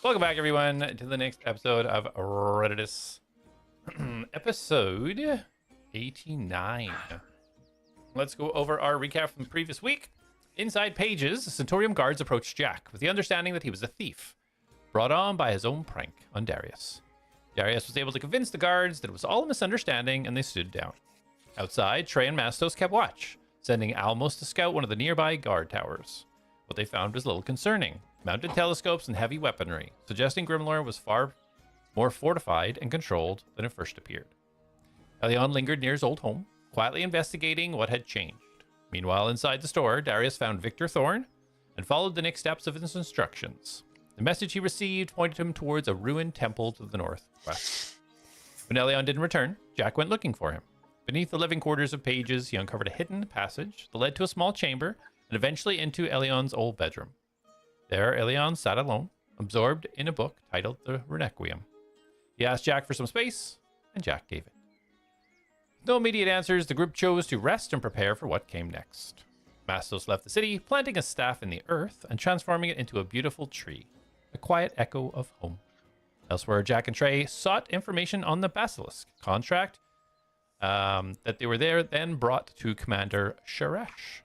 Welcome back, everyone, to the next episode of Reditus. Episode 89. Let's go over our recap from the previous week. Inside Pages, the Centaurium guards approached Jak with the understanding that he was a thief, brought on by his own prank on Darius. Darius was able to convince the guards that it was all a misunderstanding, and they stood down. Outside, Trey and Mastos kept watch, sending Almos to scout one of the nearby guard towers. What they found was a little concerning. Mounted telescopes and heavy weaponry, suggesting Grimlore was far more fortified and controlled than it first appeared. Elion lingered near his old home, quietly investigating what had changed. Meanwhile, inside the store, Darius found Victor Thorn and followed the next steps of his instructions. The message he received pointed him towards a ruined temple to the northwest. When Elion didn't return, Jak went looking for him. Beneath the living quarters of Pages, he uncovered a hidden passage that led to a small chamber and eventually into Elion's old bedroom. There, Elion sat alone, absorbed in a book titled The Renequium. He asked Jak for some space, and Jak gave it. With no immediate answers, the group chose to rest and prepare for what came next. Mastos left the city, planting a staff in the earth and transforming it into a beautiful tree, a quiet echo of home. Elsewhere, Jak and Trey sought information on the Basilisk contract that they were then brought to Commander Sharesh.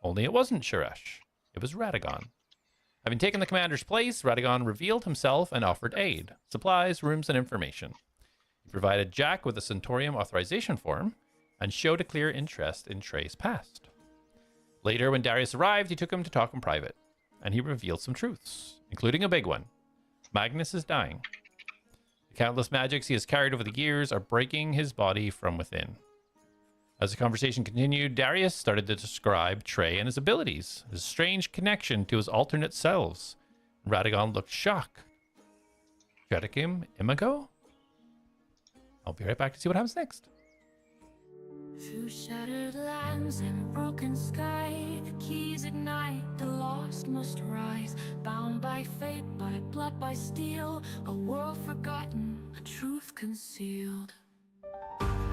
Only it wasn't Sharesh, it was Radagon. Having taken the commander's place, Radagon revealed himself and offered aid, supplies, rooms, and information. He provided Jak with a Centaurium authorization form and showed a clear interest in Trey's past. Later, when Darius arrived, he took him to talk in private, and he revealed some truths, including a big one. Magnus is dying. The countless magics he has carried over the years are breaking his body from within. As the conversation continued, Darius started to describe Trey and his abilities, his strange connection to his alternate selves. Radagon looked shocked. Jedikim Imago? I'll be right back to see what happens next. Through shattered lands and broken sky, the keys ignite, the lost must rise. Bound by fate, by blood, by steel, a world forgotten, a truth concealed.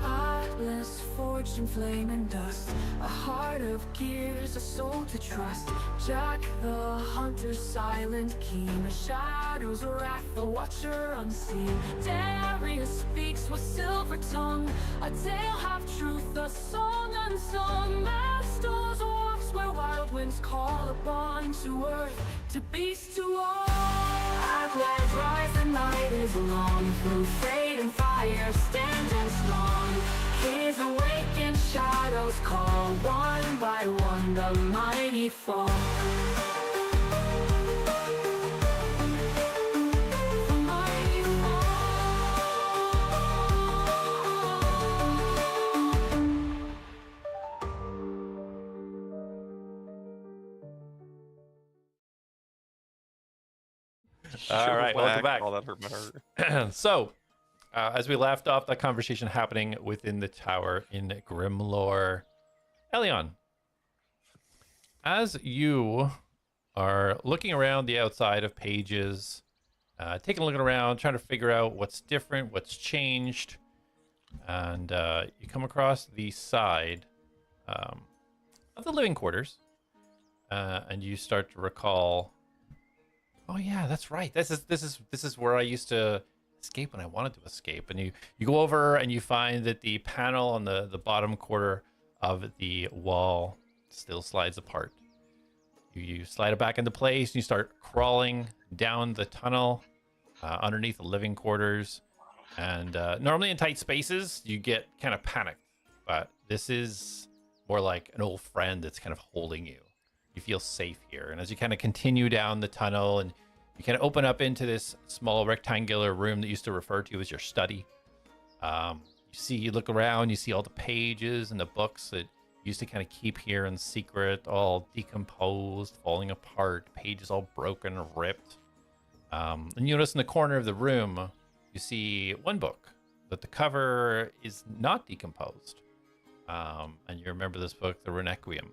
Atlas forged in flame and dust, a heart of gears, a soul to trust. Jak the hunter, silent keen, a shadow's wrath, the watcher unseen. Darius speaks with silver tongue, a tale half truth, a song unsung. Mastos walks where wild winds call upon, to earth, to beast, to all. ATLADS rise, the night is long, through fate and fire, standing strong. His awakened shadows call, one by one the mighty fall. The mighty fall. All right, welcome back. All that hurt my heart. So, as we left off, that conversation happening within the tower in Grimlore. Elion, as you are looking around the outside of Pages, taking a look around, trying to figure out what's different, what's changed, and you come across the side of the living quarters, and you start to recall, oh yeah, that's right. This is where I used to escape when I wanted to escape. And you go over and you find that the panel on the bottom quarter of the wall still slides apart. You slide it back into place and you start crawling down the tunnel underneath the living quarters. And normally in tight spaces you get kind of panicked, but this is more like an old friend that's kind of holding you. You feel safe here. And as you kind of continue down the tunnel and you kind of open up into this small rectangular room that you used to refer to as your study. You look around, you see all the pages and the books that you used to kind of keep here in secret, all decomposed, falling apart, pages all broken, ripped. And you notice in the corner of the room, you see one book that the cover is not decomposed. And you remember this book, The Renequium.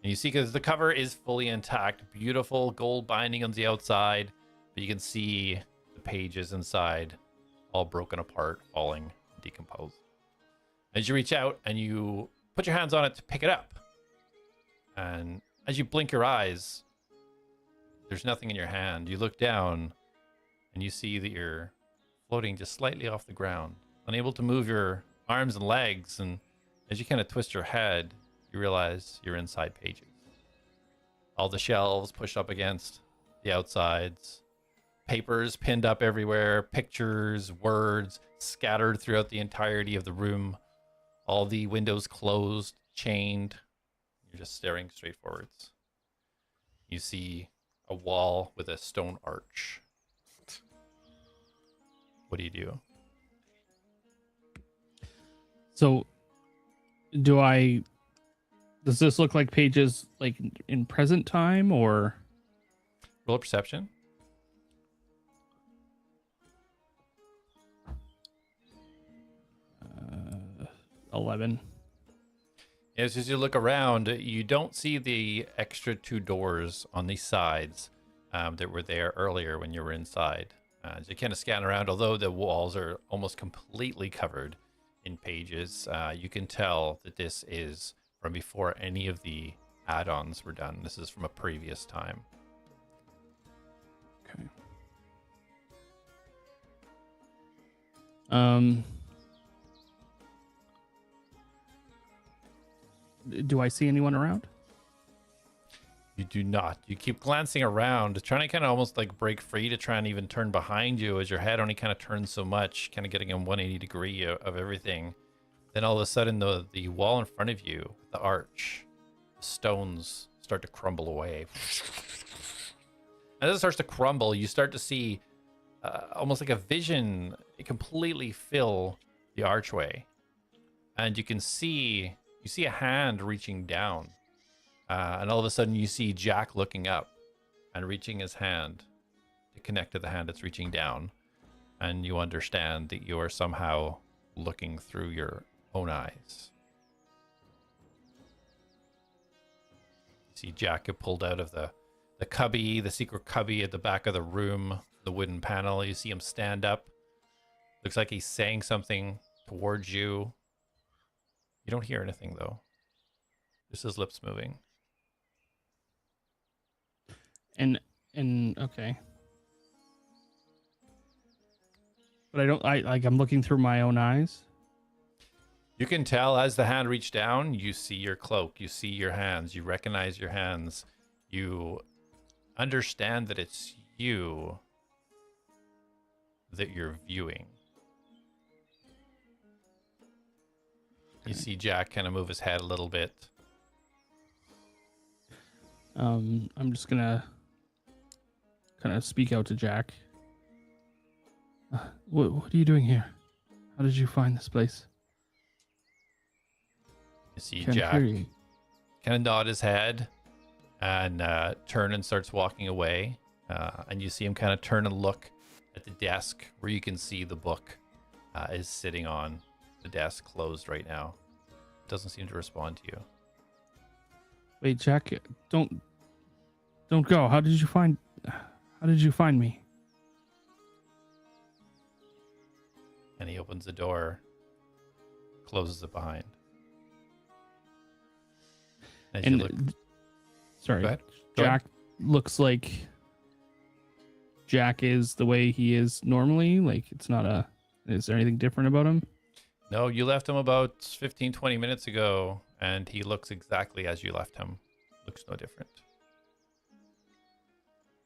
And you see, because the cover is fully intact, beautiful gold binding on the outside, but you can see the pages inside all broken apart, falling, decomposed. As you reach out and you put your hands on it to pick it up, and as you blink your eyes, there's nothing in your hand. You look down and you see that you're floating just slightly off the ground, unable to move your arms and legs. And as you kind of twist your head, you realize you're inside Pages. All the shelves pushed up against the outsides, papers pinned up everywhere, pictures, words scattered throughout the entirety of the room, all the windows closed, chained. You're just staring straight forwards. You see a wall with a stone arch. What do you do? So, does this look like Pages like in present time or? Roll a perception. 11. As you look around, you don't see the extra 2 doors on the sides that were there earlier when you were inside. As you kind of scan around, although the walls are almost completely covered in Pages, you can tell that this is from before any of the add-ons were done. This is from a previous time. Okay. Do I see anyone around? You do not. You keep glancing around, trying to kind of almost like break free to try and even turn behind you as your head only kind of turns so much, kind of getting a 180 degree of everything. Then all of a sudden, the wall in front of you, the arch, the stones start to crumble away. As it starts to crumble, you start to see almost like a vision completely fill the archway. And you see a hand reaching down. And all of a sudden you see Jak looking up and reaching his hand to connect to the hand that's reaching down. And you understand that you are somehow looking through your own eyes. You see Jak get pulled out of the cubby, the secret cubby at the back of the room, the wooden panel. You see him stand up. Looks like he's saying something towards you. You don't hear anything though. Just his lips moving. And okay. But I'm looking through my own eyes. You can tell as the hand reached down, you see your cloak, you see your hands, you recognize your hands. You understand that it's you that you're viewing. You see Jak kind of move his head a little bit. I'm just gonna kind of speak out to Jak. What are you doing here? How did you find this place? You see Can't Jak hear you. kind of nod his head and turn and starts walking away. And you see him kind of turn and look at the desk where you can see the book is sitting on. The desk closed right now. Doesn't seem to respond to you. Wait, Jak, don't go. How did you find me? And he opens the door, closes it behind. As you look, sorry, go ahead. Jak looks like Jak is the way he is normally. Like it's not a. Is there anything different about him? No, you left him about 15, 20 minutes ago, and he looks exactly as you left him. Looks no different.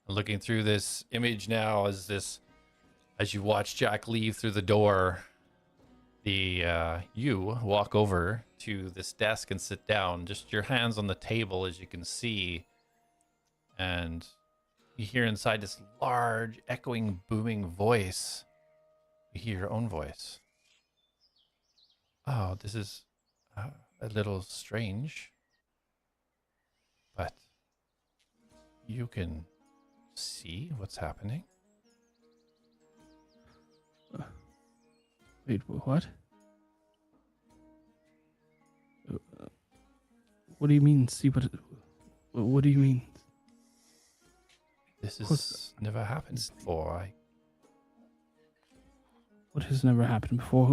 Looking through this image now, as you watch Jak leave through the door, you walk over to this desk and sit down, just your hands on the table, as you can see, and you hear inside this large, echoing, booming voice. You hear your own voice. Oh, this is a little strange, but you can see what's happening. Wait, what? What do you mean? See what? What do you mean? This has never happened before. What has never happened before?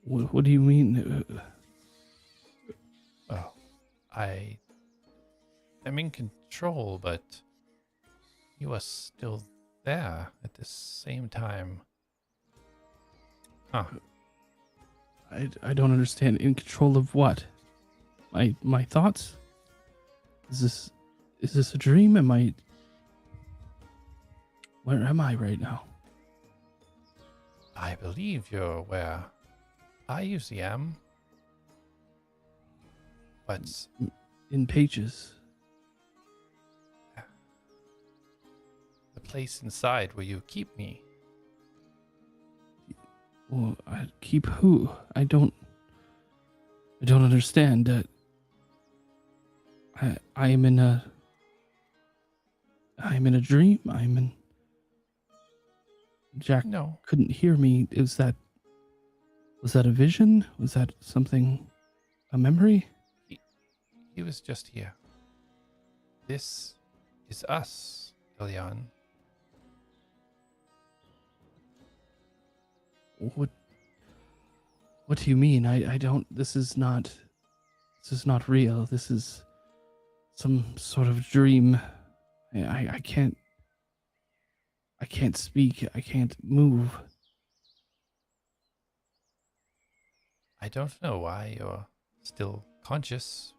What do you mean? Oh, I'm in control, but he was still there at the same time. Huh. I don't understand. In control of what? My thoughts? Is this a dream? Where am I right now? I believe you're where I usually am. But In Pages. the place inside where you keep me. Well, I keep who? I don't understand. I'm in a dream. Jak No, couldn't hear me. Was that a vision? Was that something, a memory? he was just here. This is us, Elion. What do you mean? I don't, this is not real. This is some sort of dream. I can't speak. I can't move. I don't know why you're still conscious,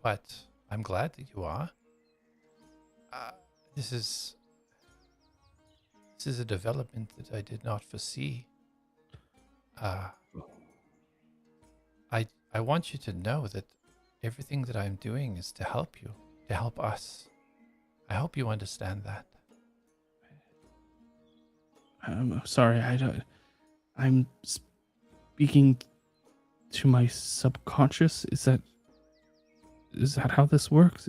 but I'm glad that you are. This is a development that I did not foresee. I want you to know that everything that I'm doing is to help you, to help us. I hope you understand that. I'm sorry. I'm speaking to my subconscious. Is that how this works?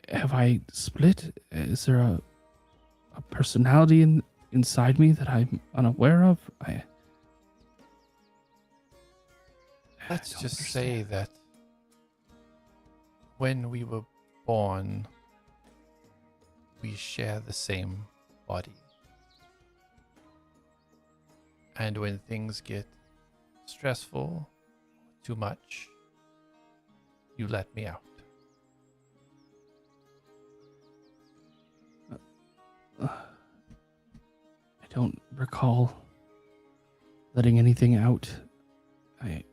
Have I split? Is there a personality inside me that I'm unaware of? Let's don't just understand. say that when we were born, we share the same body. And when things get stressful, too much, you let me out. I don't recall letting anything out. I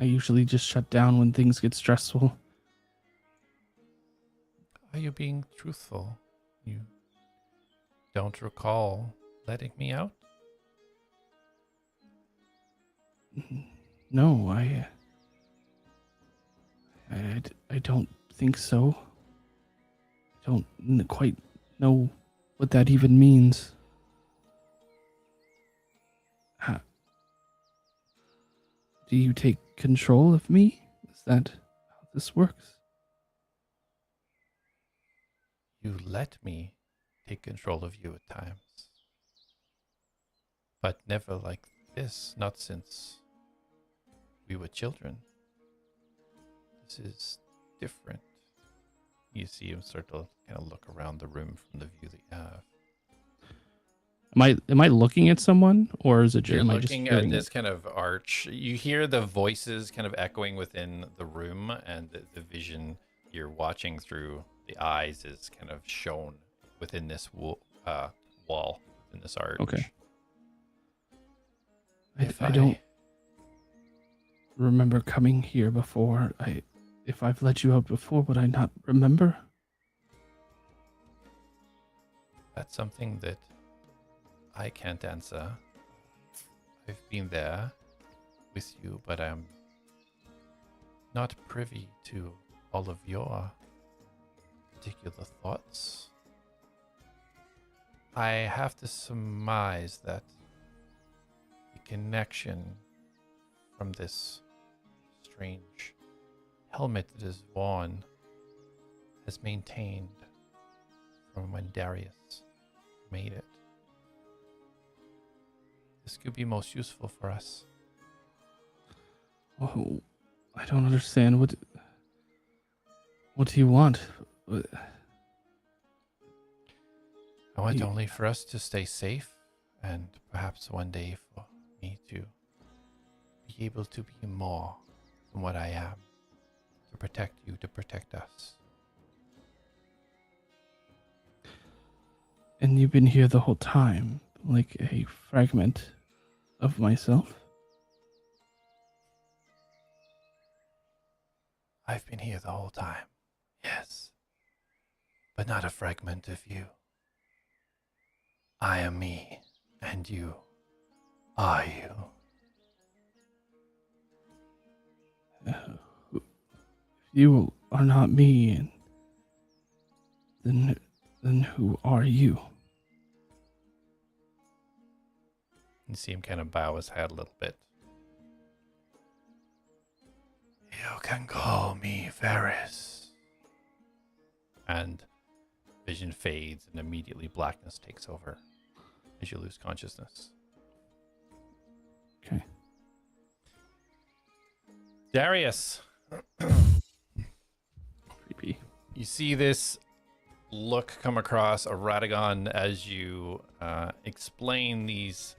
usually just shut down when things get stressful. Are you being truthful? You don't recall letting me out? No, I don't think so. I don't quite know what that even means. Do you take control of me? Is that how this works? You let me take control of you at times. But never like this, not since we were children. This is different. You see him start to kind of look around the room from the view that you have. Am I looking at someone, or is it? You're Am I just looking at hearing this it? kind of arch. You hear the voices kind of echoing within the room, and the vision you're watching through the eyes is kind of shown within this wall, in this arch. Okay. If I don't remember coming here before. If I've let you out before, would I not remember? That's something that I can't answer. I've been there with you, but I'm not privy to all of your particular thoughts. I have to surmise that the connection from this strange helmet that is worn has maintained from when Darius made it. This could be most useful for us. Oh, I don't understand. What do you want? I want only for us to stay safe, and perhaps one day for me to be able to be more than what I am, to protect you, to protect us. And you've been here the whole time, like a fragment of myself? I've been here the whole time, yes, but not a fragment of you. I am me, and you are you. If you are not me, then who are you? You see him kind of bow his head a little bit. You can call me Varys. And vision fades and immediately blackness takes over as you lose consciousness. Okay. Darius, Creepy. you see this look come across Radagon as you explain these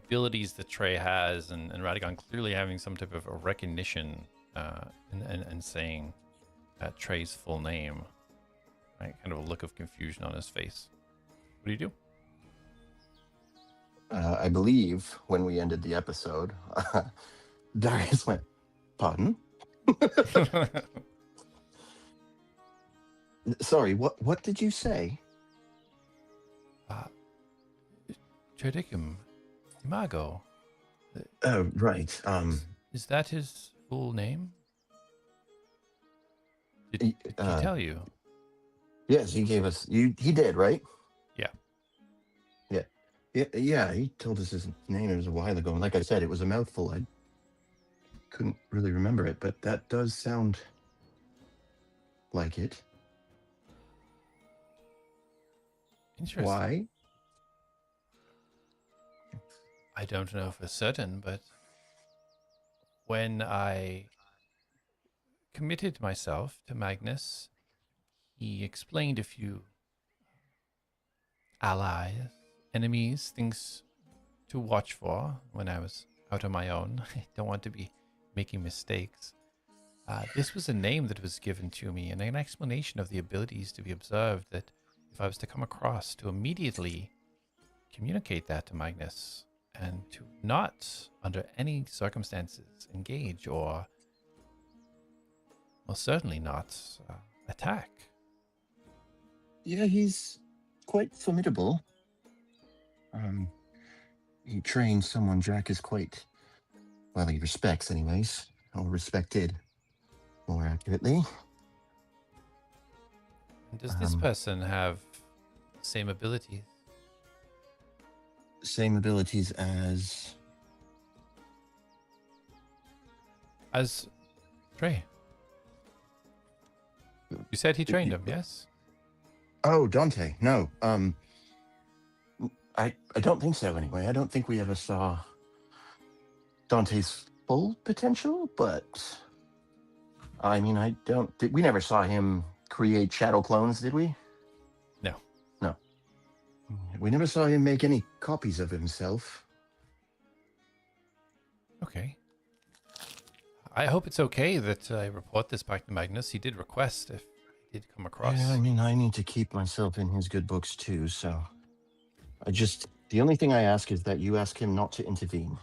abilities that Trey has, and Radagon clearly having some type of a recognition and saying Trey's full name. Right? Kind of a look of confusion on his face. What do you do? I believe when we ended the episode, Darius went, "Pardon? Sorry, what did you say?" Tradicum Imago. Oh, right. Is that his full name? Did he tell you? Yes, he gave us. He did, right? Yeah. Yeah. He told us his name. It was a while ago, and like I said, it was a mouthful. I couldn't really remember it, but that does sound like it. Interesting. Why? I don't know for certain, but when I committed myself to Magnus, he explained a few allies, enemies, things to watch for when I was out on my own. I don't want to be making mistakes. This was a name that was given to me and an explanation of the abilities to be observed that if I was to come across, to immediately communicate that to Magnus and to not, under any circumstances, engage or, well, certainly not attack. Yeah, he's quite formidable. He trained someone Jak is quite, well, he respects anyways, or respected, more accurately. And does this person have the same abilities? Same abilities as... As Trey. You said he trained him, yes? Oh, Dante. No. I don't think so anyway. I don't think we ever saw Dante's full potential, but I mean, we never saw him create shadow clones, did we? No. No. We never saw him make any copies of himself. Okay. I hope it's okay that I report this back to Magnus. He did request if I did come across. Yeah, I mean, I need to keep myself in his good books too, so the only thing I ask is that you ask him not to intervene.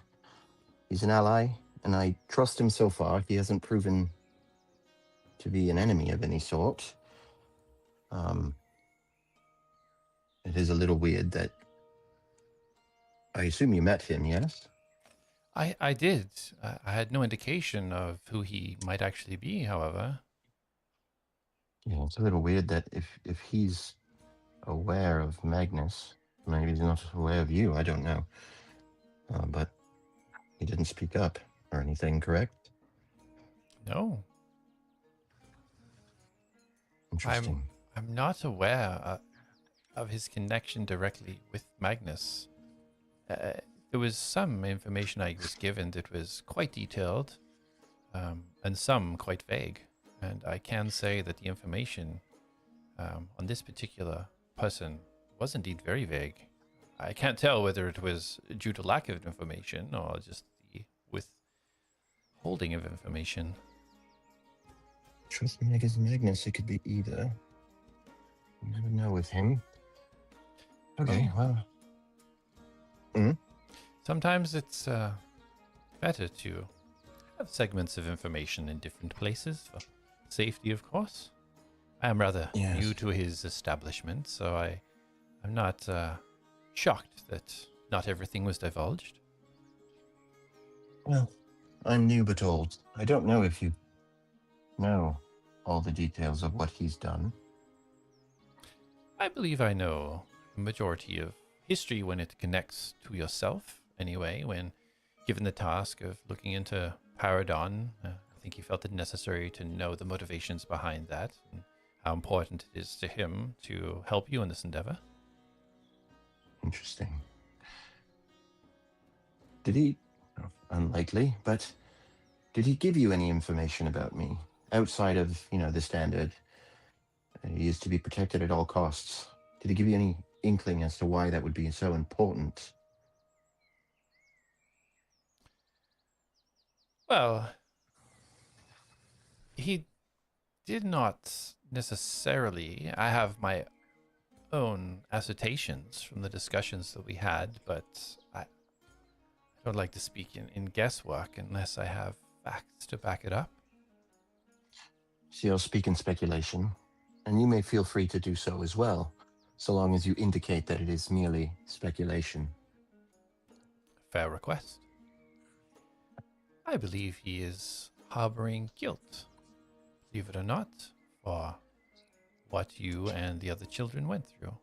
He's an ally, and I trust him so far. He hasn't proven to be an enemy of any sort. It is a little weird that... I assume you met him, yes? I did. I had no indication of who he might actually be, however. Yeah, it's a little weird that if he's aware of Magnus, maybe he's not aware of you, I don't know. But he didn't speak up or anything, correct? No. Interesting. I'm not aware of his connection directly with Magnus. There was some information I was given that was quite detailed, and some quite vague. And I can say that the information on this particular person was indeed very vague. I can't tell whether it was due to lack of information or just the withholding of information. Trust me, against Magnus, it could be either. You never know with him. Okay, well. Sometimes it's better to have segments of information in different places for safety, of course. I am rather Yes. new to his establishment, so I'm not shocked that not everything was divulged. Well, I'm new but old. I don't know if you know all the details of what he's done. I believe I know the majority of history when it connects to yourself, anyway, when given the task of looking into Paradon. I think he felt it necessary to know the motivations behind that and how important it is to him to help you in this endeavor. Interesting. Did he, unlikely, but did he give you any information about me outside of, the standard? He is to be protected at all costs. Did he give you any inkling as to why that would be so important? Well, he did not necessarily. I have my own assertions from the discussions that we had, but I don't like to speak in guesswork unless I have facts to back it up. See, I'll speak in speculation, and you may feel free to do so as well, so long as you indicate that it is merely speculation. Fair request. I believe he is harboring guilt, believe it or not, for what you and the other children went through.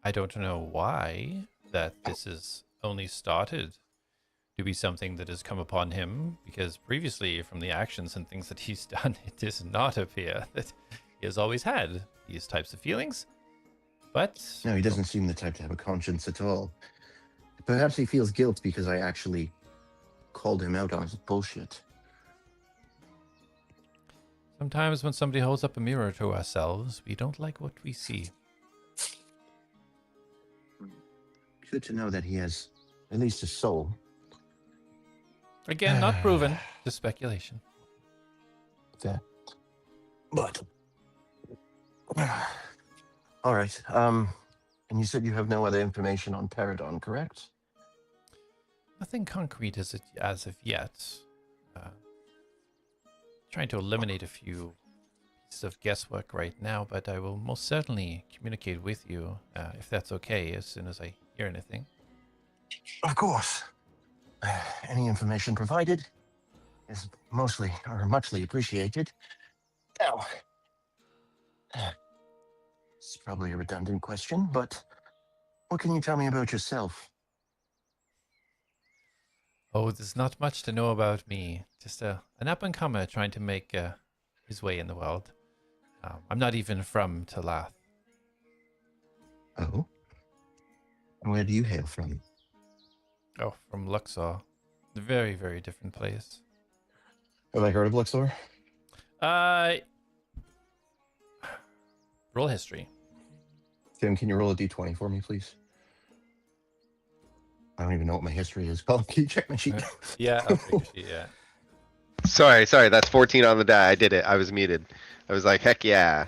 I don't know why that this has only started to be something that has come upon him, because previously, from the actions and things that he's done, it does not appear that he has always had these types of feelings. But No, he doesn't seem the type to have a conscience at all. Perhaps he feels guilt because I actually called him out on his bullshit. sometimes when somebody holds up a mirror to ourselves, we don't like what we see. Good to know that he has at least a soul. Again, not proven, just speculation. Fair. But all right. And you said you have no other information on Paradon, correct? Nothing concrete as of yet. Trying to eliminate a few pieces of guesswork right now, but I will most certainly communicate with you, if that's okay, as soon as I hear anything. Of course. Any information provided is mostly or muchly appreciated. Now, it's probably a redundant question, but what can you tell me about yourself? Oh, there's not much to know about me. Just an up-and-comer trying to make his way in the world. I'm not even from Talath. Oh? And where do you hail from? Oh, from Luxor. A very, very different place. Have I heard of Luxor? Roll history. Tim, can you roll a d20 for me, please? I don't even know what my history is called. Can you check my sheet? Yeah, I'll take a sheet, yeah. Sorry, that's 14 on the die. I did it. I was muted. I was like, heck yeah.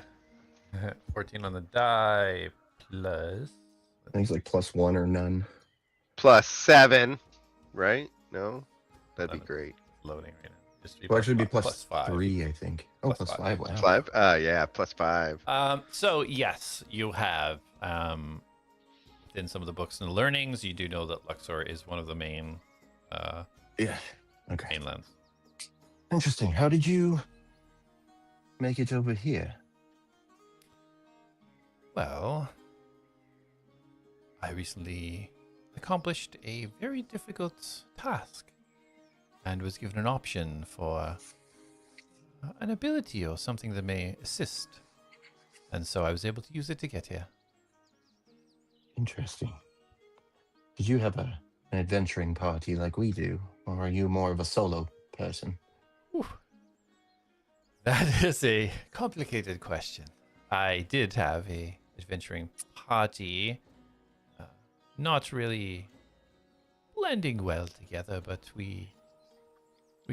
14 on the die plus. I think it's like +1 or none. +7, right? No? That'd be 11. Great. Loading right now. History It'll actually be plus 5. +3, I think. Oh, Plus +5. Wow. 5? Yeah, +5. So yes, you have in some of the books and learnings, you do know that Luxor is one of the main Yeah. Okay. mainlands. Interesting. How did you make it over here? Well, I recently accomplished a very difficult task and was given an option for an ability or something that may assist. And so I was able to use it to get here. Interesting. Did you have an adventuring party like we do, or are you more of a solo person? Whew. That is a complicated question. I did have a adventuring party, not really blending well together, but we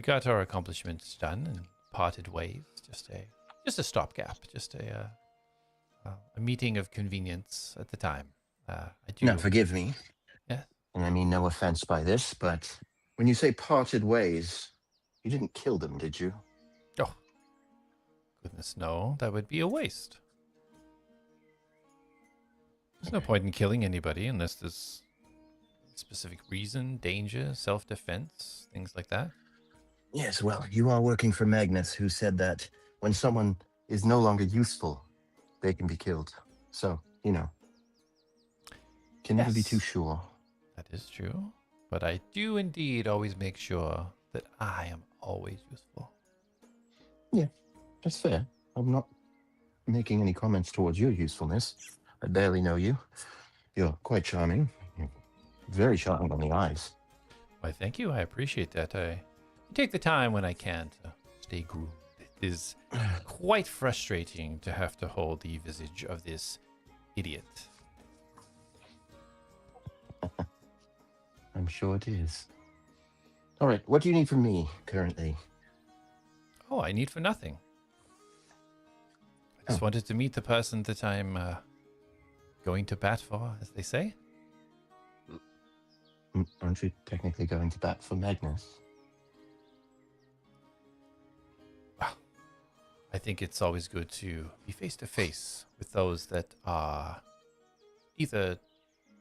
got our accomplishments done and parted ways. Just a stopgap, just a meeting of convenience at the time. I do. Now, forgive me, Yeah. and I mean no offense by this, but when you say parted ways, you didn't kill them, did you? Oh, goodness, no. That would be a waste. There's no point in killing anybody unless there's specific reason, danger, self-defense, things like that. Yes, well, you are working for Magnus, who said that when someone is no longer useful, they can be killed. So, can never be too Yes. sure. That is true. But I do indeed always make sure that I am always useful. Yeah, that's fair. I'm not making any comments towards your usefulness. I barely know you. You're quite charming. You're very charming on the eyes. Why, thank you. I appreciate that. I take the time when I can to stay groomed. It is quite frustrating to have to hold the visage of this idiot. I'm sure it is. All right, what do you need from me currently? Oh, I need for nothing. I just wanted to meet the person that I'm going to bat for, as they say. Aren't you technically going to bat for Magnus? Well, I think it's always good to be face to face with those that are either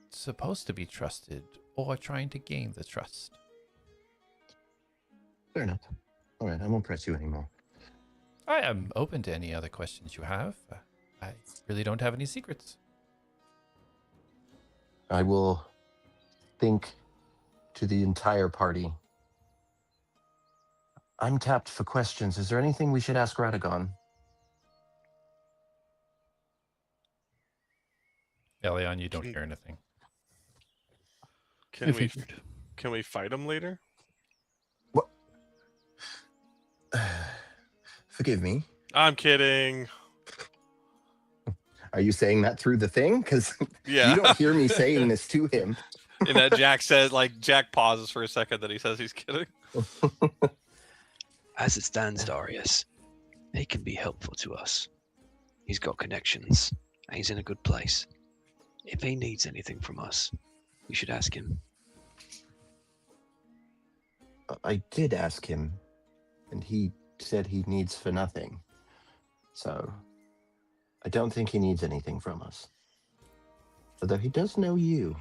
supposed to be trusted or trying to gain the trust. Fair enough. All right, I won't press you anymore. I am open to any other questions you have. I really don't have any secrets. I will think to the entire party. I'm tapped for questions. Is there anything we should ask Radagon? Elion, you don't hear anything. I figured. Can we fight him later? What? Forgive me. I'm kidding. Are you saying that through the thing? Because Yeah. you don't hear me saying this to him. And that Jack says, Jack pauses for a second, then he says he's kidding. As it stands, Darius, he can be helpful to us. He's got connections, and he's in a good place. If he needs anything from us, we should ask him. I did ask him, and he said he needs for nothing. So, I don't think he needs anything from us. Although he does know you.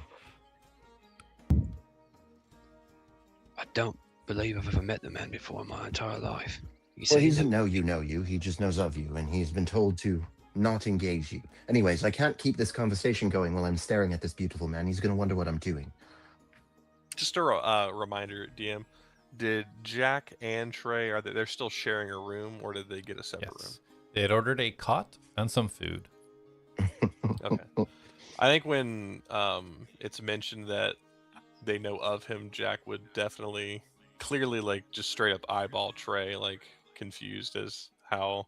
I don't believe I've ever met the man before in my entire life. You Well, say he doesn't know you. He just knows of you, and he's been told to not engage you. Anyways, I can't keep this conversation going while I'm staring at this beautiful man. He's going to wonder what I'm doing. Just a reminder, DM. Did Jack and Trey, they're still sharing a room, or did they get a separate Yes. They had ordered a cot and some food. room? Okay. I think when it's mentioned that they know of him, Jack would definitely, clearly, just straight up eyeball Trey, confused as how...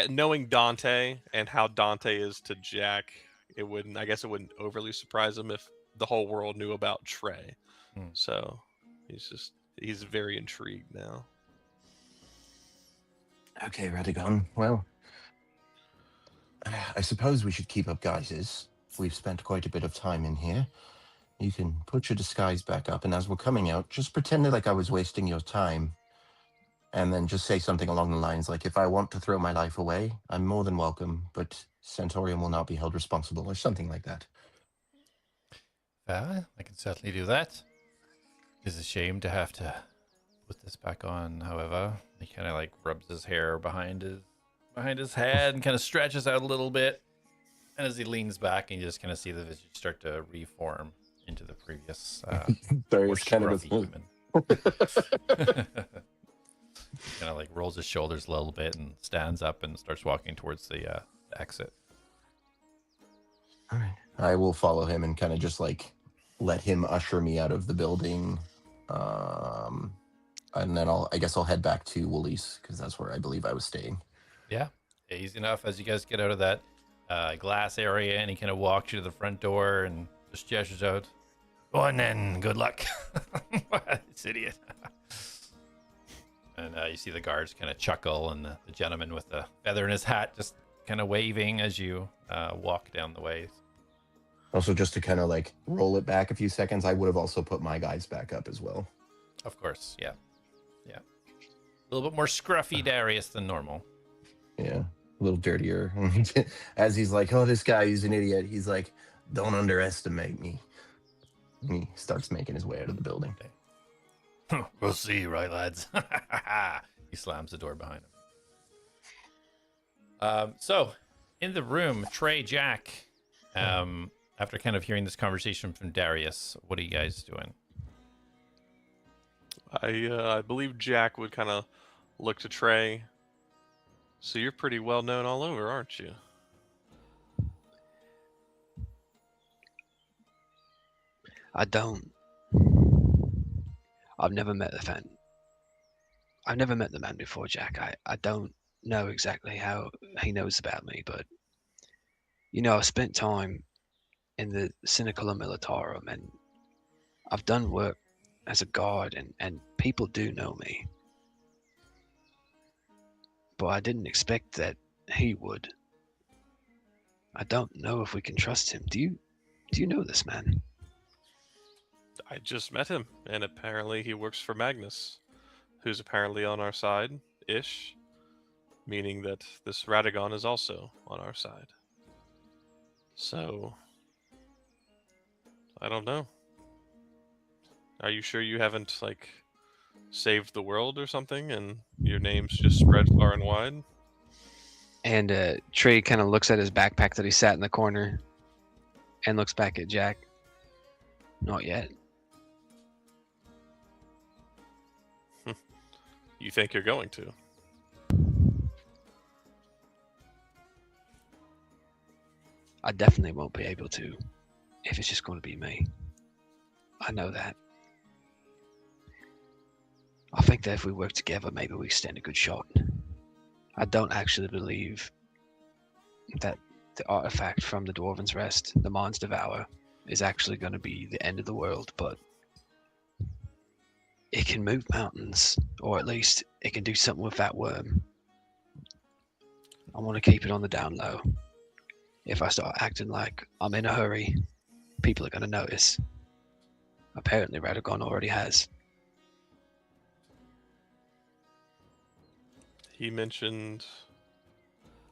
knowing Dante and how Dante is to Jack, I guess it wouldn't overly surprise him if the whole world knew about Trey. So he's very intrigued now. Okay, Radagon. Well, I suppose we should keep up guises. We've spent quite a bit of time in here. You can put your disguise back up, and as we're coming out, just pretend like I was wasting your time. And then just say something along the lines like, if I want to throw my life away, I'm more than welcome, but Centaurium will not be held responsible, or something like that. I can certainly do that. It's a shame to have to put this back on, however. He kind of rubs his hair behind his head and kind of stretches out a little bit. And as he leans back, and you just kind of see the visage start to reform into the previous Darius kind of scruffy human. Kind of rolls his shoulders a little bit and stands up and starts walking towards the exit. All right. I will follow him and kind of just let him usher me out of the building. And then I guess I'll head back to Woolies, because that's where I believe I was staying. Yeah, easy enough as you guys get out of that glass area, and he kind of walks you to the front door and just gestures out. Go on then, good luck. This idiot. And you see the guards kind of chuckle, and the gentleman with the feather in his hat just kind of waving as you walk down the way. Also, just to kind of like roll it back a few seconds, I would have also put my guys back up as well. Of course, yeah. A little bit more scruffy Darius than normal. Yeah, a little dirtier. As he's like, oh, this guy, he's an idiot. He's like, don't underestimate me. And he starts making his way out of the building. We'll see, right, lads? He slams the door behind him. So, in the room, Trey, Jak, after kind of hearing this conversation from Darius, what are you guys doing? I believe Jak would kind of look to Trey. So you're pretty well known all over, aren't you? I don't. I've never met the fan. I've never met the man before, Jak. I don't know exactly how he knows about me, but you know, I've spent time in the Cynical Militarum, and I've done work as a guard, and people do know me. But I didn't expect that he would. I don't know if we can trust him. Do you know this man? I just met him, and apparently he works for Magnus, who's apparently on our side-ish, meaning that this Radagon is also on our side. So, I don't know. Are you sure you haven't, like, saved the world or something, and your name's just spread far and wide? And Trey kind of looks at his backpack that he sat in the corner and looks back at Jak. Not yet. You think you're going to? I definitely won't be able to if it's just going to be me. I know that. I think that if we work together, maybe we stand a good shot. I don't actually believe that the artifact from the Dwarven's Rest, the Mind's Devour, is actually going to be the end of the world, but it can move mountains, or at least it can do something with that worm. I want to keep it on the down low. If I start acting like I'm in a hurry, people are going to notice. Apparently Radagon already has. He mentioned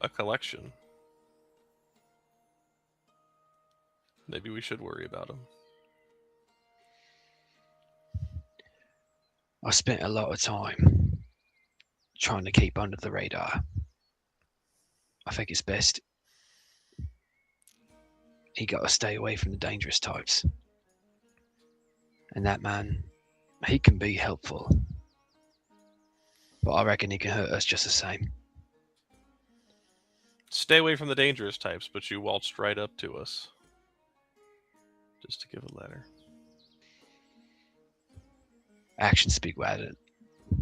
a collection. Maybe we should worry about him. I spent a lot of time trying to keep under the radar. I think it's best he got to stay away from the dangerous types. And that man, he can be helpful, but I reckon he can hurt us just the same. Stay away from the dangerous types, but you waltzed right up to us. Just to give a letter. Actions speak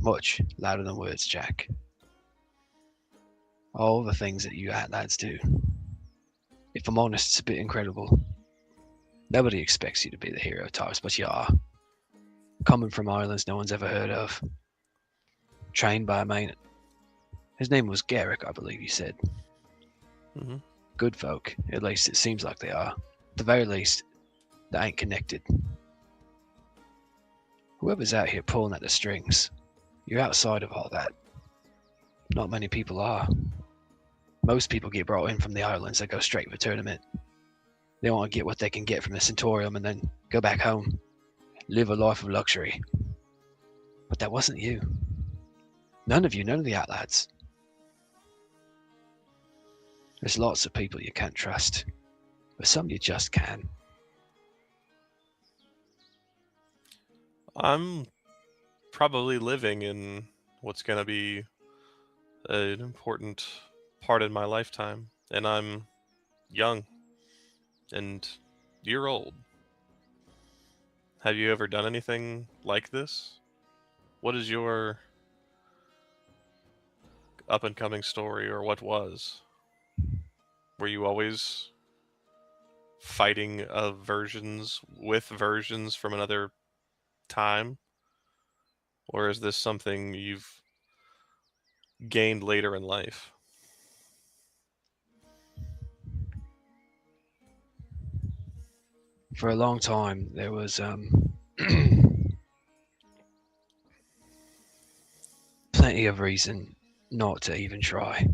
much louder than words, Jak. All the things that you ATLADS do. If I'm honest, it's a bit incredible. Nobody expects you to be the hero types, but you are. Coming from islands no one's ever heard of. Trained by a mate. His name was Garrick, I believe you said. Mm-hmm. Good folk, at least it seems like they are. At the very least, they ain't connected. Whoever's out here pulling at the strings, you're outside of all that. Not many people are. Most people get brought in from the islands that go straight for tournament. They want to get what they can get from the Centurium and then go back home. Live a life of luxury. But that wasn't you. None of the ATLADS. There's lots of people you can't trust, but some you just can. I'm probably living in what's going to be an important part in my lifetime, and I'm young, and you're old. Have you ever done anything like this? What is your up-and-coming story, or what was? Were you always fighting versions from another time? Or is this something you've gained later in life? For a long time, there was plenty of reason not to even try.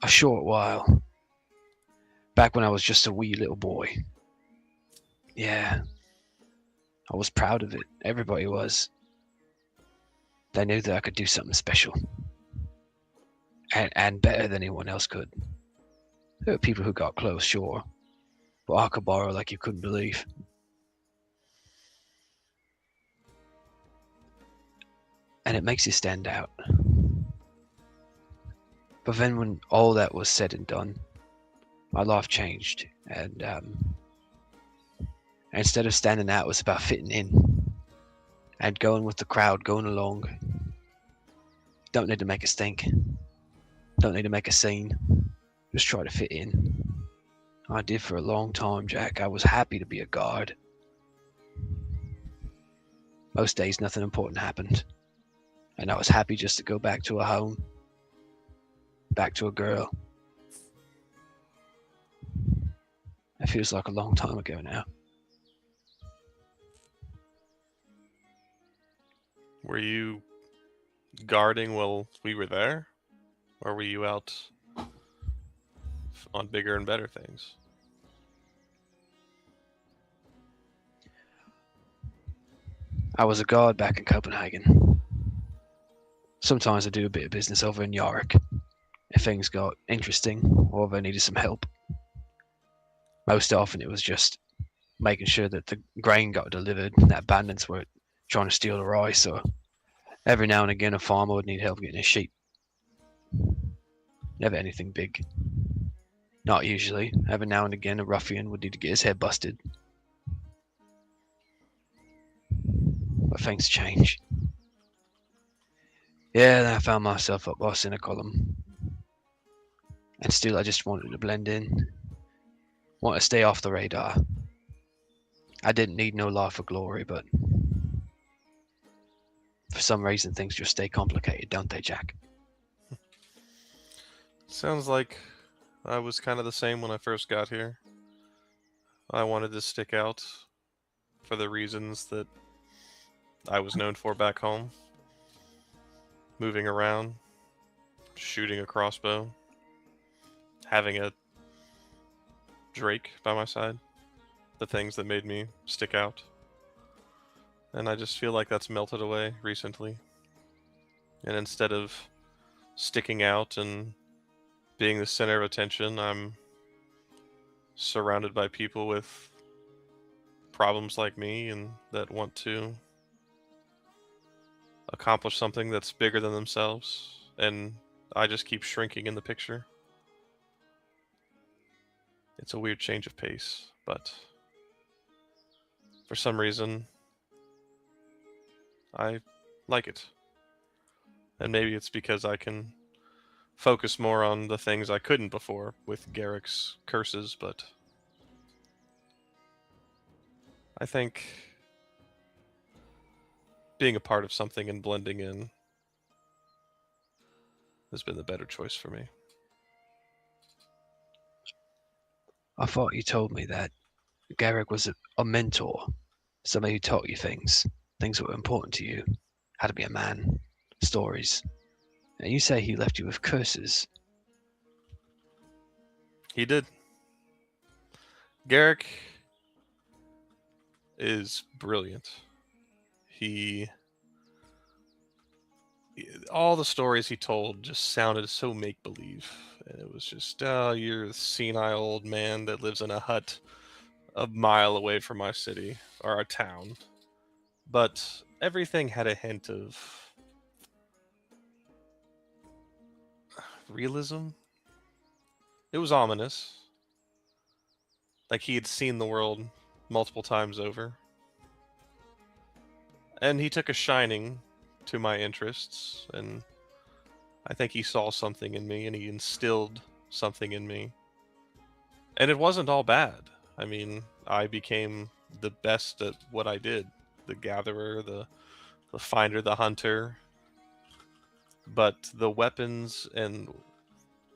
A short while, back when I was just a wee little boy. Yeah, I was proud of it. Everybody was. They knew that I could do something special. And better than anyone else could. There were people who got close, sure. But I could borrow like you couldn't believe. And it makes you stand out. But then when all that was said and done, my life changed. And instead of standing out, it was about fitting in. And going with the crowd, going along. Don't need to make a stink. Don't need to make a scene. Just try to fit in. I did for a long time, Jak. I was happy to be a guard. Most days nothing important happened. And I was happy just to go back to a home. Back to a girl. It feels like a long time ago now. Were you guarding while we were there? Or were you out on bigger and better things? I was a guard back in Copenhagen. Sometimes I do a bit of business over in Yorick, if things got interesting or if I needed some help. Most often it was just making sure that the grain got delivered and that bandits were trying to steal the rice, or every now and again a farmer would need help getting his sheep. Never anything big. Not usually. Every now and again a ruffian would need to get his head busted. But things change. Yeah, then I found myself up boss in a column. And still I just wanted to blend in. Want to stay off the radar. I didn't need no life of glory, but for some reason things just stay complicated, don't they, Jak? Sounds like I was kind of the same when I first got here. I wanted to stick out for the reasons that I was known for back home. Moving around, shooting a crossbow, having a Drake by my side. The things that made me stick out. And I just feel like that's melted away recently. And instead of sticking out and being the center of attention, I'm surrounded by people with problems like me and that want to accomplish something that's bigger than themselves, and I just keep shrinking in the picture. It's a weird change of pace, but for some reason I like it. And maybe it's because I can focus more on the things I couldn't before with Garrick's curses, but I think being a part of something and blending in has been the better choice for me. I thought you told me that Garrick was a mentor, somebody who taught you things that were important to you, how to be a man, stories. And you say he left you with curses. He did. Garrick is brilliant. All the stories he told just sounded so make-believe. And it was just, oh, you're a senile old man that lives in a hut a mile away from my city, or our town. But everything had a hint of realism. It was ominous. Like he had seen the world multiple times over. And he took a shining to my interests, and I think he saw something in me, and he instilled something in me. And it wasn't all bad. I mean, I became the best at what I did. The gatherer, the finder, the hunter. But the weapons and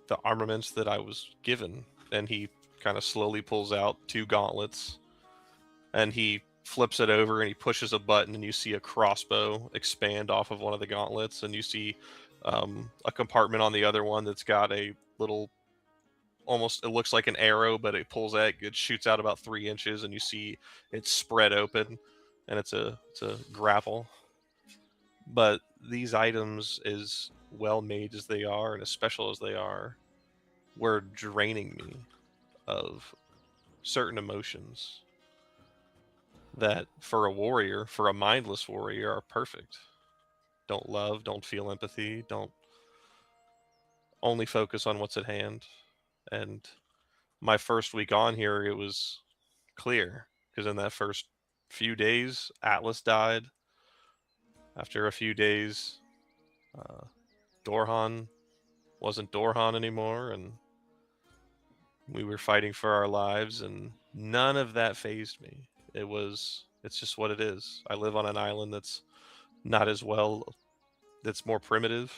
the armaments that I was given, and he kind of slowly pulls out 2 gauntlets, and he flips it over and he pushes a button, and you see a crossbow expand off of one of the gauntlets, and you see a compartment on the other one that's got a little, almost, it looks like an arrow, but it pulls out, it shoots out about 3 inches, and you see it spread open, and it's a grapple. But these items, as well made as they are and as special as they are, were draining me of certain emotions that, for a warrior, for a mindless warrior, are perfect. Don't love, don't feel empathy, don't only focus on what's at hand. And my first week on here, it was clear, because in that first few days, Atlas died. After a few days, Dorhan wasn't Dorhan anymore, and we were fighting for our lives, and none of that fazed me. It's just what it is. I live on an island that's not as well, that's more primitive,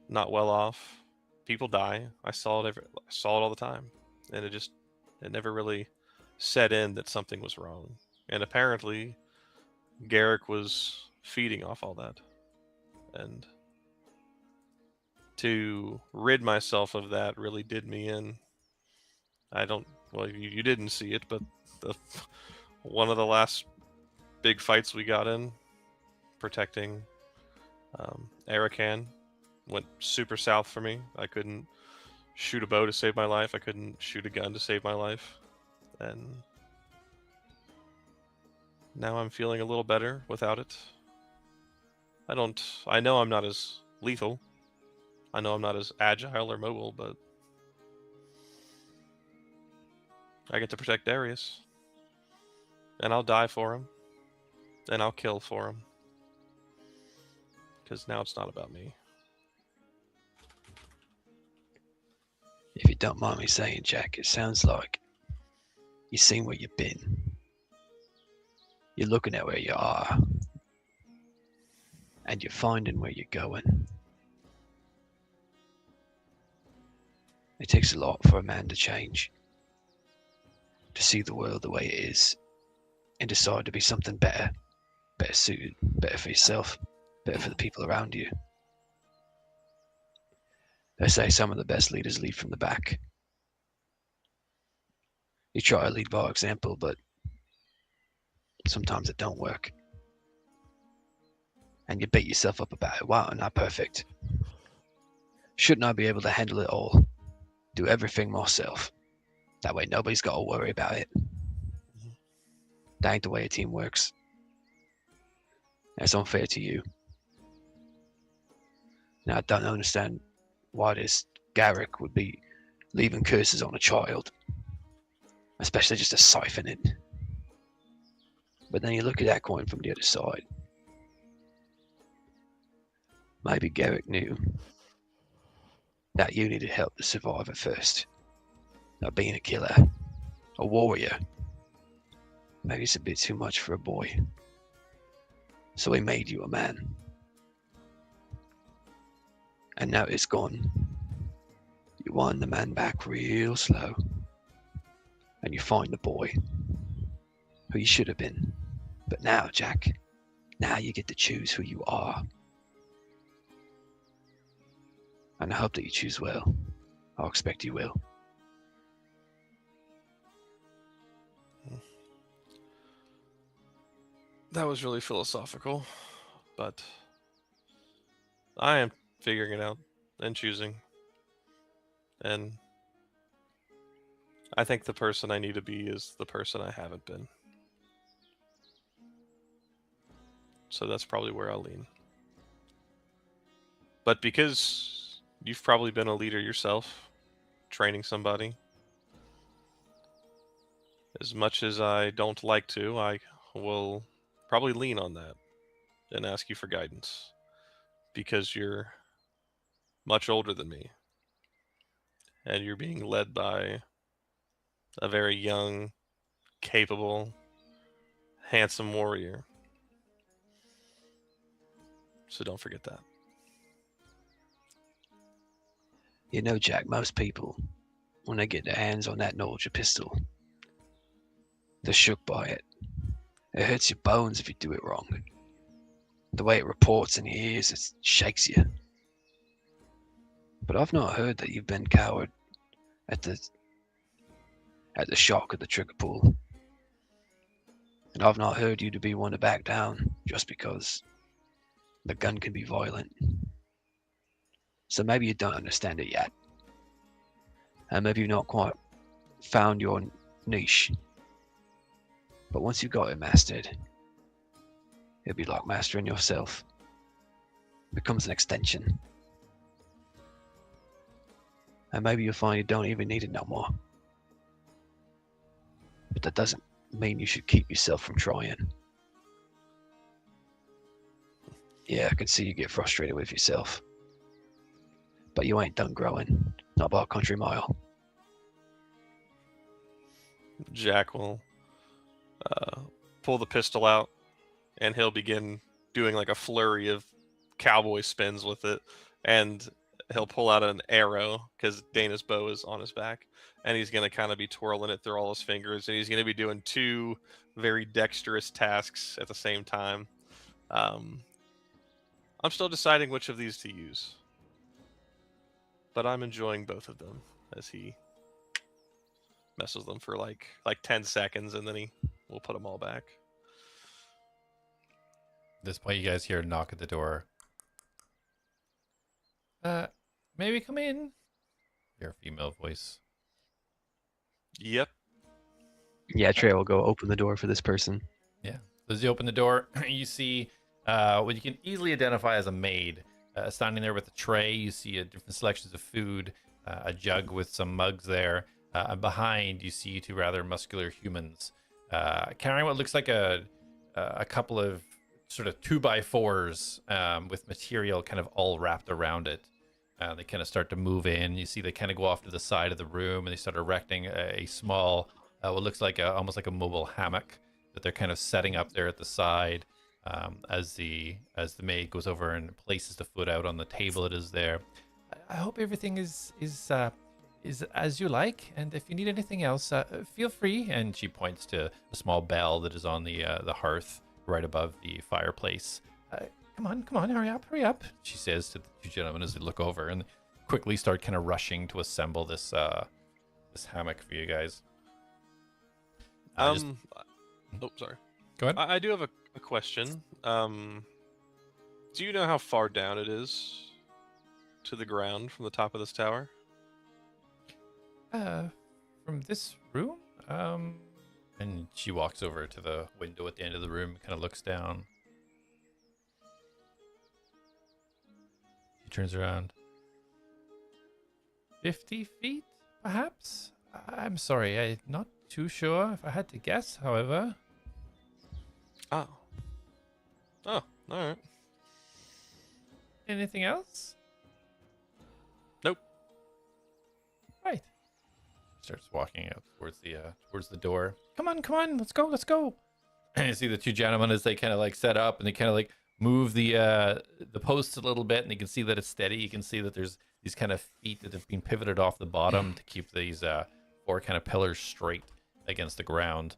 not well off. People die. I saw it all the time, and it never really set in that something was wrong. And apparently, Garrick was feeding off all that. And to rid myself of that really did me in. You didn't see it, but one of the last big fights we got in, protecting Arakan, went super south for me. I couldn't shoot a bow to save my life. I couldn't shoot a gun to save my life. And now I'm feeling a little better without it. I know I'm not as lethal. I know I'm not as agile or mobile, but I get to protect Darius. And I'll die for him. And I'll kill for him. Because now it's not about me. If you don't mind me saying, Jak, it sounds like you've seen where you've been. You're looking at where you are. And you're finding where you're going. It takes a lot for a man to change. To see the world the way it is. And decide to be something better. Better suited. Better for yourself. Better for the people around you. They say some of the best leaders lead from the back. You try to lead by example, but sometimes it don't work. And you beat yourself up about it. Wow, I'm not perfect. Shouldn't I be able to handle it all? Do everything myself. That way nobody's got to worry about it. That ain't the way a team works. That's unfair to you. Now I don't understand why this Garrick would be leaving curses on a child. Especially just to siphon it. But then you look at that coin from the other side. Maybe Garrick knew that you needed help to survive at first. Not being a killer, a warrior. Maybe it's a bit too much for a boy. So he made you a man. And now it's gone. You wind the man back real slow. And you find the boy. Who you should have been. But now, Jak, now you get to choose who you are. And I hope that you choose well. I'll expect you will. That was really philosophical, but I am figuring it out and choosing. And I think the person I need to be is the person I haven't been. So that's probably where I'll lean. But because you've probably been a leader yourself, training somebody, as much as I don't like to, I will probably lean on that and ask you for guidance. Because you're much older than me. And you're being led by a very young, capable, handsome warrior. So don't forget that. You know, Jak, most people when they get their hands on that Norja pistol. They're shook by it. It hurts your bones if you do it wrong. The way it reports in your ears, it shakes you. But I've not heard that you've been coward at the shock of the trigger pull. And I've not heard you to be one to back down just because the gun can be violent. So maybe you don't understand it yet. And maybe you've not quite found your niche. But once you've got it mastered, it'll be like mastering yourself. It becomes an extension. And maybe you'll find you don't even need it no more. But that doesn't mean you should keep yourself from trying. Yeah, I can see you get frustrated with yourself. But you ain't done growing. Not by a country mile. Jak will pull the pistol out, and he'll begin doing like a flurry of cowboy spins with it, and he'll pull out an arrow because Dana's bow is on his back, and he's going to kind of be twirling it through all his fingers, and he's going to be doing two very dexterous tasks at the same time. I'm still deciding which of these to use, but I'm enjoying both of them as he messes them for like 10 seconds, and then he will put them all back. At this point, you guys hear a knock at the door. Maybe come in. Your female voice. Yep. Yeah, Trey will go open the door for this person. Yeah. As you open the door, you see what you can easily identify as a maid standing there with a tray. You see different selections of food, a jug with some mugs there. And behind, you see two rather muscular humans carrying what looks like a couple of sort of 2x4s with material kind of all wrapped around it. They kind of start to move in. You see they kind of go off to the side of the room, and they start erecting a small, what looks like almost like a mobile hammock that they're kind of setting up there at the side. As the maid goes over and places the food out on the table it is there. I hope everything is as you like, and if you need anything else, feel free. And she points to a small bell that is on the hearth right above the fireplace. Come on, hurry up, she says to the two gentlemen as they look over and quickly start kind of rushing to assemble this hammock for you guys. Oh, sorry. Go ahead. I do have a question. Do you know how far down it is to the ground from the top of this tower? From this room? And she walks over to the window at the end of the room, kind of looks down. She turns around. 50 feet, perhaps? I'm sorry, I'm not too sure if I had to guess, however. Oh, alright. Anything else? Nope. Right. Starts walking out towards the door. Come on, let's go. And you see the two gentlemen as they kind of like set up, and they kind of like move the posts a little bit, and you can see that it's steady. You can see that there's these kind of feet that have been pivoted off the bottom to keep these four kind of pillars straight against the ground.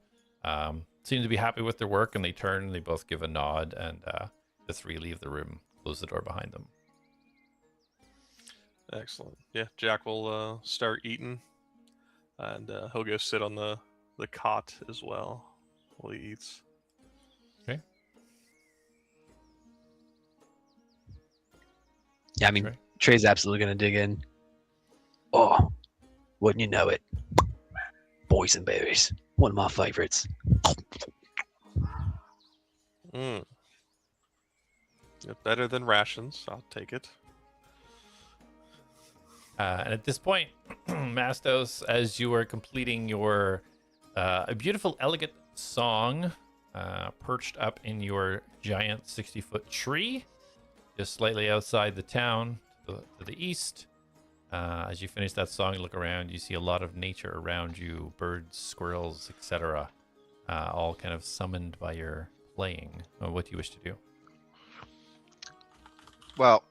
Seem to be happy with their work, and they turn and they both give a nod, and the three leave the room, close the door behind them. Excellent. Yeah, Jak will start eating, and he'll go sit on the cot as well while he eats. Okay. Yeah, I mean, Trey's absolutely going to dig in. Oh, wouldn't you know it? Boysenberries. One of my favorites. Better than rations. I'll take it. And at this point, Mastos, as you are completing your a beautiful, elegant song perched up in your giant 60-foot tree, just slightly outside the town to the east. As you finish that song, you look around, you see a lot of nature around you, birds, squirrels, etc., all kind of summoned by your playing. What do you wish to do? Well,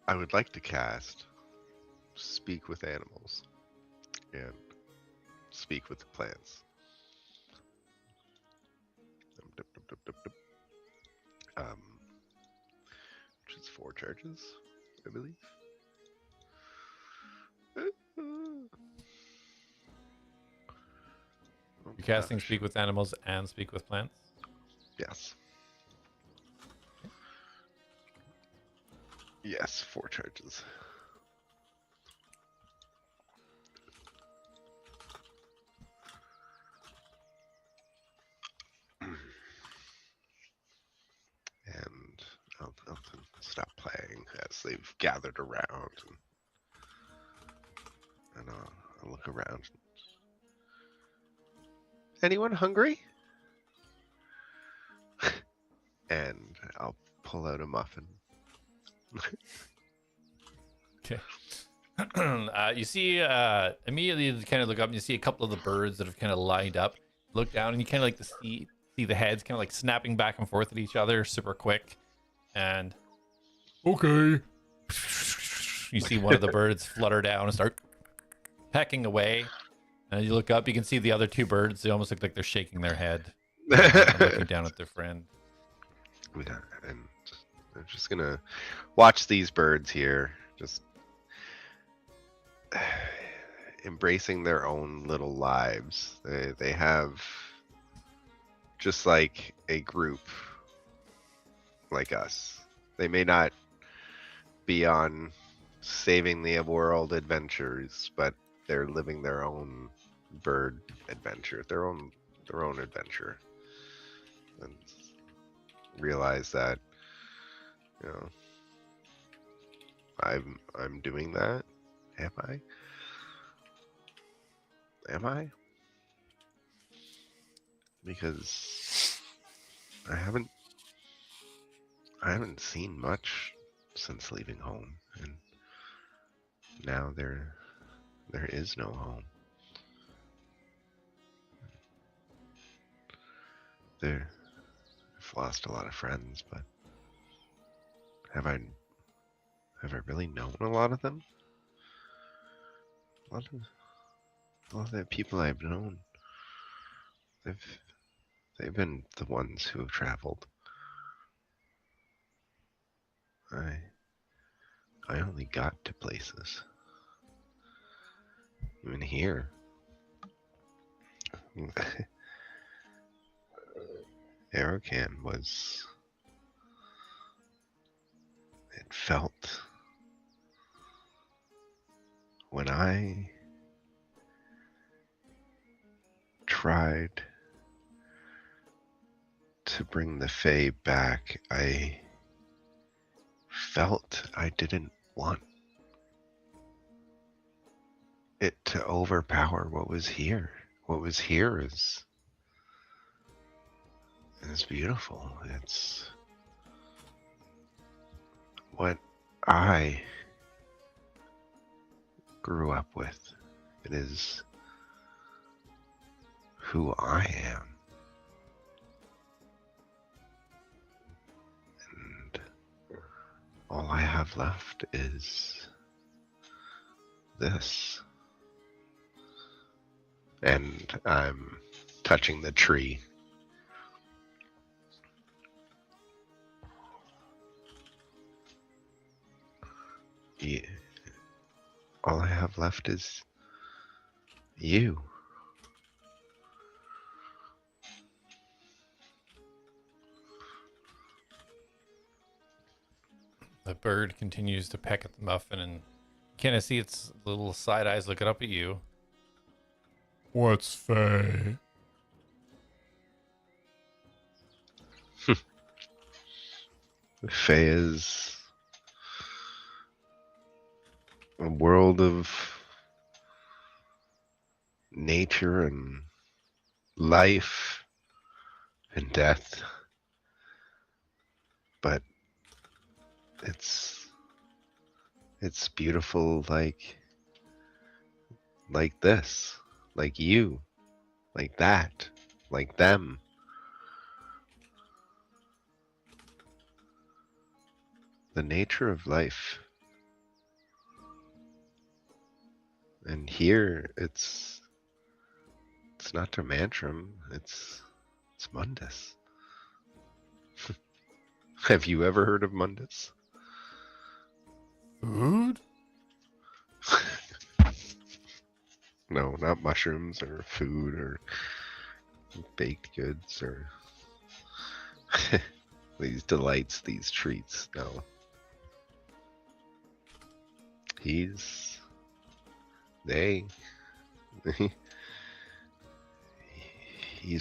I would like to cast Speak with Animals. and speak with the plants. Which is 4 charges, I believe. You're casting Speak with Animals and Speak with Plants? Yes. Yes, 4 charges. And I'll stop playing as they've gathered around, and I'll look around. Anyone hungry? And I'll pull out a muffin. Okay. You see, immediately you kind of look up and you see a couple of the birds that have kind of lined up. Look down and you kind of like to see the heads kind of like snapping back and forth at each other super quick. And okay. You see one of the birds flutter down and start pecking away. And you look up, you can see the other 2 birds. They almost look like they're shaking their head, looking down at their friend. Yeah, and I'm just gonna watch these birds here, just embracing their own little lives. They have just like a group like us. They may not be on saving the world adventures, but they're living their own bird adventure, their own adventure, and realize that, you know, I'm doing that. Am I? Because I haven't seen much since leaving home, and now there is no home. I've lost a lot of friends, but have I really known a lot of them? A lot of the people I've known, they've been the ones who have traveled. I only got to places. Even here. Aerocan was... It felt... When I tried to bring the Fae back, I felt I didn't want it to overpower what was here. What was here is beautiful. It's what I grew up with. It is who I am. And all I have left is this. And I'm touching the tree. Yeah. All I have left is you. The bird continues to peck at the muffin, and you kind of see its little side eyes looking up at you. What's Fae? Fae is a world of nature and life and death, but it's beautiful, like this, like you, like that, like them. The nature of life And here it's not Dermantrum, it's Mundus. Have you ever heard of Mundus? Food? No, not mushrooms or food or baked goods or these delights, these treats. No. He's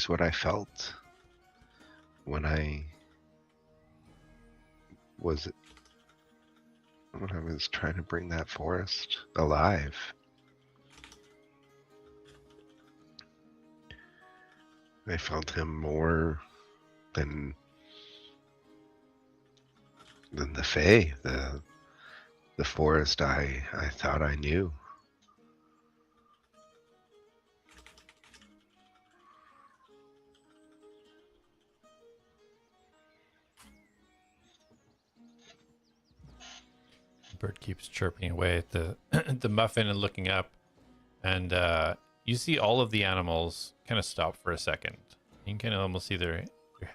what I felt when I was trying to bring that forest alive. I felt him more than the Fae, the forest I thought I knew. Bird keeps chirping away at the the muffin and looking up, and you see all of the animals kind of stop for a second. You can kind of almost see their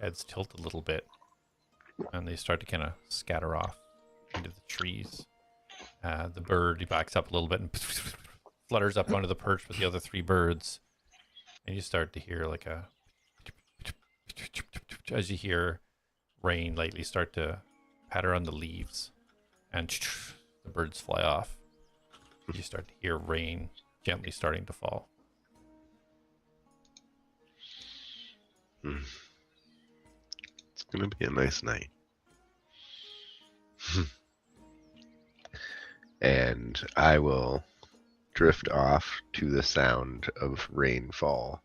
heads tilt a little bit, and they start to kind of scatter off into the trees. The bird, he backs up a little bit and flutters up onto the perch with the other three birds, and you start to hear like a as you hear rain lightly start to patter on the leaves, and the birds fly off. You start to hear rain gently starting to fall. It's gonna be a nice night. And I will drift off to the sound of rainfall.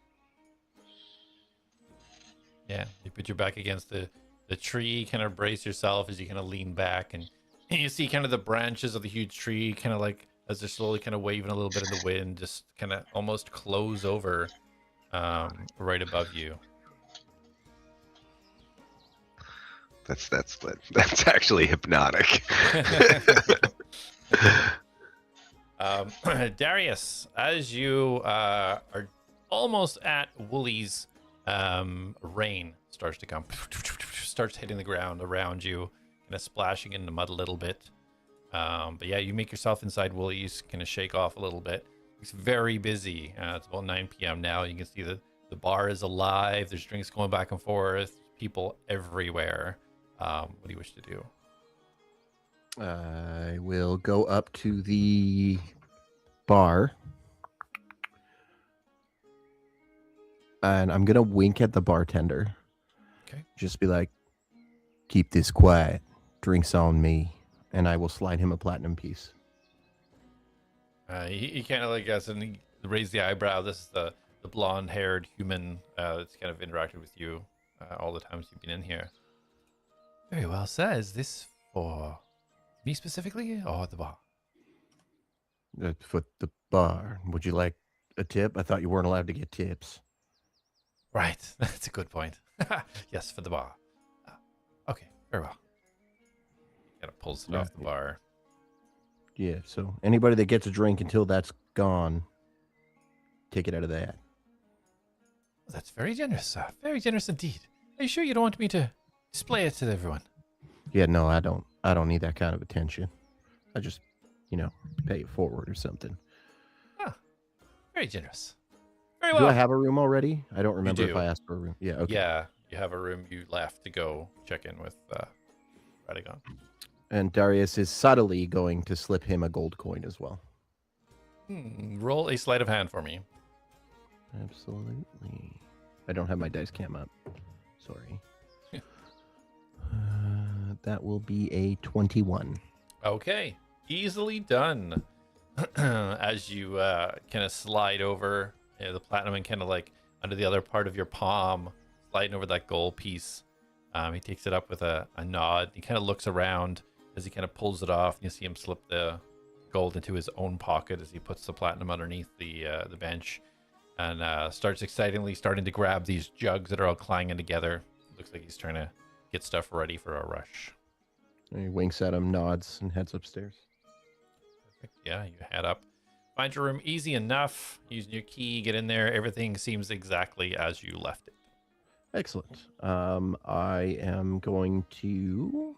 Yeah, you put your back against the tree, kind of brace yourself as you kind of lean back, and you see kind of the branches of the huge tree kind of like as they're slowly kind of waving a little bit in the wind, just kind of almost close over right above you. That's actually hypnotic. Darius, as you are almost at Wooly's, rain starts to come, starts hitting the ground around you, kind of splashing in the mud a little bit. But yeah, you make yourself inside Wooly's, kind of shake off a little bit. It's very busy. It's about 9 p.m. now. You can see the bar is alive. There's drinks going back and forth. People everywhere. What do you wish to do? I will go up to the bar. And I'm going to wink at the bartender. Okay. Just be like, keep this quiet. Drinks on me. And I will slide him a platinum piece. He kind of like us and he raised the eyebrow. This is the blonde-haired human that's kind of interacted with you all the times you've been in here. Very well, sir. Is this for me specifically or the bar? For the bar. Would you like a tip? I thought you weren't allowed to get tips. Right. That's a good point. Yes, for the bar. Okay, very well. Kind of pulls it off the bar. Yeah, so anybody that gets a drink until that's gone, take it out of that. That's very generous, sir. Very generous indeed. Are you sure you don't want me to display it to everyone? Yeah, no, I don't need that kind of attention. I just, pay it forward or something. Ah, very generous. Very Do well. I have a room already? I don't remember do. if I asked for a room. Yeah, okay. Yeah, you have a room you left to go check in with Radigon. And Darius is subtly going to slip him a gold coin as well. Roll a sleight of hand for me. Absolutely. I don't have my dice cam up. Sorry. That will be a 21. Okay, easily done. As you kind of slide over the platinum and kind of like under the other part of your palm, sliding over that gold piece. He takes it up with a nod. He kind of looks around as he kind of pulls it off. And you see him slip the gold into his own pocket as he puts the platinum underneath the bench and starts excitingly starting to grab these jugs that are all clanging together. Looks like he's trying to get stuff ready for a rush. And he winks at him, nods, and heads upstairs. Perfect. Yeah, you head up. Find your room easy enough. Using your key, get in there. Everything seems exactly as you left it. Excellent. I am going to.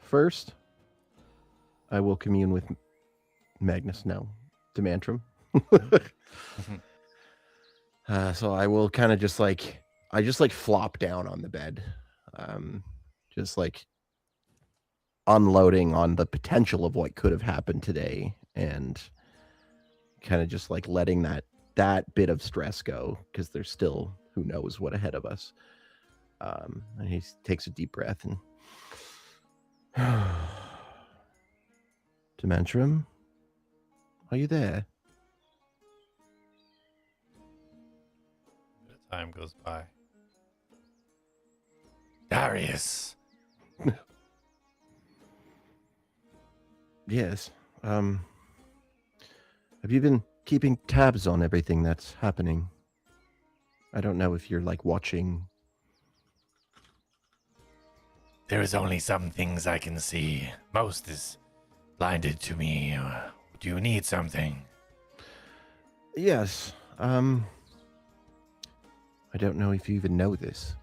First, I will commune with Magnus now, Demantrum. So I will kind of just like, I just like flop down on the bed, just like unloading on the potential of what could have happened today, and kind of just like letting that bit of stress go, because there's still who knows what ahead of us. And he takes a deep breath and Demantrum, are you there? A bit of time goes by. Darius. Yes. Have you been keeping tabs on everything that's happening? I don't know if you're like watching. There is only some things I can see. Most is blinded to me. Do you need something? Yes. I don't know if you even know this.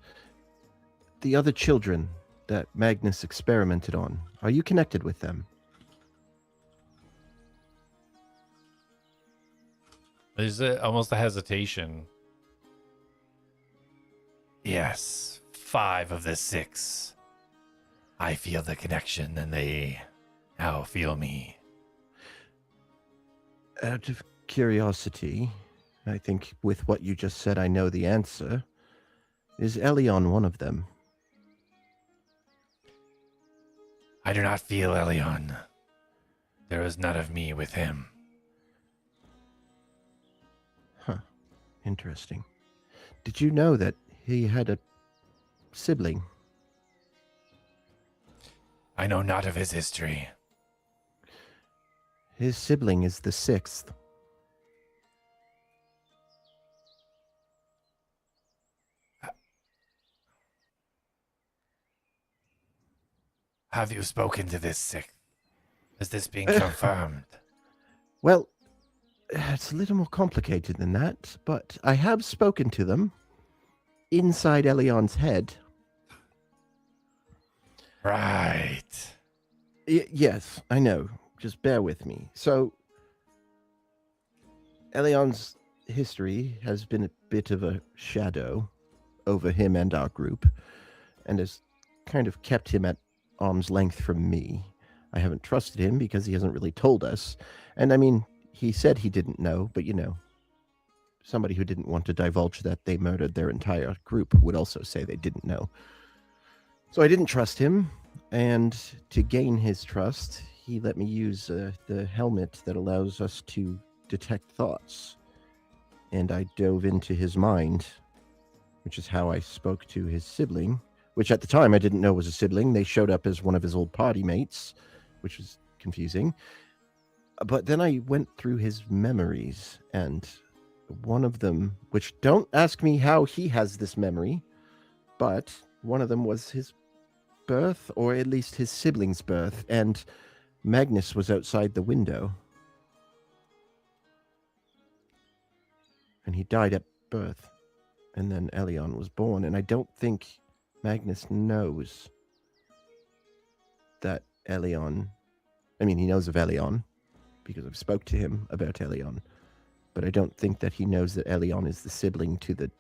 The other children that Magnus experimented on, are you connected with them? There's almost a hesitation. Yes, 5 of the 6. I feel the connection, and they now feel me. Out of curiosity, I think with what you just said, I know the answer. Is Elion one of them? I do not feel Elion. There is none of me with him. Huh. Interesting. Did you know that he had a sibling? I know not of his history. His sibling is the 6th. Have you spoken to this 6th? Has this been confirmed? Well, it's a little more complicated than that, but I have spoken to them inside Elion's head. Right. Yes, I know. Just bear with me. So, Elion's history has been a bit of a shadow over him and our group, and has kind of kept him at arm's length from me. I haven't trusted him because he hasn't really told us. And I mean, he said he didn't know, but you know, somebody who didn't want to divulge that they murdered their entire group would also say they didn't know. So I didn't trust him, and to gain his trust, he let me use the helmet that allows us to detect thoughts. And I dove into his mind, which is how I spoke to his sibling, which at the time I didn't know was a sibling. They showed up as one of his old party mates, which was confusing. But then I went through his memories, and one of them, which don't ask me how he has this memory, but one of them was his birth, or at least his sibling's birth, and Magnus was outside the window. And he died at birth. And then Elion was born, and I don't think Magnus knows that Elion... I mean, he knows of Elion, because I've spoke to him about Elion, but I don't think that he knows that Elion is the sibling to the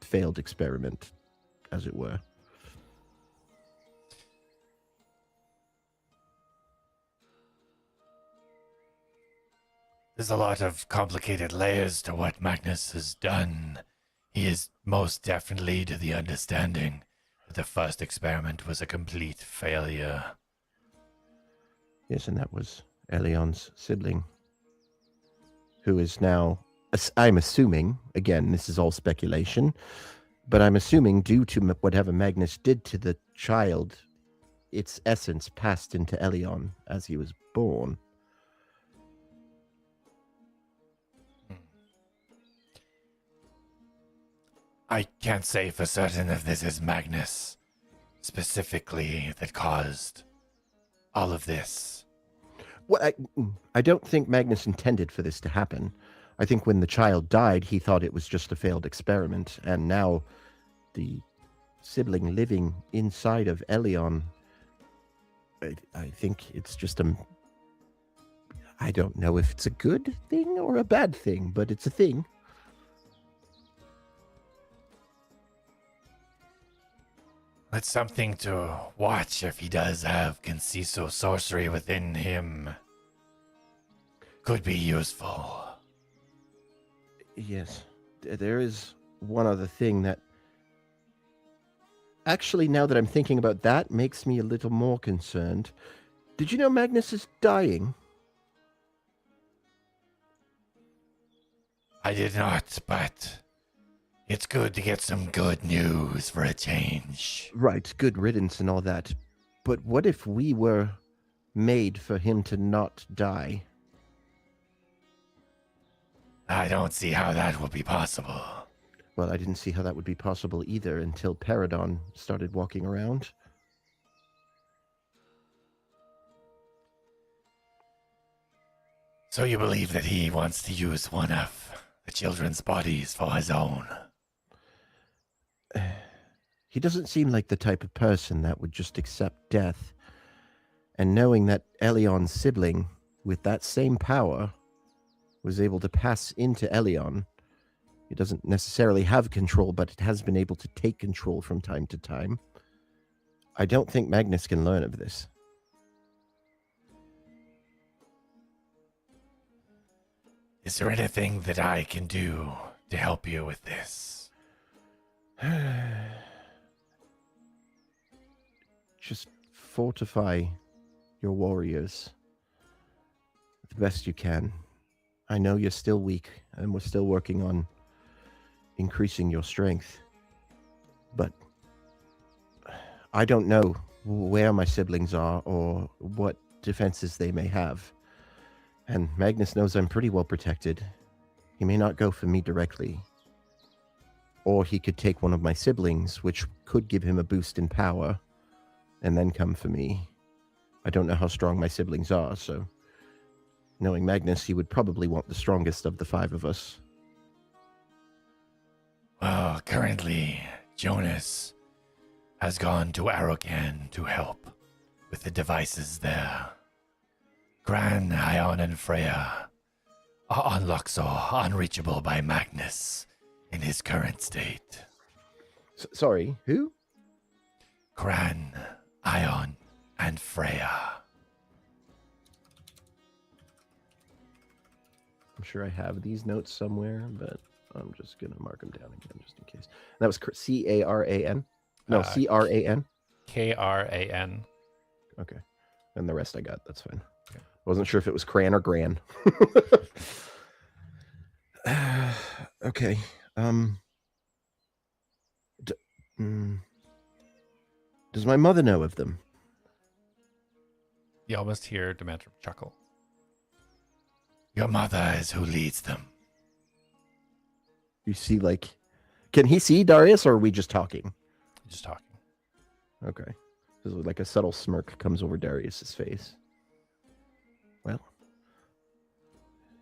failed experiment, as it were. There's a lot of complicated layers to what Magnus has done. He is most definitely to the understanding that the first experiment was a complete failure. Yes, and that was Elion's sibling, who is now, I'm assuming, again, this is all speculation, but I'm assuming due to whatever Magnus did to the child, its essence passed into Elion as he was born. I can't say for certain if this is Magnus specifically that caused all of this? Well, I don't think Magnus intended for this to happen. I think when the child died, he thought it was just a failed experiment, and now the sibling living inside of Elion, I think it's just I don't know if it's a good thing or a bad thing, but it's a thing. It's something to watch if he does have Conciso sorcery within him. Could be useful. Yes, there is one other thing that actually, now that I'm thinking about that, makes me a little more concerned. Did you know Magnus is dying? I did not, but it's good to get some good news for a change. Right, good riddance and all that. But what if we were made for him to not die? I don't see how that will be possible. Well, I didn't see how that would be possible either until Paradon started walking around. So you believe that he wants to use one of the children's bodies for his own? He doesn't seem like the type of person that would just accept death. And knowing that Elion's sibling, with that same power, was able to pass into Elion, it doesn't necessarily have control, but it has been able to take control from time to time. I don't think Magnus can learn of this. Is there anything that I can do to help you with this? Just fortify your warriors the best you can. I know you're still weak, and we're still working on increasing your strength. But I don't know where my siblings are or what defenses they may have. And Magnus knows I'm pretty well protected. He may not go for me directly. Or he could take one of my siblings, which could give him a boost in power, and then come for me. I don't know how strong my siblings are, so knowing Magnus, he would probably want the strongest of the five of us. Well, currently, Jonas has gone to Arrogan to help with the devices there. Gran, Ion, and Freya are on Luxor, unreachable by Magnus in his current state. Sorry, who? Gran, Ion, and Freya. I'm sure I have these notes somewhere, but I'm just going to mark them down again just in case. That was C-A-R-A-N? No, C-R-A-N? K-R-A-N. Okay. And the rest I got. That's fine. Okay. Wasn't sure if it was Cran or Gran. Okay. Does my mother know of them? You almost hear Demeter chuckle. Your mother is who leads them. You see, like... Can he see Darius, or are we just talking? Just talking. Okay. There's like a subtle smirk comes over Darius's face. Well,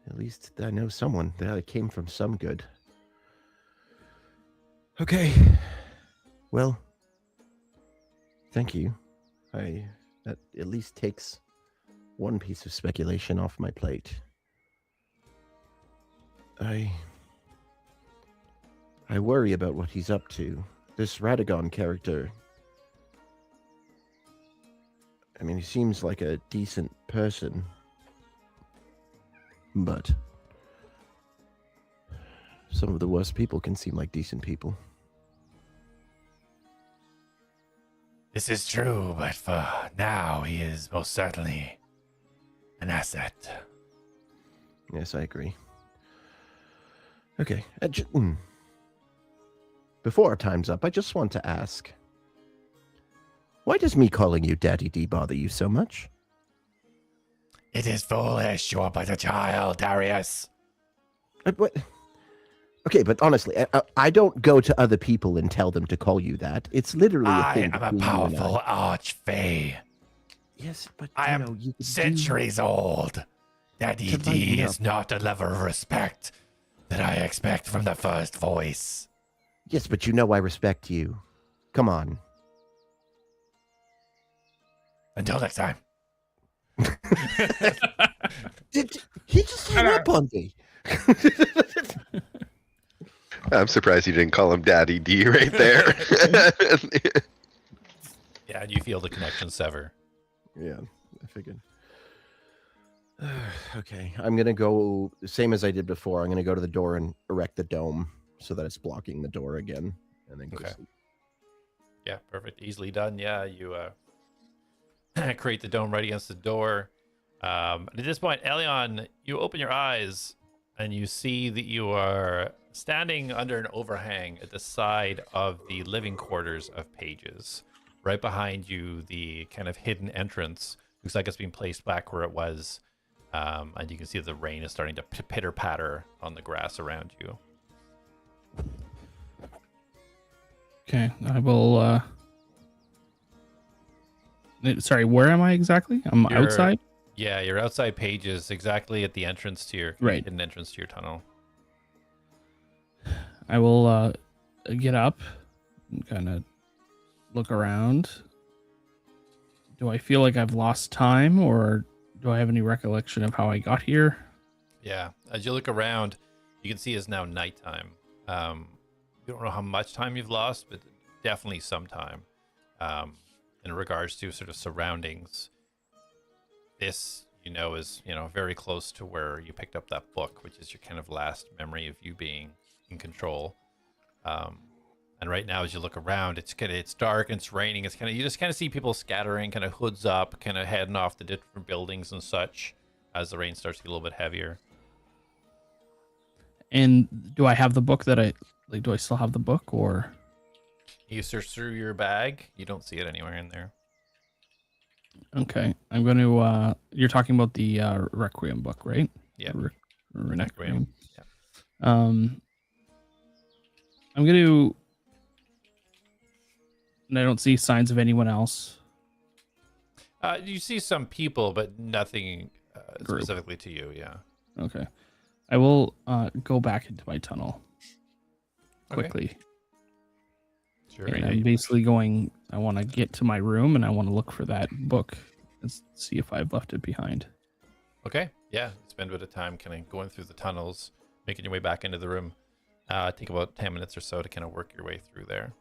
at least I know someone that came from some good. Okay. Well, thank you. That at least takes one piece of speculation off my plate. I worry about what he's up to. This Radagon character, I mean, he seems like a decent person, but some of the worst people can seem like decent people. This is true, but for now, he is most certainly an asset. Yes, I agree. Okay. Before our time's up, I just want to ask, why does me calling you Daddy D bother you so much? It is foolish. You are but a child, Darius. What? Okay, but honestly, I don't go to other people and tell them to call you that. It's literally a thing. I am a powerful archfey. Yes, but I you am know, you could centuries old. That To ED lighten is up. not a level of respect that I expect from the first voice. Yes, but you know I respect you. Come on. Until next time. He just hung up on me. I'm surprised you didn't call him Daddy D right there. Yeah, and you feel the connection sever. Yeah, I figured. Okay, I'm gonna go same as I did before. I'm gonna go to the door and erect the dome so that it's blocking the door again, and then go Okay. sleep. Yeah, perfect. Easily done. Yeah, you create the dome right against the door. And at this point, Elion, you open your eyes and you see that you are standing under an overhang at the side of the living quarters of Pages. Right behind you, the kind of hidden entrance looks like it's been placed back where it was. And you can see the rain is starting to pitter patter on the grass around you. Okay, I will. Sorry, where am I exactly? I'm You're- outside. Yeah, you're outside Pages, exactly at the entrance to your Right. hidden entrance to your tunnel. I will get up and kind of look around. Do I feel like I've lost time, or do I have any recollection of how I got here? Yeah, as you look around, you can see it's now nighttime. You don't know how much time you've lost, but definitely some time. In regards to sort of surroundings, this, is, very close to where you picked up that book, which is your kind of last memory of you being in control. And right now, as you look around, it's dark and it's raining. It's you just kind of see people scattering, kind of hoods up, kind of heading off the different buildings and such as the rain starts to get a little bit heavier. And do I have the book that do I still have the book, or? You search through your bag, you don't see it anywhere in there. Okay, I'm going to, you're talking about the Requiem book, right? Yeah. Requiem. Yeah. I'm going to, and I don't see signs of anyone else. You see some people, but nothing Group. specifically to you. Yeah. Okay. I will go back into my tunnel Okay. quickly. Sure. And yeah, I'm basically going, I want to get to my room and I want to look for that book and see if I've left it behind. Okay. Yeah. Spend a bit of time kind of going through the tunnels, making your way back into the room. Take about 10 minutes or so to kind of work your way through there.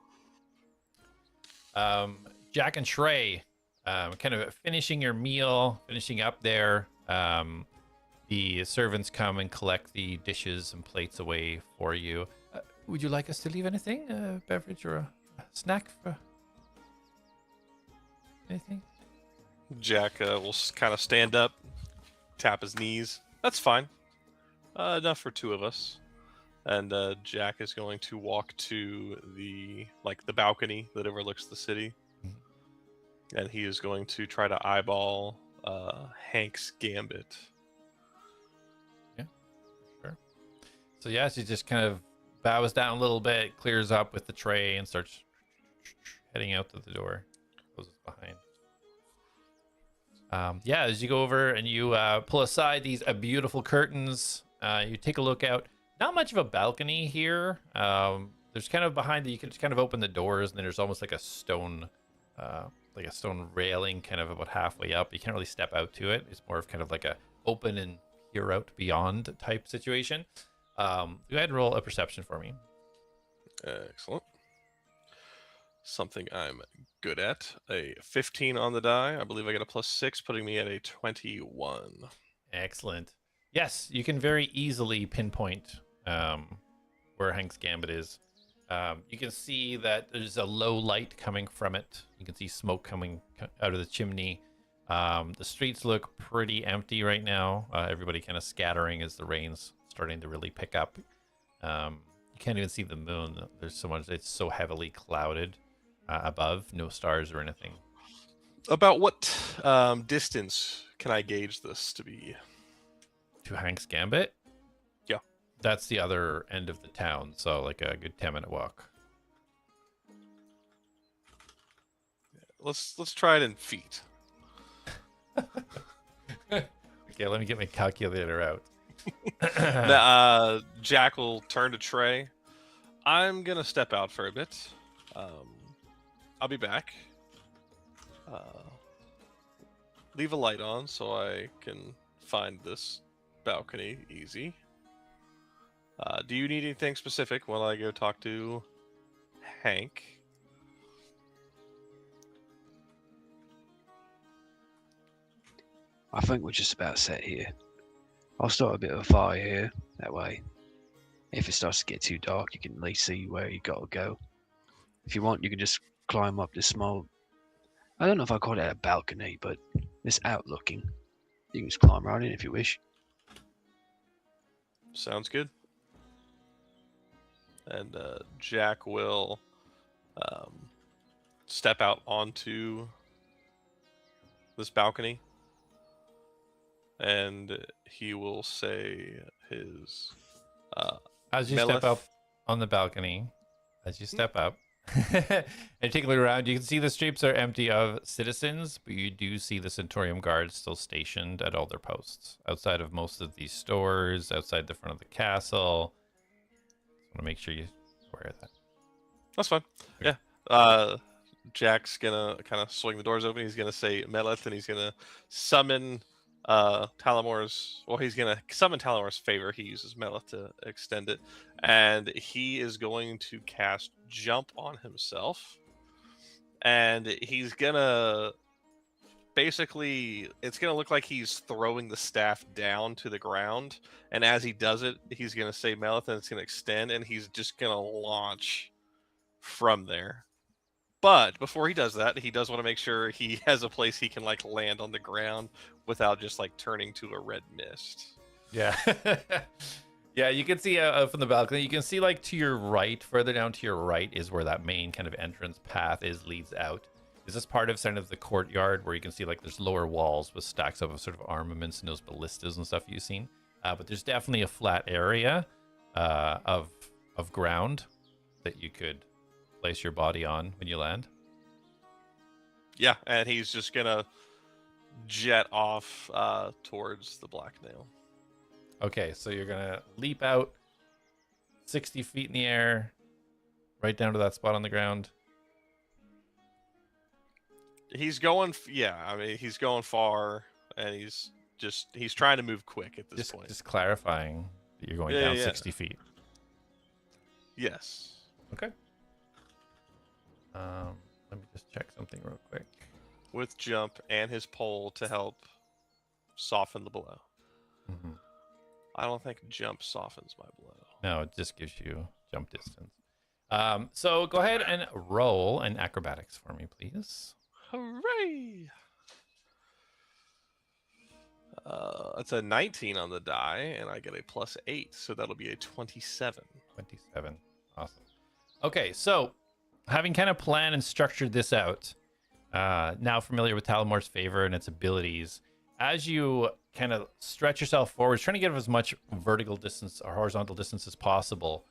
Jak and Shrey, kind of finishing your meal, finishing up there. The servants come and collect the dishes and plates away for you. Would you like us to leave anything? A beverage or a snack for anything? Jak will kind of stand up, tap his knees. That's fine. Enough for two of us. And Jak is going to walk to the balcony that overlooks the city. Mm-hmm. And he is going to try to eyeball Hank's gambit. Yeah, sure. So yeah, she just kind of bows down a little bit, clears up with the tray, and starts heading out to the door. Closes behind. Yeah, as you go over and you pull aside these beautiful curtains, you take a look out. Not much of a balcony here. There's kind of behind you can just kind of open the doors, and then there's almost like a stone railing kind of about halfway up. You can't really step out to it. It's more of kind of like a open and peer out beyond type situation. Go ahead and roll a perception for me. Excellent. Something I'm good at. A 15 on the die. I believe I get a +6, putting me at a 21. Excellent. Yes, you can very easily pinpoint where Hank's Gambit is. You can see that there's a low light coming from it. You can see smoke coming out of the chimney. The streets look pretty empty right now. Everybody kind of scattering as the rain's starting to really pick up. You can't even see the moon. There's so much. It's so heavily clouded above. No stars or anything. About what distance can I gauge this to be? To Hank's Gambit? Yeah. That's the other end of the town, so like a good 10-minute walk. Let's try it in feet. Okay, let me get my calculator out. Jak will turn to Trey. I'm gonna step out for a bit. I'll be back. Leave a light on so I can find this balcony easy. Do you need anything specific while I go talk to Hank? I think we're just about set here. I'll start a bit of a fire here. That way, if it starts to get too dark, you can at least see where you gotta go. If you want, you can just climb up this small... I don't know if I call it a balcony, but it's outlooking. You can just climb right in if you wish. Sounds good. And Jak will step out onto this balcony, and he will say his As you step up on the balcony, as you step up and take a look around, you can see the streets are empty of citizens, but you do see the Centurium guards still stationed at all their posts outside of most of these stores, outside the front of the castle. Just want to make sure you're aware of that. That's fine. Yeah. Jak's gonna kind of swing the doors open. He's gonna say Melith, and he's gonna summon Talamor's... Well, he's gonna summon Talamor's favor. He uses Melith to extend it, and he is going to cast Jump on himself, and he's gonna basically... It's gonna look like he's throwing the staff down to the ground, and as he does it, he's gonna say Melith, and it's gonna extend, and he's just gonna launch from there. But before he does that, he does want to make sure he has a place he can like land on the ground without just like turning to a red mist. Yeah. Yeah, you can see from the balcony, you can see like to your right, further down to your right is where that main kind of entrance path leads out. Is this part of sort of the courtyard where you can see like there's lower walls with stacks of sort of armaments and those ballistas and stuff you've seen. But there's definitely a flat area of ground that you could place your body on when you land. Yeah, and he's just gonna jet off towards the Black Nail. Okay, so you're gonna leap out 60 feet in the air, right down to that spot on the ground. He's going, yeah. I mean, he's going far, and he's trying to move quick at this point. Just clarifying that you're going down 60 feet. Yes. Okay. Let me just check something real quick. With Jump and his pole to help soften the blow. Mm-hmm. I don't think Jump softens my blow. No, it just gives you jump distance. So go ahead and roll an acrobatics for me, please. Hooray! It's a 19 on the die, and I get a +8, so that'll be a 27. 27. Awesome. Okay, so having kind of planned and structured this out, now familiar with Talamor's favor and its abilities, as you kind of stretch yourself forward, trying to get as much vertical distance or horizontal distance as possible,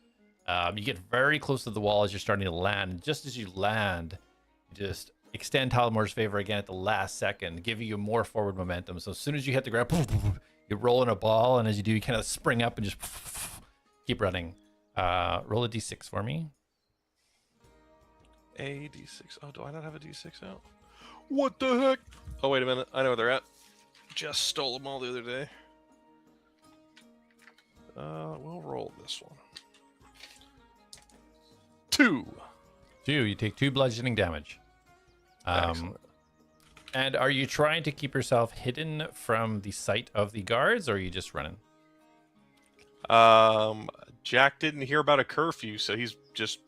you get very close to the wall as you're starting to land. Just as you land, you just extend Talamor's favor again at the last second, giving you more forward momentum. So as soon as you hit the ground, you roll in a ball, and as you do, you kind of spring up and just keep running. Roll a d6 for me. A d6. Oh, do I not have a d6 out? What the heck? Oh, wait a minute. I know where they're at. Just stole them all the other day. We'll roll this one. 2. 2. You take 2 bludgeoning damage. Excellent. And are you trying to keep yourself hidden from the sight of the guards, or are you just running? Jak didn't hear about a curfew, so he's just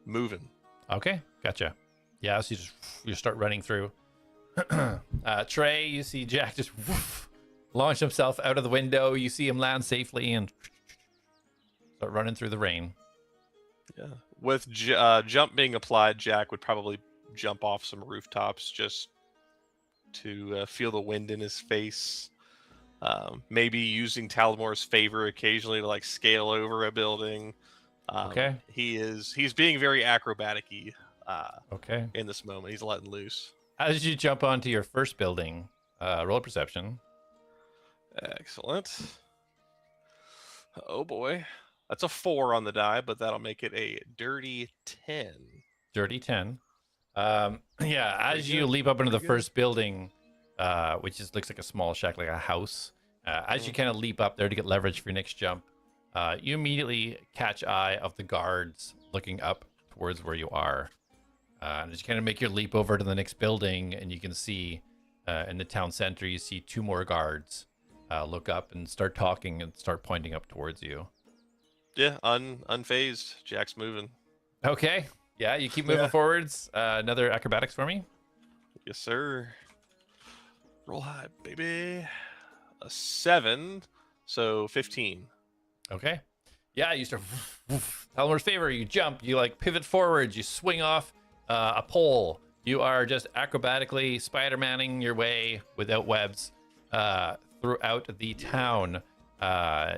moving. Okay, gotcha. Yeah, so you start running through. Trey, you see Jak just launch himself out of the window. You see him land safely and start running through the rain. Yeah. With Jump being applied, Jak would probably jump off some rooftops just to feel the wind in his face. Maybe using Talamor's favor occasionally to like scale over a building. Okay. He's being very acrobatic-y Okay. in this moment. He's letting loose. As you jump onto your first building, Roll a perception. Excellent. Oh boy. That's a 4 on the die, but that'll make it a dirty 10. Dirty 10. Yeah, as you good, leap up into the pretty good. first building, which looks like a small shack, like a house, as you kind of leap up there to get leverage for your next jump, you immediately catch eye of the guards looking up towards where you are. And as you kind of make your leap over to the next building, and you can see in the town center, you see 2 more guards look up and start talking and start pointing up towards you. Yeah, unfazed. Jack's moving. Okay. Yeah, you keep moving forwards. Another acrobatics for me. Yes, sir. Roll high, baby. A 7, so 15. Okay. Yeah, you start Talmer's favor. You jump. You like pivot forwards. You swing off a pole. You are just acrobatically Spider-Manning your way without webs throughout the town,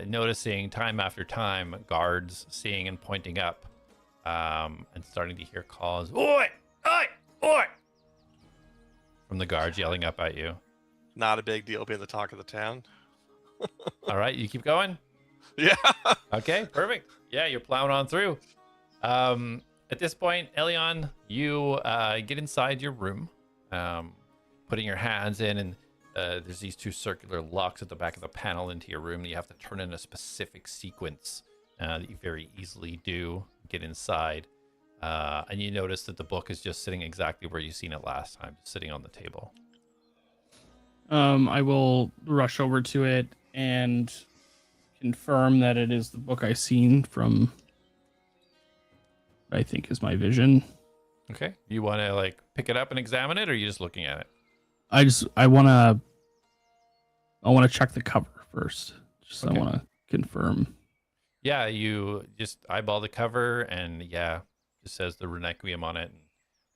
noticing time after time guards seeing and pointing up, and starting to hear calls. Oi! Oi! Oi! From the guards yelling up at you. Not a big deal being the talk of the town. All right, you keep going. Yeah. Okay, perfect. Yeah, you're plowing on through. At this point, Elion, you get inside your room, putting your hands in, and there's these 2 circular locks at the back of the panel into your room that you have to turn in a specific sequence that you very easily do. Get inside, and you notice that the book is just sitting exactly where you've seen it last time, just sitting on the table. I will rush over to it and confirm that it is the book I seen from what I think is my vision. Okay, you want to like pick it up and examine it, or are you just looking at it? I want to check the cover first. Just Okay. I want to confirm. Yeah, you just eyeball the cover, and yeah, it says the Requiem on it. And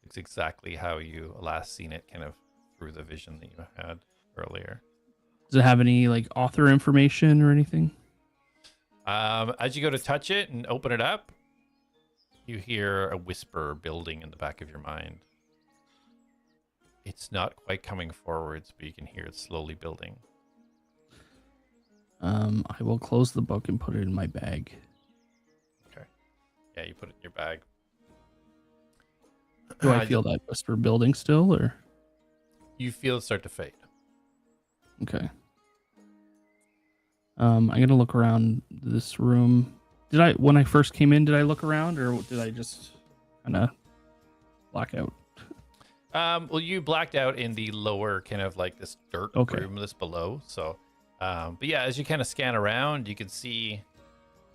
it's exactly how you last seen it, kind of through the vision that you had earlier. Does it have any like author information or anything? As you go to touch it and open it up, you hear a whisper building in the back of your mind. It's not quite coming forwards, but you can hear it slowly building. I will close the book and put it in my bag. Okay. Yeah, you put it in your bag. Do I feel that whisper building still, or? You feel it start to fade. Okay. I'm gonna look around this room. When I first came in, did I look around, or did I just kind of black out? Well, you blacked out in the lower kind of like this dirt room that's below. So, but yeah, as you kind of scan around, you can see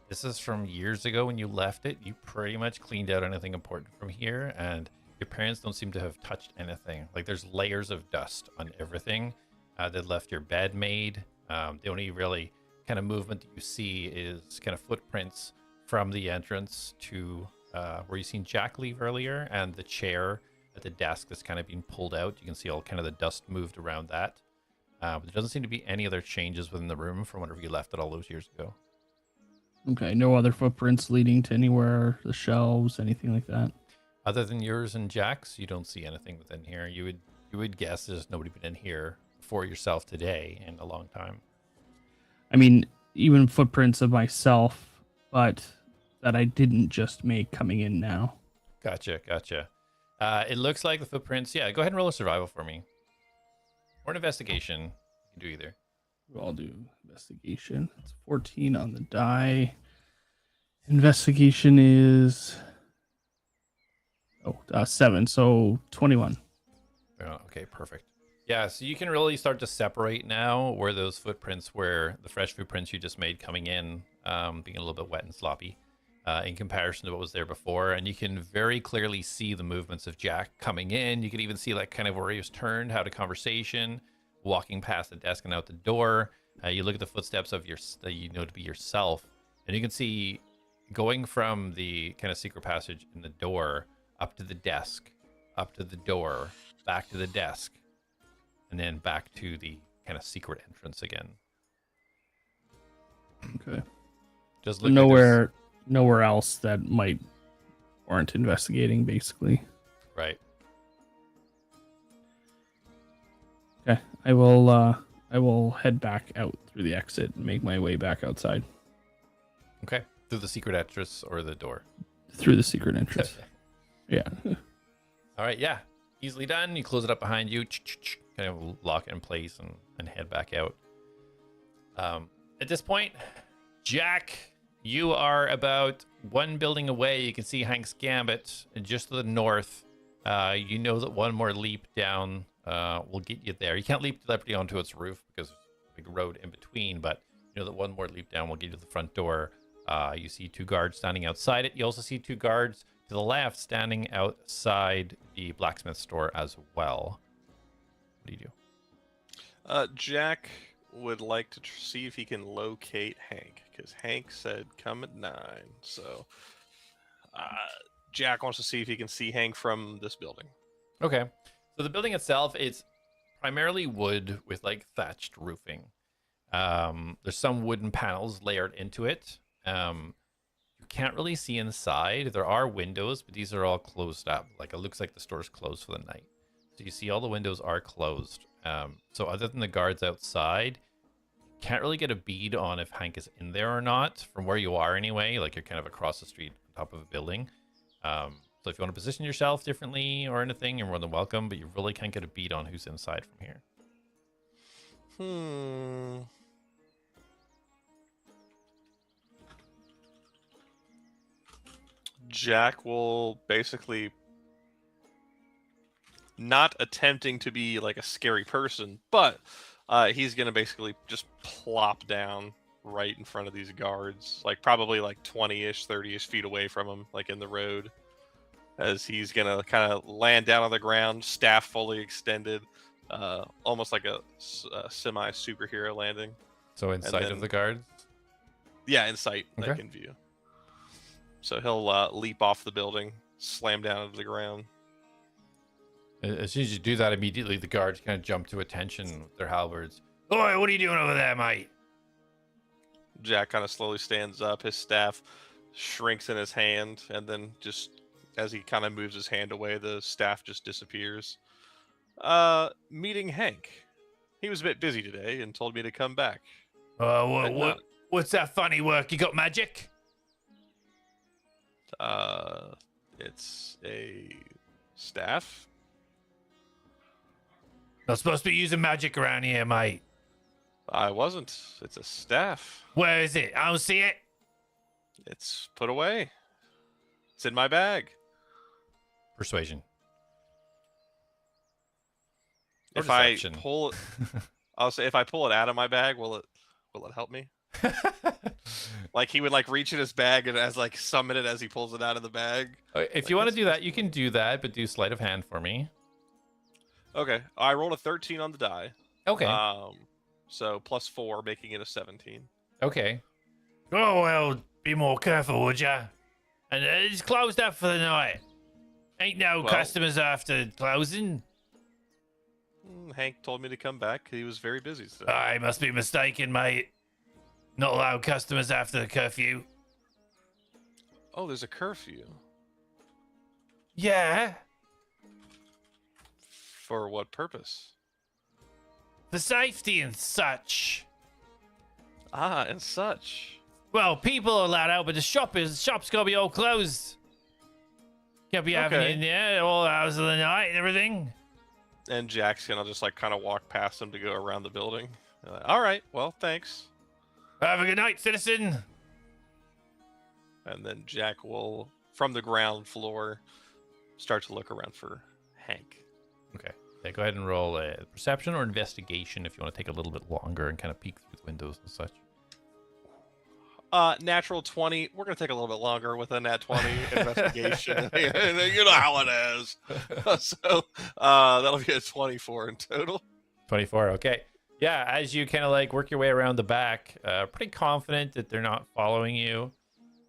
this is from years ago when you left it. You pretty much cleaned out anything important from here, and your parents don't seem to have touched anything. Like there's layers of dust on everything. They left your bed made. The only really kind of movement that you see is kind of footprints from the entrance to where you seen Jak leave earlier, and the chair at the desk that's kind of being pulled out. You can see all kind of the dust moved around that. But there doesn't seem to be any other changes within the room from whenever you left it all those years ago. Okay, no other footprints leading to anywhere, the shelves, anything like that. Other than yours and Jak's, you don't see anything within here. You would guess there's nobody been in here before yourself today in a long time. I mean, even footprints of myself, but that I didn't just make coming in now. Gotcha. It looks like the footprints. Yeah, go ahead and roll a survival for me. Or an investigation. You can do either. I'll do investigation. It's 14 on the die. Investigation is 7, so 21. Oh, okay, perfect. Yeah, so you can really start to separate now where those footprints were, the fresh footprints you just made coming in, being a little bit wet and sloppy in comparison to what was there before. And you can very clearly see the movements of Jak coming in. You can even see like kind of where he was turned, had a conversation, walking past the desk and out the door. You look at the footsteps of that you know to be yourself, and you can see going from the kind of secret passage in the door up to the desk, up to the door, back to the desk, and then back to the kind of secret entrance again. Okay. Just look nowhere else that might warrant investigating, basically. Right. Okay, I will head back out through the exit and make my way back outside Okay. Through the secret entrance or the door. through the secret entrance. Yeah. All right. Yeah. Easily done. You close it up behind you. Kind of lock it in place and head back out. At this point, Jak, you are about one building away. You can see Hank's Gambit just to the north. You know that one more leap down will get you there. You can't leap directly onto its roof because there's a big road in between, but you know that one more leap down will get you to the front door. You see 2 guards standing outside it. You also see 2 guards to the left standing outside the blacksmith store as well. What do you do? Jak would like to see if he can locate Hank, because Hank said come at 9. So Jak wants to see if he can see Hank from this building. Okay. So the building itself is primarily wood with like thatched roofing. There's some wooden panels layered into it. You can't really see inside. There are windows, but these are all closed up. Like it looks like the store's closed for the night. So you see all the windows are closed. So other than the guards outside, you can't really get a bead on if Hank is in there or not from where you are anyway. Like you're kind of across the street on top of a building. So if you want to position yourself differently or anything, you're more than welcome, but you really can't get a bead on who's inside from here. Jak will basically, not attempting to be like a scary person, but he's gonna basically just plop down right in front of these guards, like probably like 20-ish, 30-ish feet away from him, like in the road, as he's gonna kind of land down on the ground, staff fully extended, almost like a semi superhero landing. So in sight of the guards? Yeah, in sight, Okay. like in view. So he'll leap off the building, slam down into the ground. As soon as you do that, immediately the guards kind of jump to attention with their halberds. Oi, what are you doing over there, mate? Jak kind of slowly stands up. His staff shrinks in his hand, and then just as he kind of moves his hand away, the staff just disappears. Meeting Hank. He was a bit busy today and told me to come back. What's that funny work? You got magic? It's a staff. Not supposed to be using magic around here, mate. I wasn't. It's a staff. Where is it? I don't see it. It's put away. It's in my bag. Persuasion. If Perception. I pull it, I'll say if I pull it out of my bag, will it help me? Like he would like reach in his bag and as like summon it as he pulls it out of the bag. If you want to do that, you can do that, but do sleight of hand for me. Okay, I rolled a 13 on the die. Okay. So plus 4, making it a 17. Okay. Oh, well, be more careful, would ya? And it's closed up for the night. Ain't no customers after closing. Hank told me to come back. He was very busy today. I must be mistaken, mate. Not allow customers after the curfew. Oh, there's a curfew. Yeah. For what purpose? For safety and such. Ah, and such. Well, people are allowed out, but the shop's gotta be all closed. Can't be having it in there at all hours of the night and everything. And Jak's gonna just like kind of walk past him to go around the building. All right, well, thanks. Have a good night, citizen. And then Jak will, from the ground floor, start to look around for Hank. Okay. Yeah, go ahead and roll a perception or investigation if you want to take a little bit longer and kind of peek through the windows and such. Natural 20. We're going to take a little bit longer with a nat 20 investigation. You know how it is. So that'll be a 24 in total. 24, okay. Yeah, as you kind of like work your way around the back, pretty confident that they're not following you.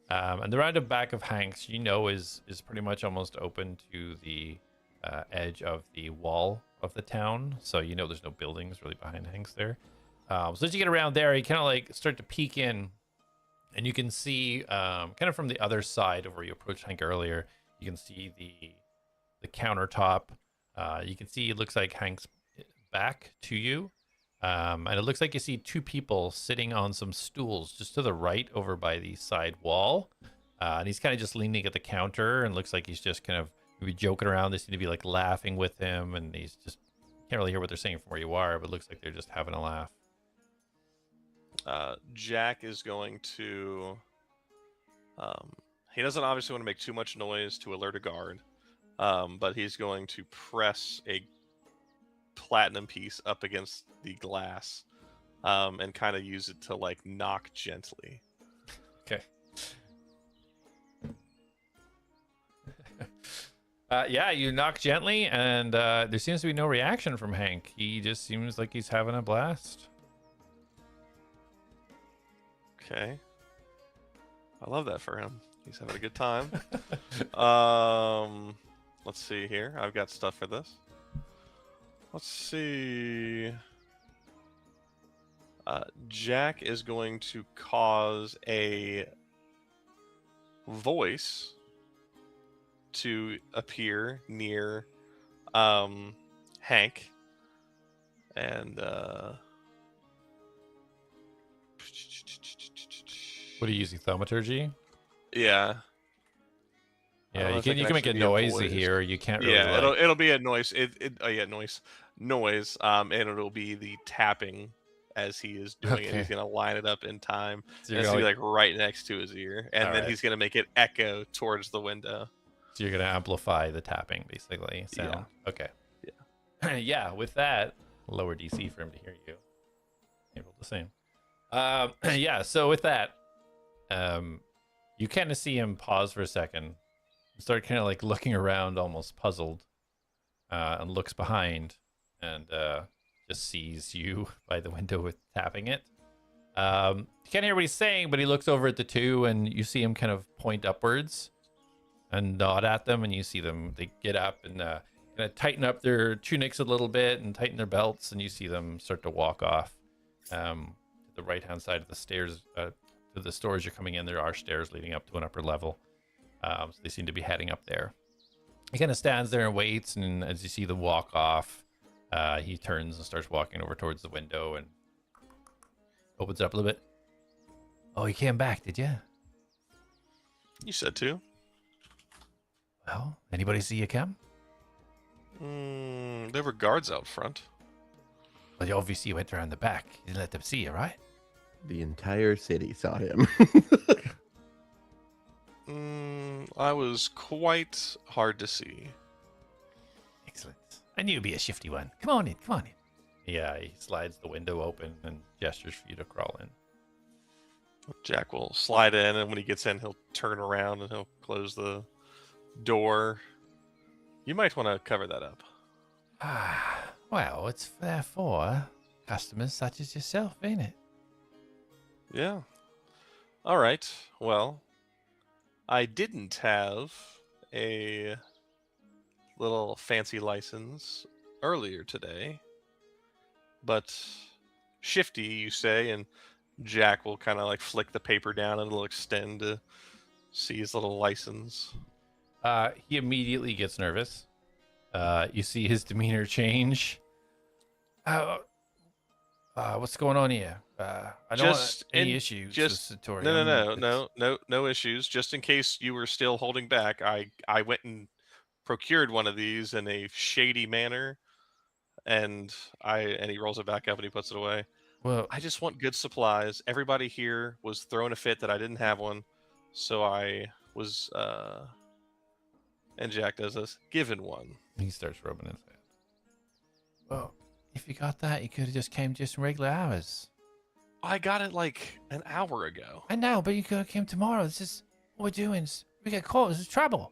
And the round of back of Hank's, you know, is pretty much almost open to the edge of the wall of the town. So you know there's no buildings really behind Hank's there. So as you get around there, you kind of like start to peek in. And you can see, kind of from the other side of where you approached Hank earlier, you can see the countertop. You can see it looks like Hank's back to you. And it looks like you see two people sitting on some stools just to the right over by the side wall. And he's kind of just leaning at the counter and looks like he's just kind of maybe joking around. They seem to be like laughing with him, and he's just can't really hear what they're saying from where you are, but it looks like they're just having a laugh. Jak is going to... he doesn't obviously want to make too much noise to alert a guard, but he's going to press a platinum piece up against the glass and kind of use it to like knock gently. Okay. Yeah, you knock gently, and there seems to be no reaction from Hank. He just seems like he's having a blast. Okay. I love that for him. He's having a good time. Let's see here. I've got stuff for this. Let's see. Jak is going to cause a voice to appear near Hank. And What are you using? Thaumaturgy? yeah. Yeah, you can make a noise here. You can't really. Yeah, like... it'll be a noise. Noise. And it'll be the tapping as he is doing it. He's gonna line it up in time. So and it's gonna be like right next to his ear, and then he's gonna make it echo towards the window. So you're gonna amplify the tapping, basically. Sound. Yeah. Okay. Yeah. Yeah. With that, lower DC for him to hear you. Able the same. Yeah. So with that, you kind of see him pause for a second. Start kind of like looking around, almost puzzled, and looks behind, and just sees you by the window with tapping it. You can't hear what he's saying, but he looks over at the two, and you see him kind of point upwards and nod at them, and you see them. They get up and kind of tighten up their tunics a little bit and tighten their belts, and you see them start to walk off to the right-hand side of the stairs. To the stores you're coming in, there are stairs leading up to an upper level. So they seem to be heading up there. He kind of stands there and waits, and as you see them walk off, he turns and starts walking over towards the window and opens it up a little bit. Oh, you came back, did you? You said to. Well, anybody see you come? There were guards out front. Well, you obviously went around the back. You didn't let them see you, right? The entire city saw him. I was quite hard to see. Excellent. I knew you'd be a shifty one. Come on in, come on in. Yeah, he slides the window open and gestures for you to crawl in. Jak will slide in, and when he gets in, he'll turn around and he'll close the door. You might want to cover that up. Well, it's there for customers such as yourself, ain't it? Yeah. All right. Well, I didn't have a little fancy license earlier today, but shifty, you say, and Jak will kind of like flick the paper down and it'll extend to see his little license. He immediately gets nervous. You see his demeanor change. What's going on here? I don't want any issues with Satorium. No issues. Just in case you were still holding back, I went and procured one of these in a shady manner, and he rolls it back up and he puts it away. Well, I just want good supplies. Everybody here was throwing a fit that I didn't have one, so I was and Jak does this, given one. He starts rubbing his head. Well, if you got that, you could have just came just in regular hours. I got it like an hour ago. I know, but you could have came tomorrow. This is what we're doing. We get caught. This is trouble.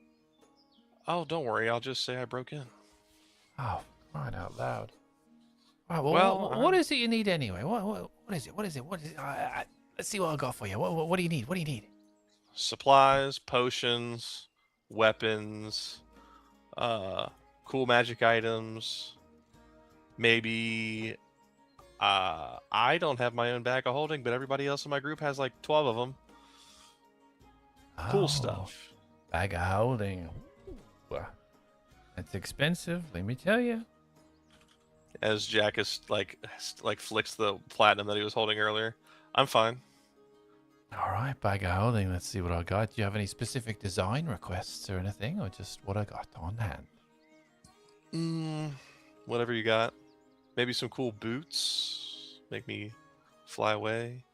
Oh, don't worry. I'll just say I broke in. Oh, crying out loud. All right, well, what is it you need anyway? What is it? What is it? Let's see what I got for you. What do you need? What do you need? Supplies, potions, weapons, cool magic items. Maybe I don't have my own bag of holding, but everybody else in my group has like 12 of them. Cool stuff. Bag of holding. That's expensive, let me tell you. as Jak is like flicks the platinum that he was holding earlier. I'm fine. All right, bag of holding. Let's see what I got. Do you have any specific design requests or anything, or just what I got on hand? Whatever you got. Maybe some cool boots. Make me fly away.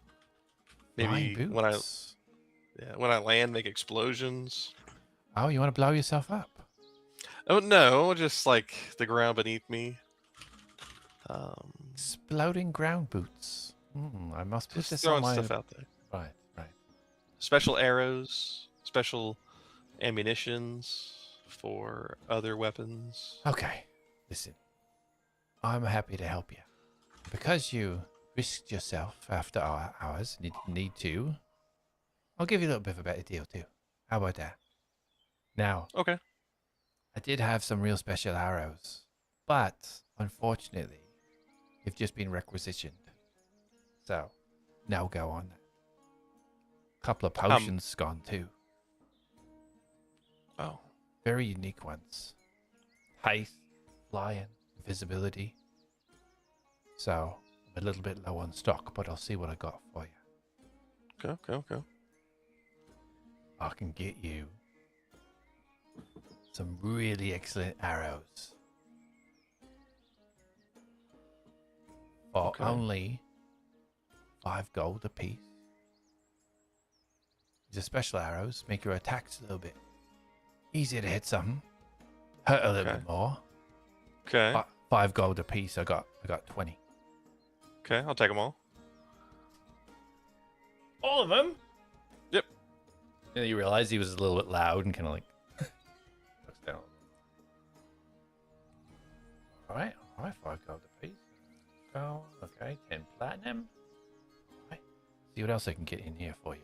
Maybe Flying when boots. when I land, make explosions. Oh, you want to blow yourself up? Oh no, just like the ground beneath me. Exploding ground boots. I must put Just this throwing on my... stuff out there. Right. Special arrows, special ammunitions for other weapons. Okay, listen. I'm happy to help you. Because you risked yourself after our hours and you didn't need to, I'll give you a little bit of a better deal too. How about that? Now, Okay. I did have some real special arrows, but unfortunately, they've just been requisitioned. So, now go on. Couple of potions gone too. Oh. Very unique ones. Height, flying, invisibility. So, I'm a little bit low on stock, but I'll see what I got for you. Okay. I can get you some really excellent arrows for Okay. only 5 gold a piece. These are special arrows, make your attacks a little bit easier to hit something, hurt a little Okay. bit more. Okay. 5 gold a piece. I got 20. Okay, I'll take them all. All of them? Yep. And you realize he was a little bit loud and kind of like looks down. All right, 5 gold a piece. Go. Okay, 10 platinum. All right. See what else I can get in here for you.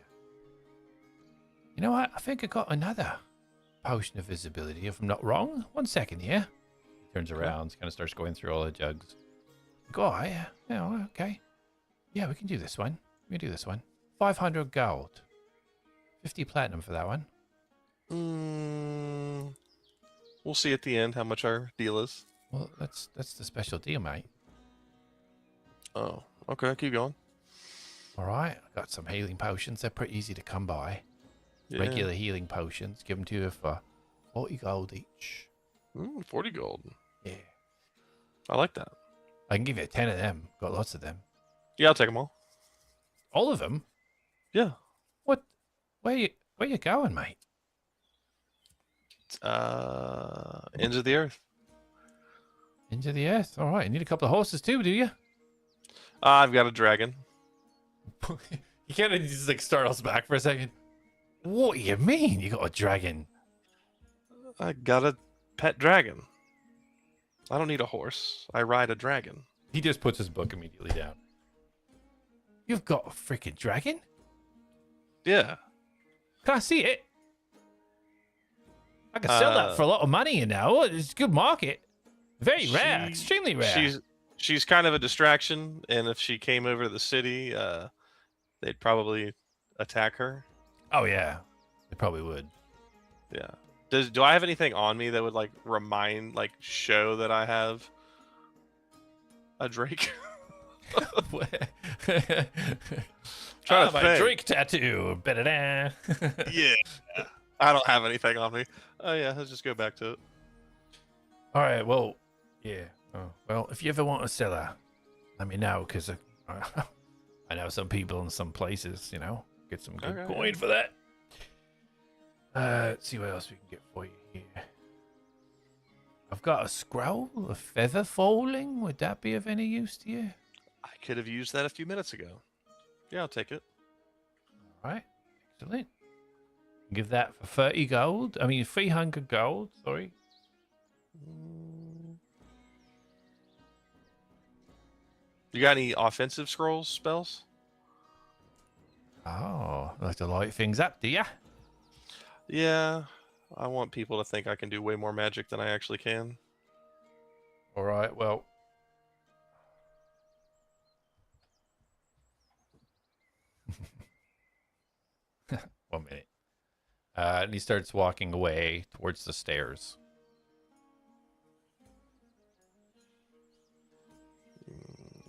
You know what? I think I got another potion of visibility, if I'm not wrong. 1 second here. He turns around, kind of starts going through all the jugs. Go, yeah, okay. Yeah, we can do this one. 500 gold. 50 platinum for that one. We'll see at the end how much our deal is. Well, that's the special deal, mate. Oh, okay. Keep going. All right, I got some healing potions. They're pretty easy to come by. Yeah. Regular healing potions. Give them to you for 40 gold each. 40 gold. Yeah. I like that. I can give you 10 of them. Got lots of them. Yeah, I'll take them all. All of them? Yeah. What? Where you going, mate? Ends of the earth. Into the earth. All right. You need a couple of horses too, do you? I've got a dragon. You can't just like start us back for a second. What do you mean? You got a dragon? I got a pet dragon. I don't need a horse. I ride a dragon. He just puts his book immediately down. You've got a freaking dragon? Yeah. Can I see it? I can sell that for a lot of money, you know. It's a good market. Very rare, extremely rare. She's kind of a distraction, and if she came over to the city, they'd probably attack her. Oh yeah, they probably would. Yeah. Do I have anything on me that would like show that I have a drake? Try my drake tattoo. Ba-da-da. Yeah. I don't have anything on me. Oh yeah, let's just go back to it. All right. Well, yeah. Oh, well, if you ever want a seller, let me know because I know some people in some places. You know, get some good coin for that. Let's see what else we can get for you here. I've got a scroll of feather falling. Would that be of any use to you? I could have used that a few minutes ago. Yeah, I'll take it. All right. Excellent. Give that for 30 gold. I mean, 300 gold. Sorry. You got any offensive scrolls spells? Oh, like to light things up, do ya? Yeah. I want people to think I can do way more magic than I actually can. All right. Well. One minute. And he starts walking away towards the stairs.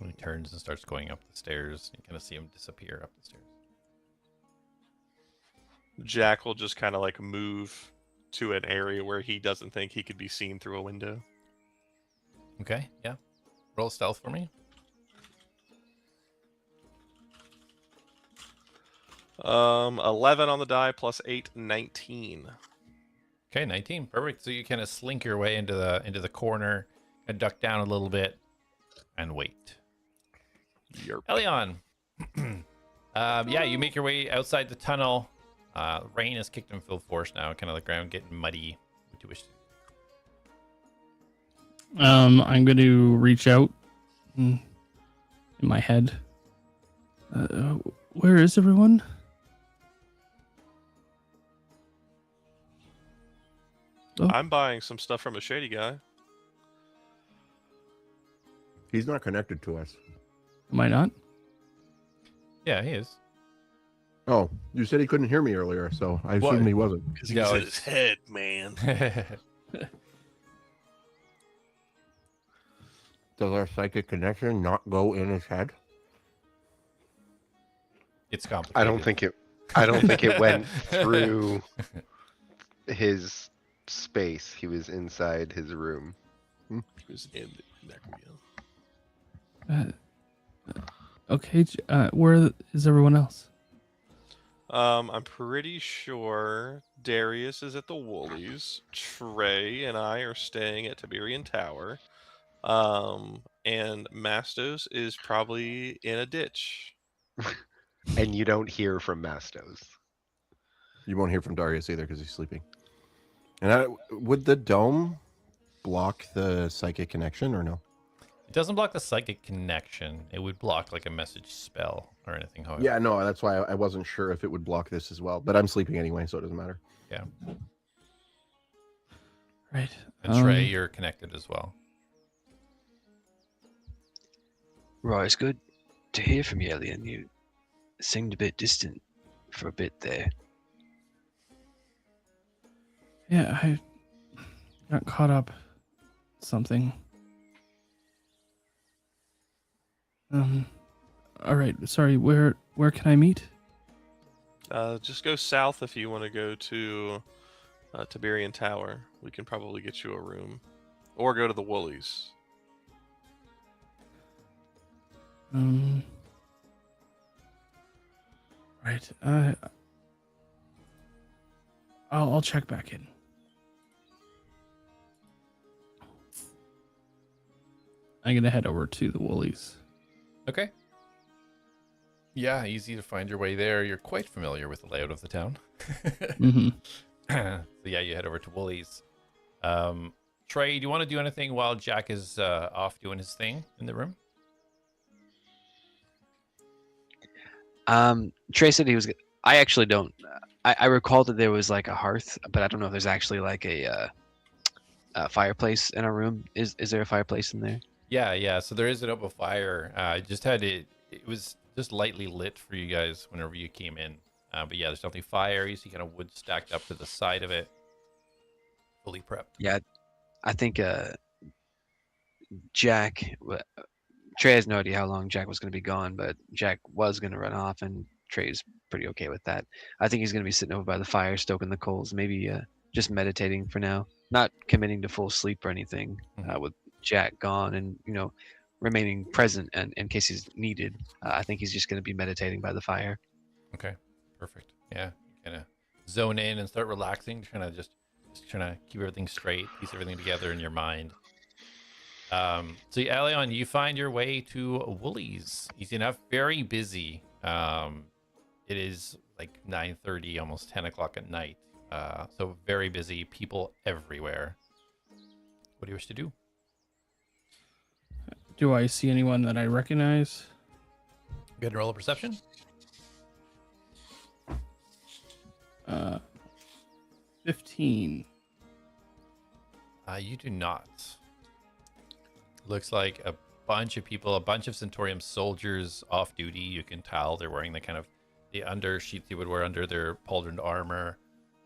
When he turns and starts going up the stairs, you kind of see him disappear up the stairs. Jack will just kind of like move to an area where he doesn't think he could be seen through a window. Okay, yeah. Roll stealth for me. 11 on the die plus 8, 19. Okay, 19. Perfect. So you kind of slink your way into the corner and duck down a little bit and wait. Yerp. Elion. Yeah, you make your way outside the tunnel. Rain has kicked in full force now. Kind of the ground getting muddy. What do you wish to do? I'm going to reach out in my head. Where is everyone? Oh. I'm buying some stuff from a shady guy. He's not connected to us. Am I not? Yeah, he is. Oh, you said he couldn't hear me earlier, so I What? assumed he wasn't. Because No, he's in it's- his head, man. Does our psychic connection not go in his head? It's complicated. I don't think it went through his space. He was inside his room. He was in the necrobium. Okay, where is everyone else? I'm pretty sure Darius is at the Woolies. Trey and I are staying at Tiberian Tower. And Mastos is probably in a ditch. And you don't hear from Mastos. You won't hear from Darius either because he's sleeping. And would the dome block the psychic connection or no? It doesn't block the psychic connection. It would block like a message spell or anything. However. Yeah, no, that's why I wasn't sure if it would block this as well. But I'm sleeping anyway, so it doesn't matter. Yeah. Right. And Trey, you're connected as well. Right, it's good to hear from you, Elion. You seemed a bit distant for a bit there. Yeah, I got caught up something. All right. Sorry. Where can I meet? Just go south if you want to go to Tiberian Tower. We can probably get you a room. Or go to the Woolies. Right. I'll check back in. I'm gonna head over to the Woolies. Okay. Yeah, easy to find your way there. You're quite familiar with the layout of the town. Mm-hmm. So yeah, you head over to Woolies. Trey, do you want to do anything while Jack is off doing his thing in the room? Trey said he was. I actually don't. I recall that there was like a hearth, but I don't know if there's actually like a fireplace in our room. Is there a fireplace in there? Yeah. So there is an open fire. Just had it. It was just lightly lit for you guys whenever you came in. But yeah, there's definitely fire. You see kind of wood stacked up to the side of it, fully prepped. Yeah, I think Jack. Trey has no idea how long Jack was going to be gone, but Jack was going to run off, and Trey's pretty okay with that. I think he's going to be sitting over by the fire, stoking the coals, maybe just meditating for now, not committing to full sleep or anything. With Jack gone, and remaining present and in case he's needed. I think he's just going to be meditating by the fire. Okay, perfect. Yeah, kind of zone in and start relaxing, trying to keep everything straight, piece everything together in your mind. So Elion, you find your way to Woolies. Easy enough, very busy. It is like 9:30, almost 10 o'clock at night. So very busy, people everywhere. What do you wish to do? Do I see anyone that I recognize? Go ahead and roll a perception. 15. You do not. Looks like a bunch of people, a bunch of Centaurium soldiers off duty. You can tell they're wearing the kind of the undersheath you would wear under their pauldroned armor.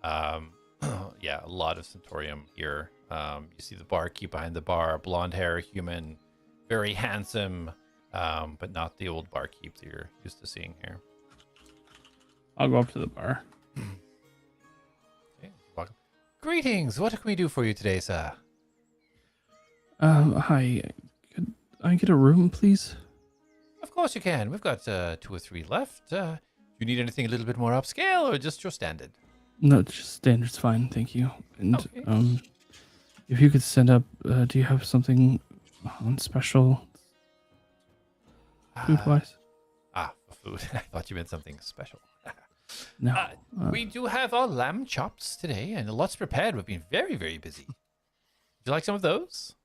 Yeah, a lot of Centaurium here. You see the barkeep behind the bar, blonde hair, human, very handsome, but not the old barkeep that you're used to seeing here. I'll go up to the bar. Okay, welcome. Greetings. What can we do for you today, sir? Hi. Could I get a room, please? Of course you can. We've got 2 or 3 left. Do you need anything a little bit more upscale or just your standard? No, just standard's fine, thank you. And Okay. if you could send up, do you have something on special food-wise? For food. I thought you meant something special. No. We do have our lamb chops today, and lots prepared. We've been very, very busy. Would you like some of those?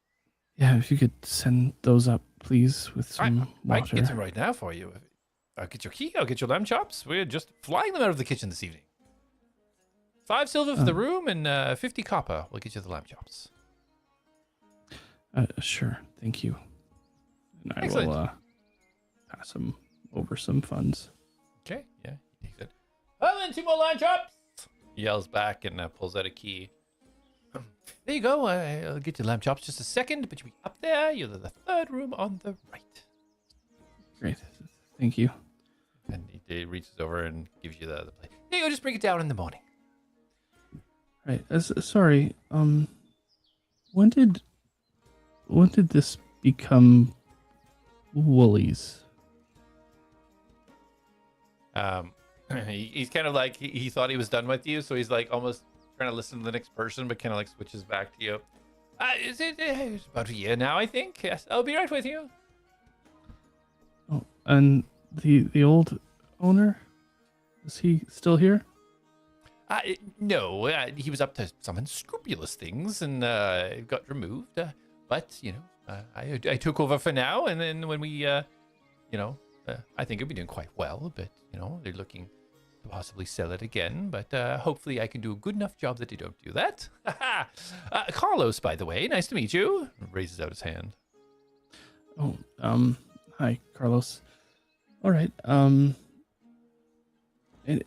Yeah, if you could send those up, please, with some I water. can get them right now for you. I'll get your key. I'll get your lamb chops. We're just flying them out of the kitchen this evening. 5 silver for the room and 50 copper. We'll get you the lamb chops. Sure, thank you. And I Excellent. will pass him over some funds. Okay, yeah, he takes it. Oh, then 2 more lamb chops! He yells back and pulls out a key. There you go. I'll get you lamb chops just a second, but you'll be up there. You're the 3rd room on the right. Great, thank you. And he reaches over and gives you the plate. There you go. Just bring it down in the morning. Right. Sorry. When did this become Woolies? He's kind of like he thought he was done with you, so he's like almost trying to listen to the next person, but kind of like switches back to you. Is it it's about a year now? I think. Yes, I'll be right with you. Oh, and the old owner, is he still here? No, he was up to some unscrupulous things and got removed. But you know, I took over for now, and then when we, I think it'll be doing quite well. But you know, they're looking to possibly sell it again. But hopefully, I can do a good enough job that they don't do that. Carlos, by the way, nice to meet you. Raises out his hand. Oh, hi, Carlos. All right. And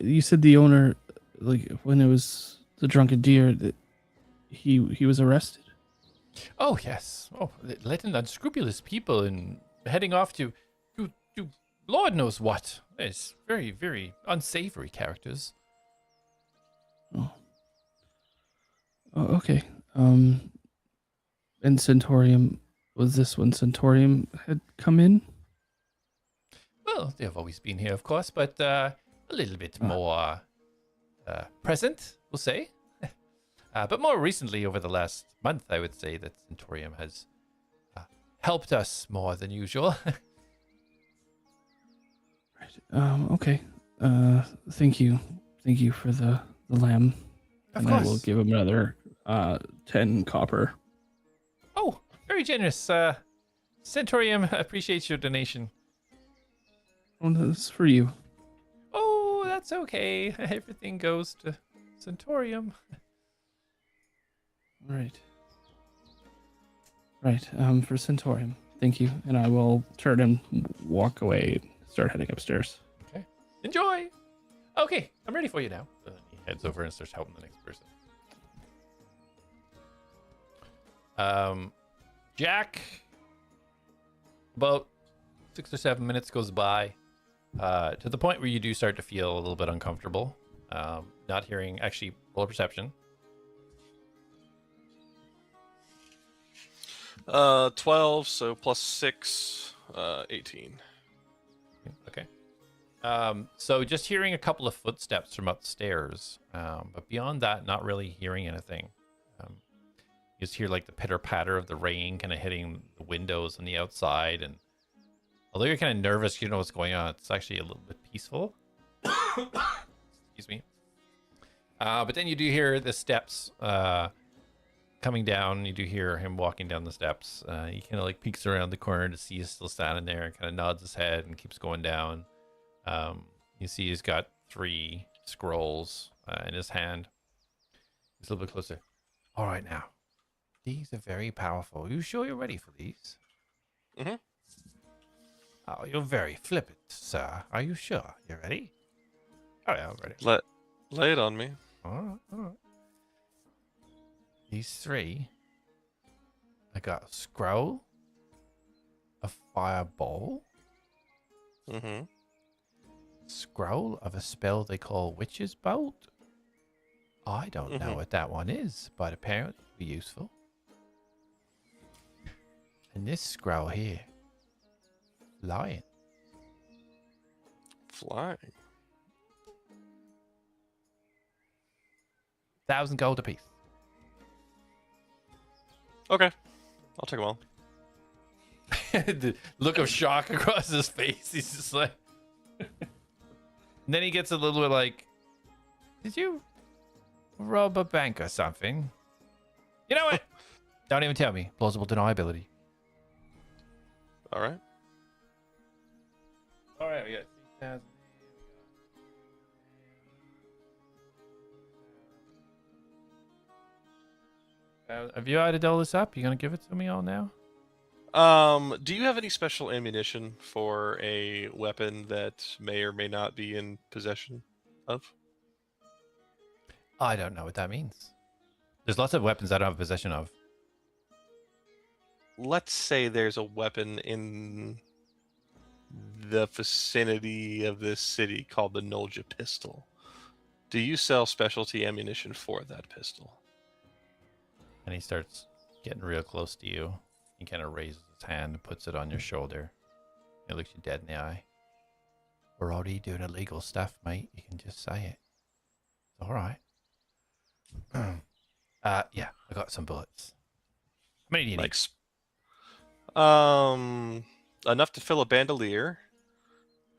you said the owner, like when it was the drunken deer, that he was arrested. Oh yes. Oh, letting unscrupulous people and heading off to Lord knows what. It's very, very unsavory characters. Oh, okay. And Centaurium, was this when Centaurium had come in? Well, they've always been here, of course, but a little bit more present, we'll say. But more recently, over the last month, I would say that Centaurium has helped us more than usual. Right. Okay. Thank you. Thank you for the lamb. Of and course. I will give him another 10 copper. Oh, very generous. Centaurium appreciates your donation. Oh, that's for you. Oh, that's okay. Everything goes to Centaurium. Right. Right. For Centaurium. Thank you. And I will turn and walk away and start heading upstairs. Okay. Enjoy. Okay, I'm ready for you now. He heads over and starts helping the next person. Jak, about 6 or 7 minutes goes by, to the point where you do start to feel a little bit uncomfortable. Not hearing, actually, roll a perception. 12, so plus 6, 18. Okay. So just hearing a couple of footsteps from upstairs, but beyond that, not really hearing anything. You just hear like the pitter patter of the rain kind of hitting the windows on the outside, and although you're kind of nervous, you know what's going on. It's actually a little bit peaceful. Excuse me. But then you do hear the steps coming down. You do hear him walking down the steps. He kind of like peeks around the corner to see you still standing there, and kind of nods his head and keeps going down. You see he's got 3 scrolls in his hand. He's a little bit closer. All right, now. These are very powerful. Are you sure you're ready for these? Mm-hmm. Oh, you're very flippant, sir. Are you sure you're ready? Oh, yeah, I'm ready. Lay it on me. All right, all right. These 3. I got a scroll, a fireball, Mm-hmm. Scroll of a spell they call Witch's Bolt. I don't know what that one is, but apparently it will be useful. And this scroll here. Flying. Flying. 1,000 gold apiece. Okay. I'll take them all. The look of shock across his face. He's just like... And then he gets a little bit like, did you rob a bank or something? You know what? Don't even tell me. Plausible deniability. All right. All right, we got 3,000. Have you added all this up? You gonna give it to me all now? Do you have any special ammunition for a weapon that may or may not be in possession of? I don't know what that means. There's lots of weapons I don't have possession of. Let's say there's a weapon in the vicinity of this city called the Nolja pistol. Do you sell specialty ammunition for that pistol? And he starts getting real close to you. He kind of raises his hand and puts it on your shoulder. He looks you dead in the eye. We're already doing illegal stuff, mate. You can just say it. It's all right. Yeah, I got some bullets. How many do you need? Enough to fill a bandolier.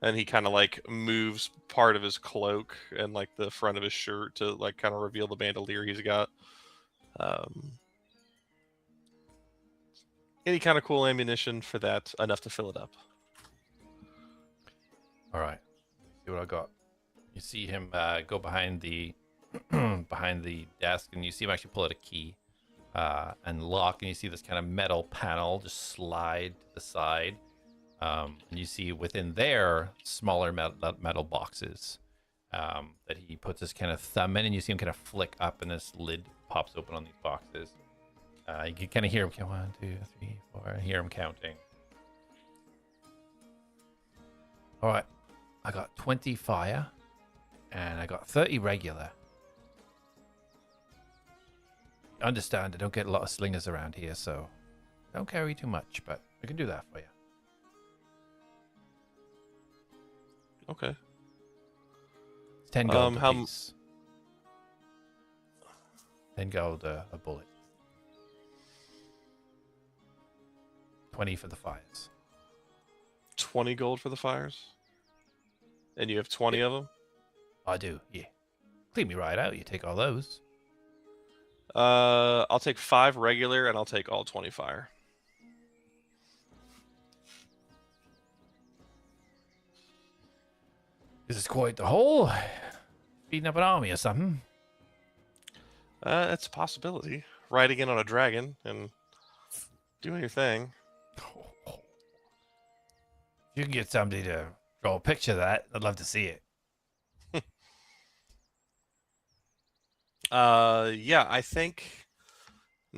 And he kind of like moves part of his cloak and like the front of his shirt to like kind of reveal the bandolier he's got. Any kind of cool ammunition for that, enough to fill it up. All right. See what I got. You see him go behind the behind the desk, and you see him actually pull out a key and lock, and you see this kind of metal panel just slide to the side. And you see within there smaller metal boxes that he puts his kind of thumb in, and you see him kind of flick up, and this lid pops open on these boxes. You can kind of hear him count 1, 2, 3, 4. And hear him counting. All right, I got 20 fire, and I got 30 regular. Understand, I don't get a lot of slingers around here, so don't carry too much, but I can do that for you. Okay. It's 10 gold how a piece. 10 gold a bullet. 20 for the fires. 20 gold for the fires? And you have 20 of them? I do, yeah. Clean me right out, you take all those. I'll take 5 regular, and I'll take all 20 fire. This is quite the haul. Feeding up an army or something. It's a possibility. Riding in on a dragon and doing your thing. If you can get somebody to draw a picture of that, I'd love to see it. Yeah, I think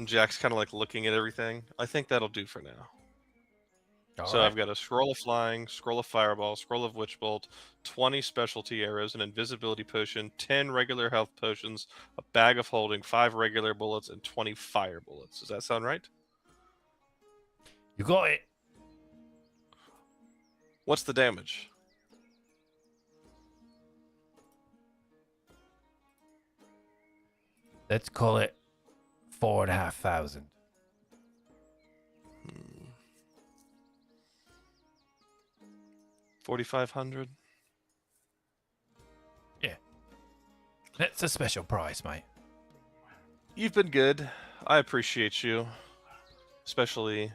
Jack's kind of like looking at everything. I think that'll do for now. So I've got a scroll of flying, scroll of fireball, scroll of witch bolt, 20 specialty arrows, an invisibility potion, 10 regular health potions, a bag of holding, 5 regular bullets, and 20 fire bullets. Does that sound right? You got it. What's the damage? Let's call it 4,500. 4,500. Yeah. That's a special price, mate. You've been good. I appreciate you, especially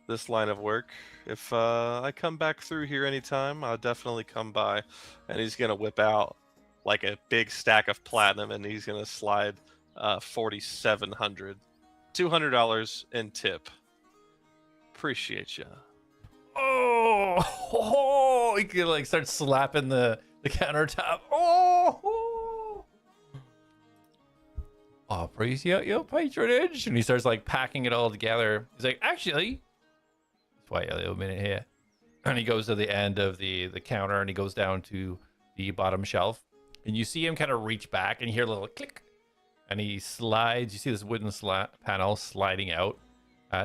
this line of work. If I come back through here anytime, I'll definitely come by. And he's gonna whip out like a big stack of platinum, and he's gonna slide 4,700, $200 in tip. Appreciate you. Oh, he could like start slapping the countertop. Oh, I appreciate your patronage. And he starts like packing it all together. He's like, actually, let's wait a little minute here. And he goes to the end of the counter and he goes down to the bottom shelf. And you see him kind of reach back and you hear a little click. And he slides. You see this wooden panel sliding out.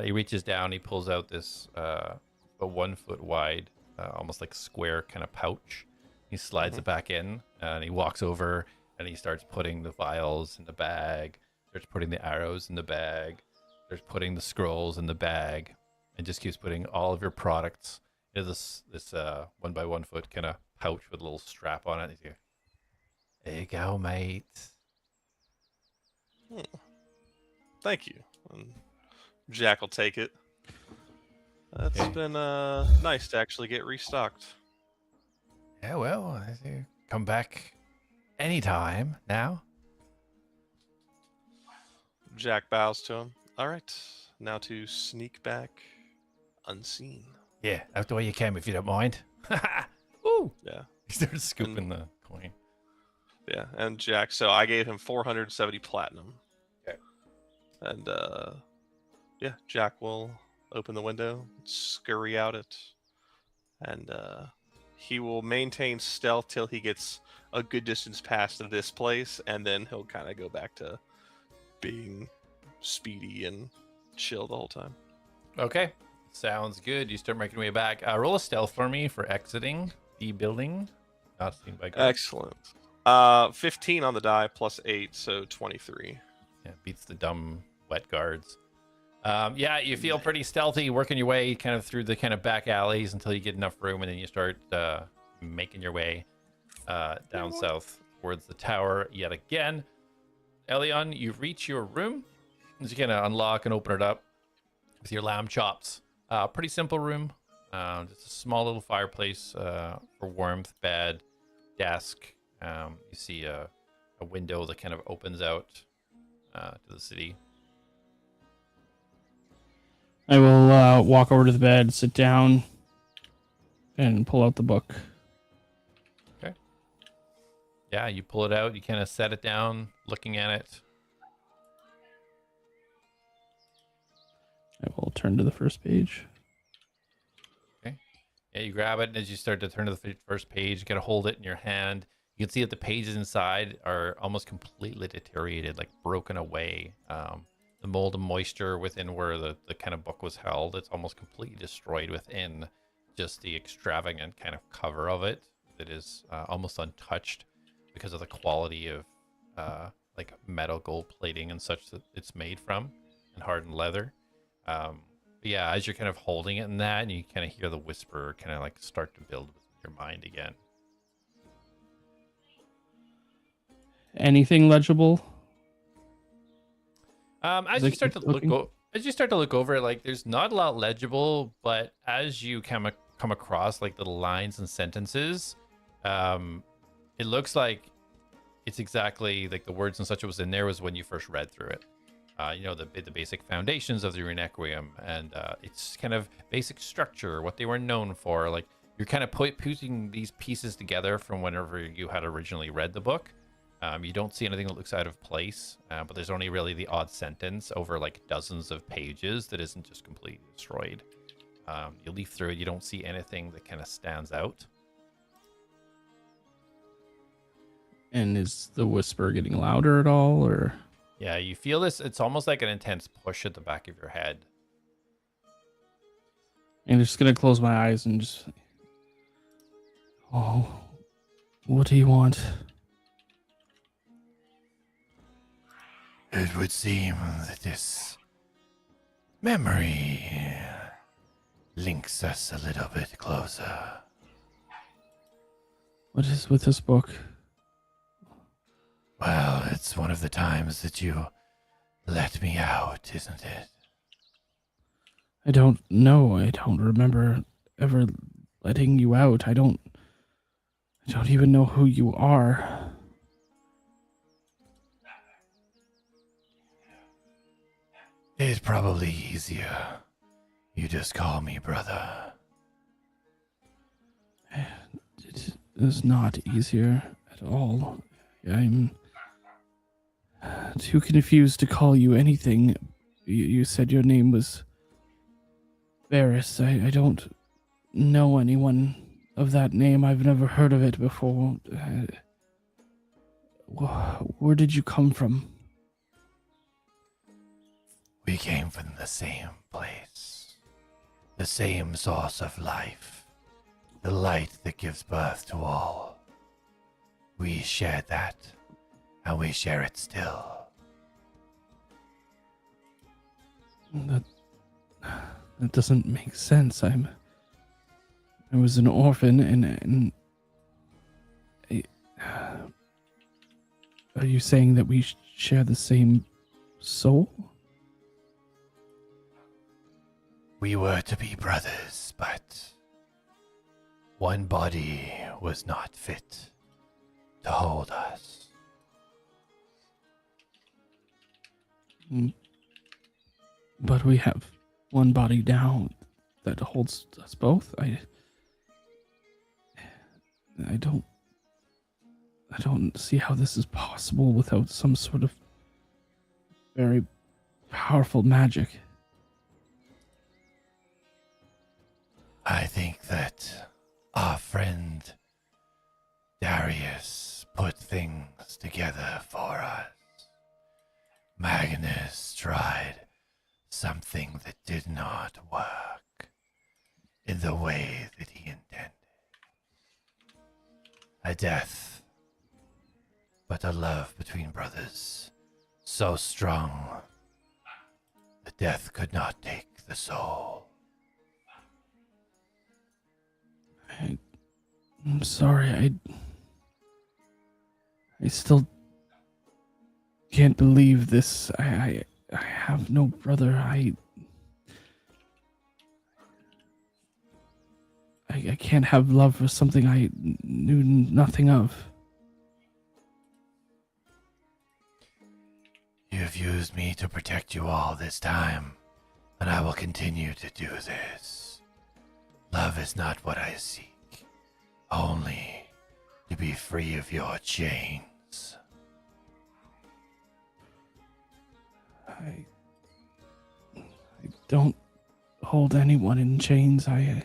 He reaches down. He pulls out this a 1 foot wide, almost like square kind of pouch. He slides it back in and he walks over and he starts putting the vials in the bag. Starts putting the arrows in the bag. Starts putting the scrolls in the bag. And just keeps putting all of your products into this 1 by 1 foot kind of pouch with a little strap on it. He's like, there you go, mate. Thank you. And Jak will take it. It's been nice to actually get restocked. Yeah, well, come back anytime now. Jak bows to him. All right, now to sneak back unseen. Yeah, out the way you came, if you don't mind. Ooh. Yeah. He starts scooping the coin. Yeah, and Jak. So I gave him 470 platinum. Okay. And yeah, Jak will open the window, scurry out it, and he will maintain stealth till he gets a good distance past this place, and then he'll kind of go back to being speedy and chill the whole time. Okay, sounds good. You start making your way back. Roll a stealth for me for exiting the building. Not seen by guards. Excellent. 15 on the die plus 8, so 23. Yeah, beats the dumb wet guards. Yeah, you feel pretty stealthy, working your way kind of through the kind of back alleys until you get enough room, and then you start making your way down south towards the tower yet again. Elion, you reach your room as you kind of unlock and open it up with your lamb chops. Pretty simple room. Just a small little fireplace for warmth, bed, desk. You see a window that kind of opens out to the city. I will walk over to the bed, sit down, and pull out the book. Okay. Yeah, you pull it out. You kind of set it down, looking at it. I will turn to the first page. Okay. Yeah, you grab it, and as you start to turn to the first page, you gotta hold it in your hand. You can see that the pages inside are almost completely deteriorated, like broken away. The mold and moisture within where the kind of book was held, it's almost completely destroyed within just the extravagant kind of cover of it. It is almost untouched because of the quality of like metal gold plating and such that it's made from, and hardened leather. But yeah, as you're kind of holding it in that, and you kind of hear the whisper kind of like start to build within your mind again. Anything legible? As you start to look over it, like there's not a lot legible, but as you come across like little lines and sentences, it looks like it's exactly like the words and such that was in there was when you first read through it. You know, the basic foundations of the Requiem, and it's kind of basic structure, what they were known for. Like you're kind of putting these pieces together from whenever you had originally read the book. You don't see anything that looks out of place, but there's only really the odd sentence over like dozens of pages that isn't just completely destroyed. You leaf through it, you don't see anything that kind of stands out. And is the whisper getting louder at all, or? Yeah, you feel this. It's almost like an intense push at the back of your head. I'm just gonna close my eyes and just. Oh, what do you want? It would seem that this memory links us a little bit closer. What is with this book? Well, it's one of the times that you let me out, isn't it? I don't know. I don't remember ever letting you out. I don't even know who you are. It's probably easier. You just call me brother. It is not easier at all. I'm too confused to call you anything. You said your name was Varys. I don't know anyone of that name. I've never heard of it before. Where did you come from? We came from the same place, the same source of life, the light that gives birth to all. We shared that, and we share it still. That doesn't make sense. I was an orphan, and are you saying that we share the same soul? We were to be brothers, but one body was not fit to hold us. But we have one body now that holds us both. I don't see how this is possible without some sort of very powerful magic. I think that our friend Darius put things together for us. Magnus tried something that did not work in the way that he intended. A death, but a love between brothers so strong the death could not take the soul. I'm sorry, I still can't believe this. I have no brother. I can't have love for something I knew nothing of. You have used me to protect you all this time, and I will continue to do this. Love is not what I seek, only to be free of your chains. I don't hold anyone in chains. I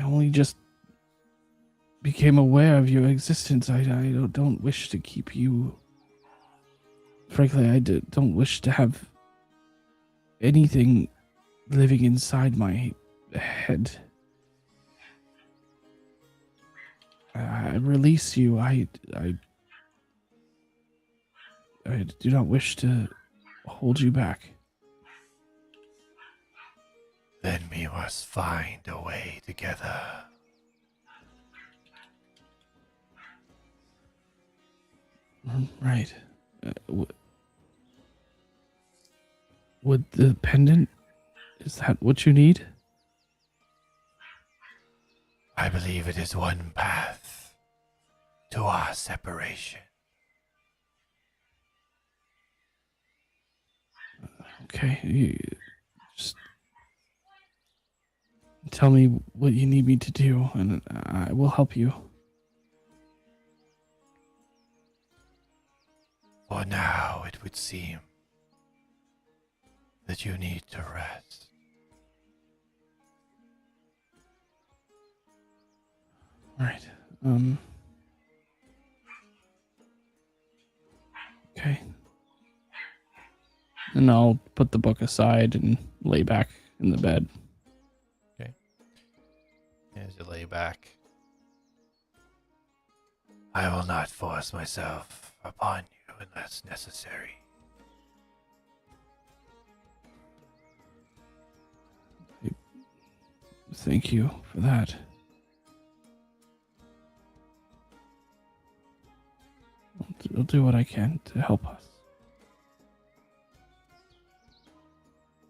only just became aware of your existence. I don't wish to keep you. Frankly, I don't wish to have anything living inside my head. I release you. I do not wish to hold you back. Then we must find a way together. Right. Would the pendant, is that what you need? I believe it is one path to our separation. Okay, you just tell me what you need me to do, and I will help you. For now, it would seem that you need to rest. Right. Okay. And I'll put the book aside and lay back in the bed. Okay. As you lay back, I will not force myself upon you unless necessary. Thank you for that. I'll do what I can to help us.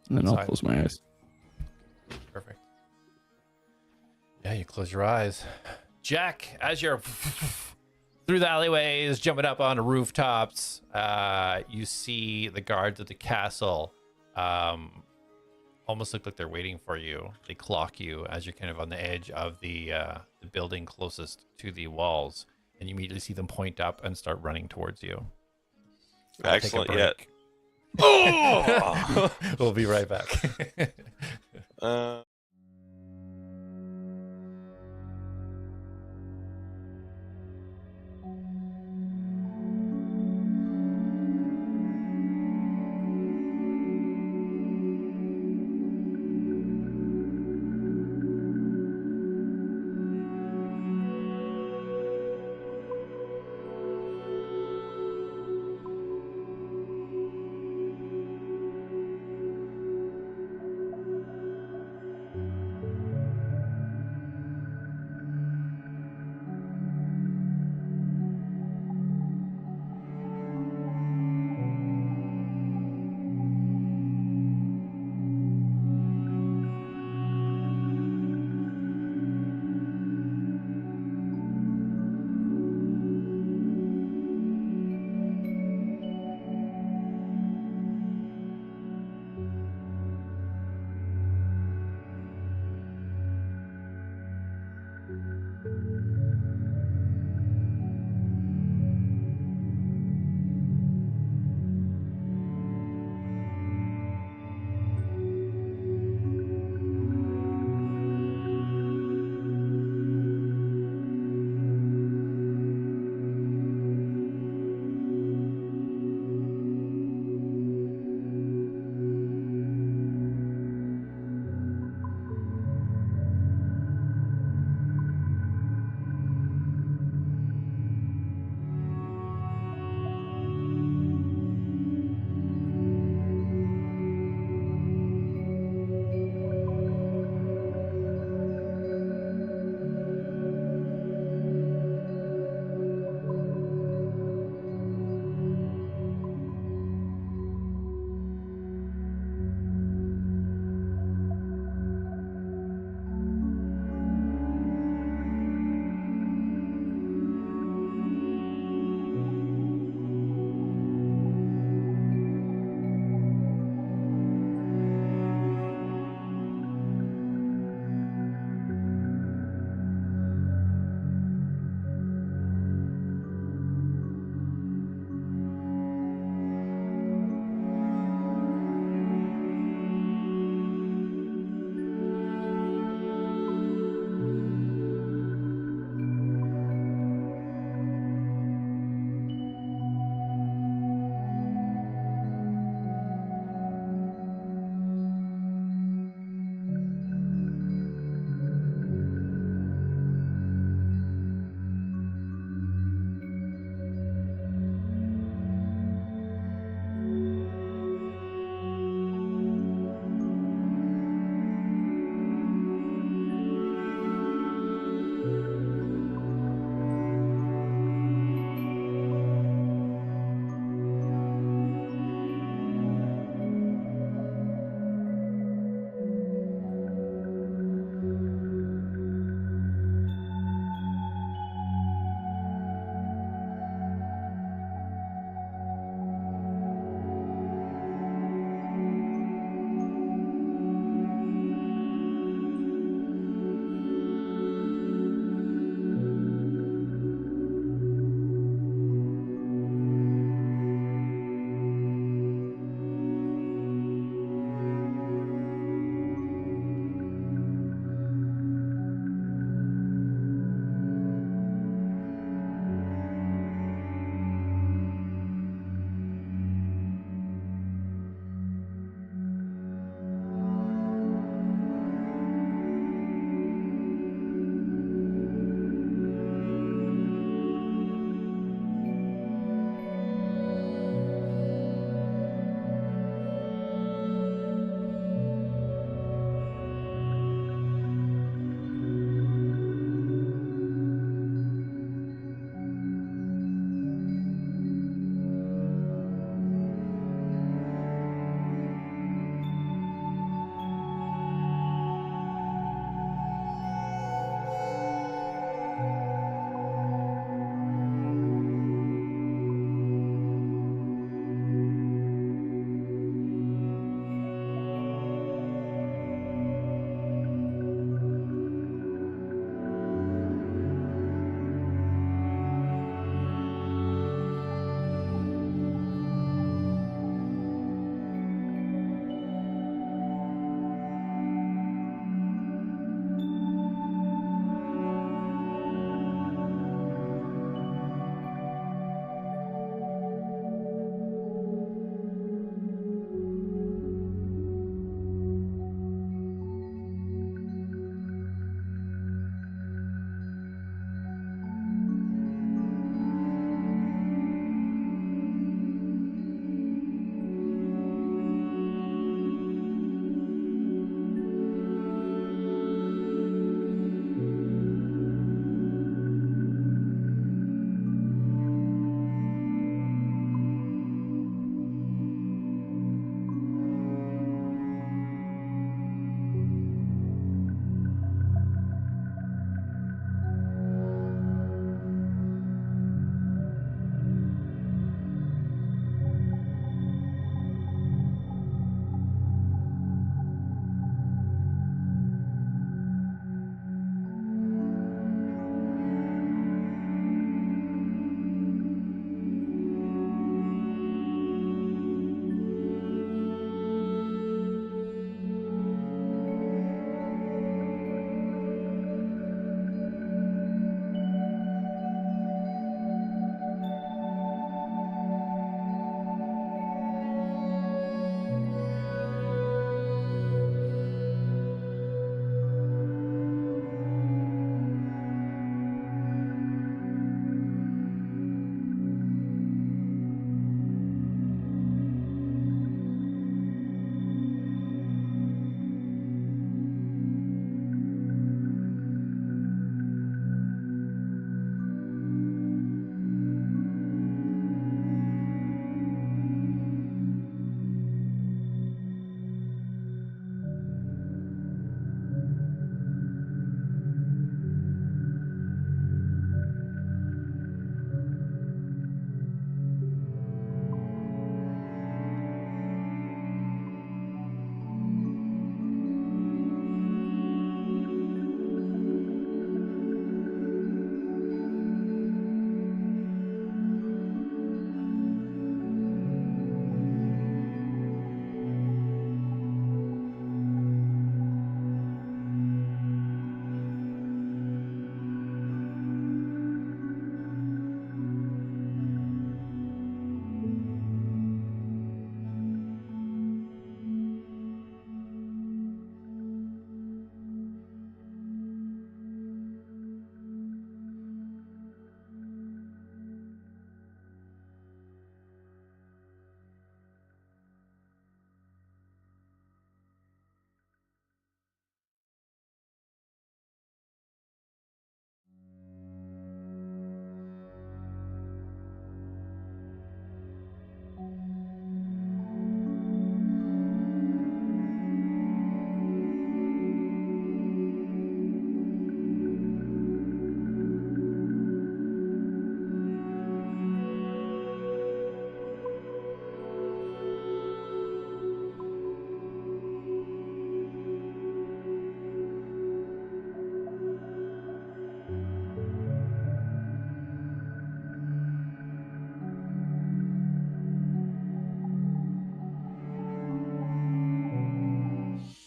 And then I'll Outside. close my eyes. Perfect. Yeah, you close your eyes. Jak, as you're through the alleyways, jumping up onto rooftops, you see the guards at the castle almost look like they're waiting for you. They clock you as you're kind of on the edge of the building closest to the walls, and you immediately see them point up and start running towards you. I'll take a Excellent. Yeah. break. We'll be right back.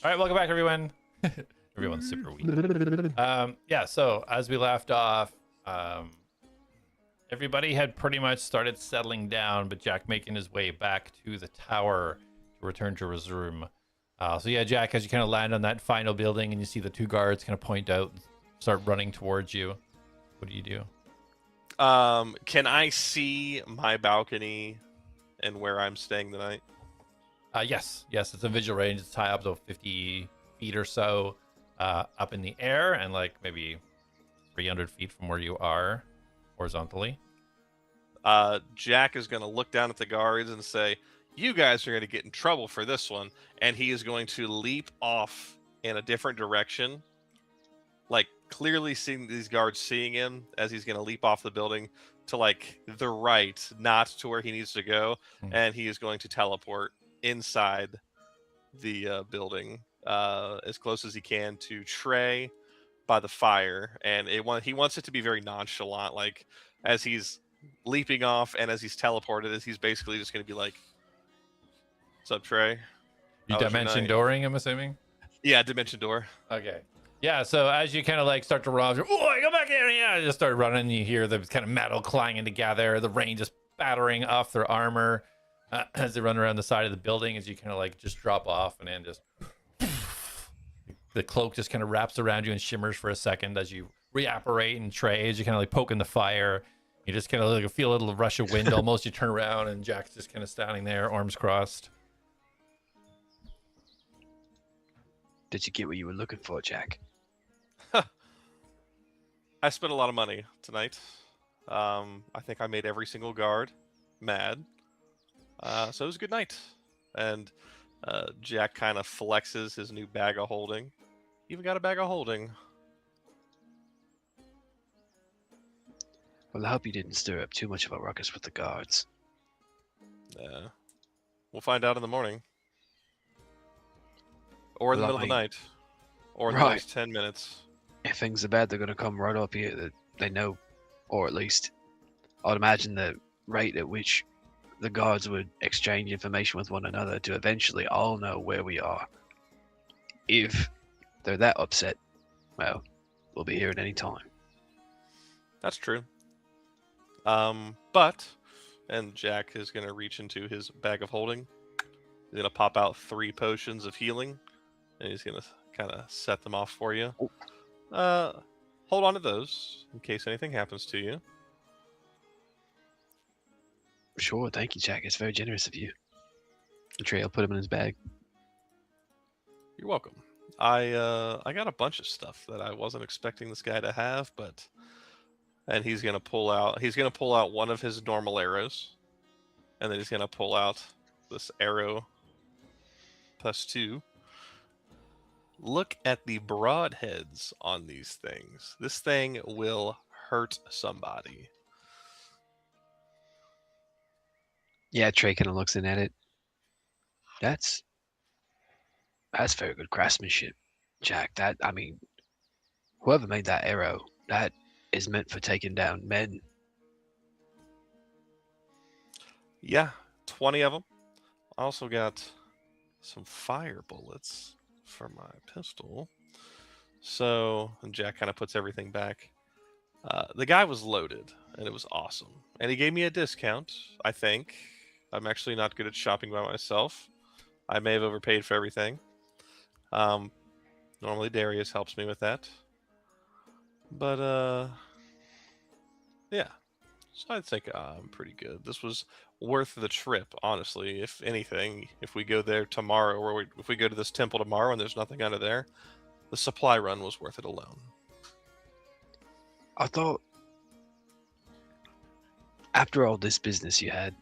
All right, welcome back, everyone. Everyone's super weak. Yeah, so as we left off, everybody had pretty much started settling down, but Jak making his way back to the tower to return to resume. So yeah, Jak, as you kind of land on that final building and you see the two guards kind of point out, start running towards you, what do you do? Can I see my balcony and where I'm staying tonight? Yes, it's a visual range. It's high up to 50 feet or so up in the air, and like maybe 300 feet from where you are horizontally. Jak is going to look down at the guards and say, "You guys are going to get in trouble for this one," and he is going to leap off in a different direction, like clearly seeing these guards seeing him as he's going to leap off the building to like the right, not to where he needs to go, and he is going to teleport inside the building as close as he can to Trey by the fire, and he wants it to be very nonchalant, like as he's leaping off and as he's teleported, as he's basically just going to be like, "What's up, Trey? You How was your dimension night?" dooring, I'm assuming? Yeah, dimension door. Okay. Yeah, so as you kind of like start to run, oh, go back here. Yeah, you just start running, and you hear the kind of metal clanging together, the rain just battering off their armor as they run around the side of the building, as you kind of like just drop off, and then just the cloak just kind of wraps around you and shimmers for a second as you reapparate and Trey, as you kind of like poke in the fire. You just kind of like feel a little rush of wind almost. You turn around and Jak's just kind of standing there, arms crossed. Did you get what you were looking for, Jak? I spent a lot of money tonight. I think I made every single guard mad. So it was a good night. And Jak kind of flexes his new bag of holding. Even got a bag of holding. Well, I hope you didn't stir up too much of a ruckus with the guards. Yeah. We'll find out in the morning. Or in the Well, middle of the night. Or in the Right. next 10 minutes. If things are bad, they're going to come right up here. That they know, or at least, I'd imagine the rate at which the guards would exchange information with one another to eventually all know where we are. If they're that upset, well, we'll be here at any time. That's true. But, and Jak is going to reach into his bag of holding. He's going to pop out 3 potions of healing. And he's going to kind of set them off for you. Hold on to those in case anything happens to you. Sure, thank you, Jak. It's very generous of you. Trey will put him in his bag. You're welcome. I got a bunch of stuff that I wasn't expecting this guy to have, but and he's gonna pull out one of his normal arrows, and then he's gonna pull out this arrow +2. Look at the broadheads on these things. This thing will hurt somebody. Yeah, Trey kind of looks in at it. That's very good craftsmanship, Jak. Whoever made that arrow, that is meant for taking down men. Yeah, 20 of them. I also got some fire bullets for my pistol. So, and Jak kind of puts everything back. The guy was loaded, and it was awesome. And he gave me a discount, I think. I'm actually not good at shopping by myself. I may have overpaid for everything. Normally Darius helps me with that. But, yeah. So I think I'm pretty good. This was worth the trip, honestly. If anything, if we go there tomorrow, or if we go to this temple tomorrow and there's nothing under there, the supply run was worth it alone. I thought after all this business you had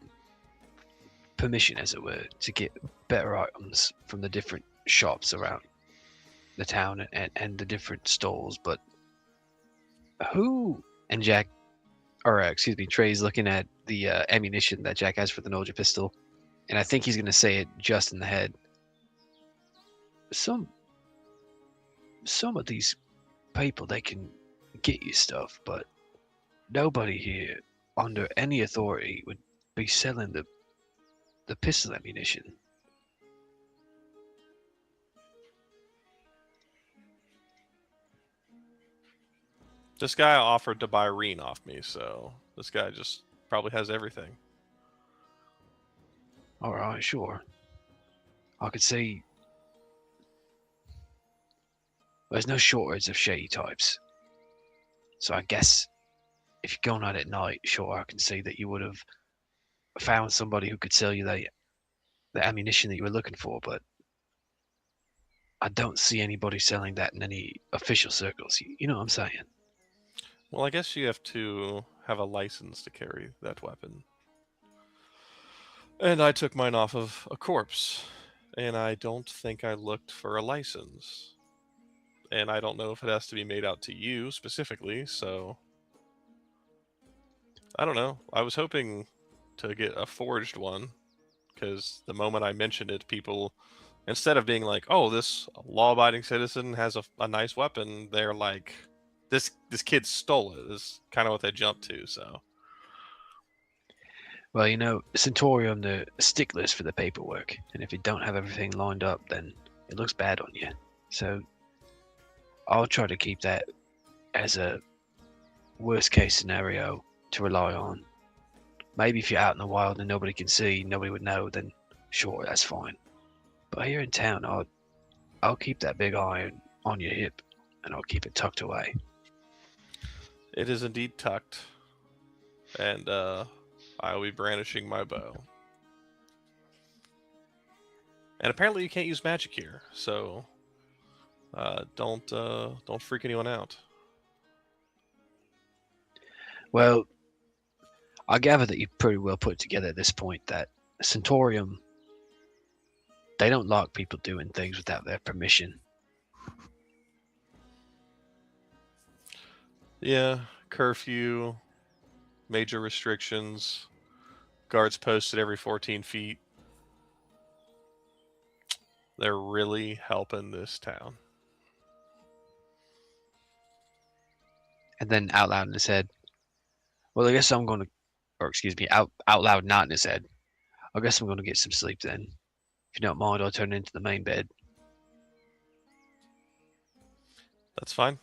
permission, as it were, to get better items from the different shops around the town and the different stalls, but who and Jak, or excuse me, Trey's looking at the ammunition that Jak has for the Nolja pistol, and I think he's going to say it just in the head. Some of these people, they can get you stuff, but nobody here under any authority would be selling the pistol ammunition. This guy offered to buy Reen off me, so this guy just probably has everything. All right, sure. I could see there's no shortage of shady types. So I guess if you're going out at night, sure, I can see that you would have found somebody who could sell you the ammunition that you were looking for, but I don't see anybody selling that in any official circles. You know what I'm saying? Well, I guess you have to have a license to carry that weapon. And I took mine off of a corpse, and I don't think I looked for a license. And I don't know if it has to be made out to you specifically, so I don't know. I was hoping to get a forged one, because the moment I mentioned it, people, instead of being like, oh, this law-abiding citizen has a nice weapon, they're like, this kid stole it, is kind of what they jumped to, so. Well, you know, Centaurium, they're sticklers for the paperwork, and if you don't have everything lined up, then it looks bad on you. So I'll try to keep that as a worst-case scenario to rely on. Maybe if you're out in the wild and nobody can see, nobody would know, then sure, that's fine. But here in town, I'll keep that big iron on your hip, and I'll keep it tucked away. It is indeed tucked, and I will be brandishing my bow. And apparently you can't use magic here, so don't freak anyone out. Well, I gather that you've pretty well put together at this point that Centaurium, they don't like people doing things without their permission. Yeah, curfew, major restrictions, guards posted every 14 feet. They're really helping this town. And then out loud in his head, well, I guess I'm going to, or excuse me, out loud not in his head, I guess I'm going to get some sleep then. If you don't mind, I'll turn into the main bed. That's fine.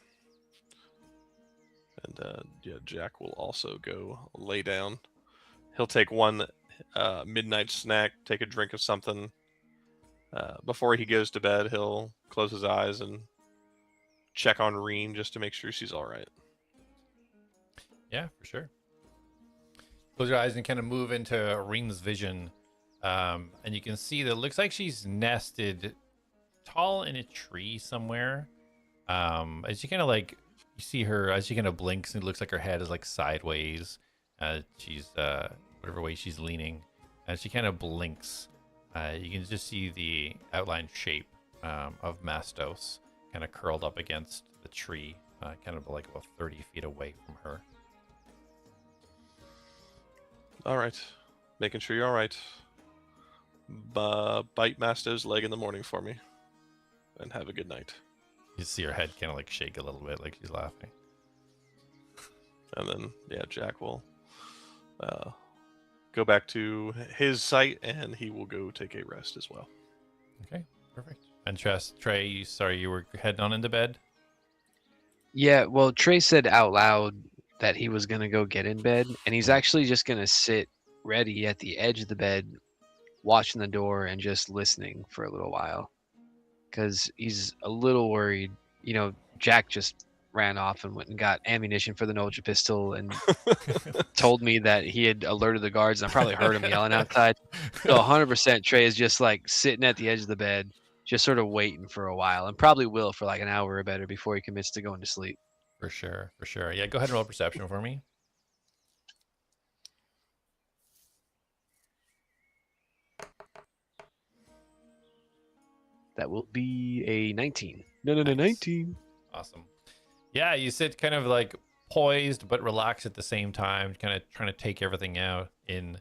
And yeah, Jak will also go lay down. He'll take one midnight snack, take a drink of something. Before he goes to bed, he'll close his eyes and check on Reen just to make sure she's all right. Yeah, for sure. Close your eyes and kind of move into Reen's vision. And you can see that it looks like she's nested tall in a tree somewhere. As you kind of like, you see her, as she kind of blinks, and it looks like her head is like sideways. She's, whatever way she's leaning. As she kind of blinks, you can just see the outline shape of Mastos kind of curled up against the tree, kind of like about 30 feet away from her. All right. Making sure you're all right. Bite Mastos' leg in the morning for me. And have a good night. You see her head kind of like shake a little bit, like she's laughing. And then, yeah, Jak will go back to his site, and he will go take a rest as well. Okay, perfect. And Trey, sorry, you were heading on into bed? Yeah, well, Trey said out loud that he was going to go get in bed, and he's actually just going to sit ready at the edge of the bed, watching the door and just listening for a little while. Because he's a little worried. You know, Jak just ran off and went and got ammunition for the Nolja pistol and told me that he had alerted the guards, and I probably heard him yelling outside. So 100% Trey is just like sitting at the edge of the bed, just sort of waiting for a while, and probably will for like an hour or better before he commits to going to sleep. For sure, for sure. Yeah, go ahead and roll perception for me. That will be a 19. No, Nice. 19. Awesome. Yeah, you sit kind of like poised but relaxed at the same time, kind of trying to take everything out in.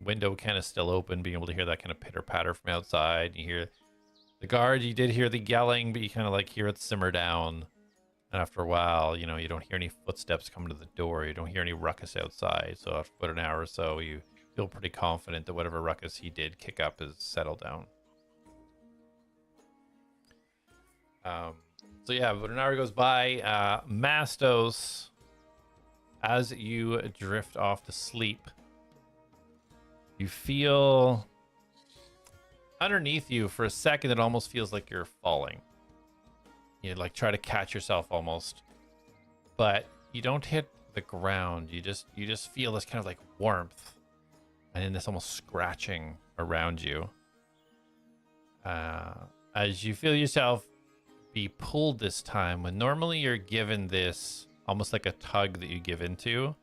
Window kind of still open, being able to hear that kind of pitter patter from outside. You hear the guard, you did hear the yelling, but you kind of like hear it simmer down. And after a while, you know, you don't hear any footsteps coming to the door. You don't hear any ruckus outside. So after about an hour or so, you feel pretty confident that whatever ruckus he did kick up is settled down. So yeah, but an hour goes by. Mastos, as you drift off to sleep, you feel underneath you for a second. It almost feels like you're falling. You like try to catch yourself almost, but you don't hit the ground. You just feel this kind of like warmth, and then this almost scratching around you. As you feel yourself be pulled this time, when normally you're given this almost like a tug that you give into,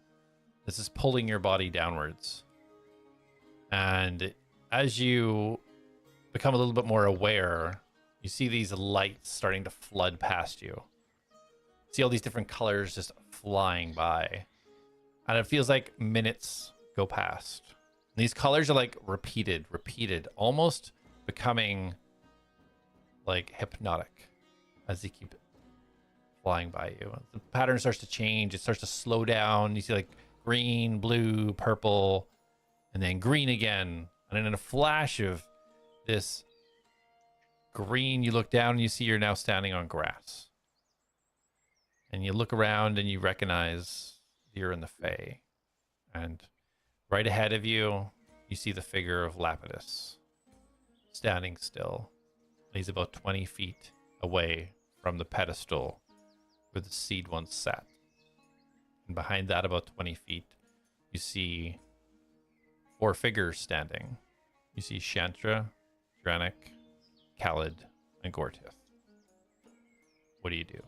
this is pulling your body downwards. And as you become a little bit more aware, you see these lights starting to flood past you. See all these different colors just flying by. And it feels like minutes go past. And these colors are like repeated, almost becoming like hypnotic as they keep flying by you. The pattern starts to change. It starts to slow down. You see like green, blue, purple, and then green again. And then in a flash of this green, you look down and you see you're now standing on grass. And you look around and you recognize you're in the Fae. And right ahead of you, you see the figure of Lapidus standing still. He's about 20 feet away from the pedestal where the seed once sat. And behind that, about 20 feet, you see 4 figures standing. You see Shantra, Dranik, Khalid, and Gortith. What do you do?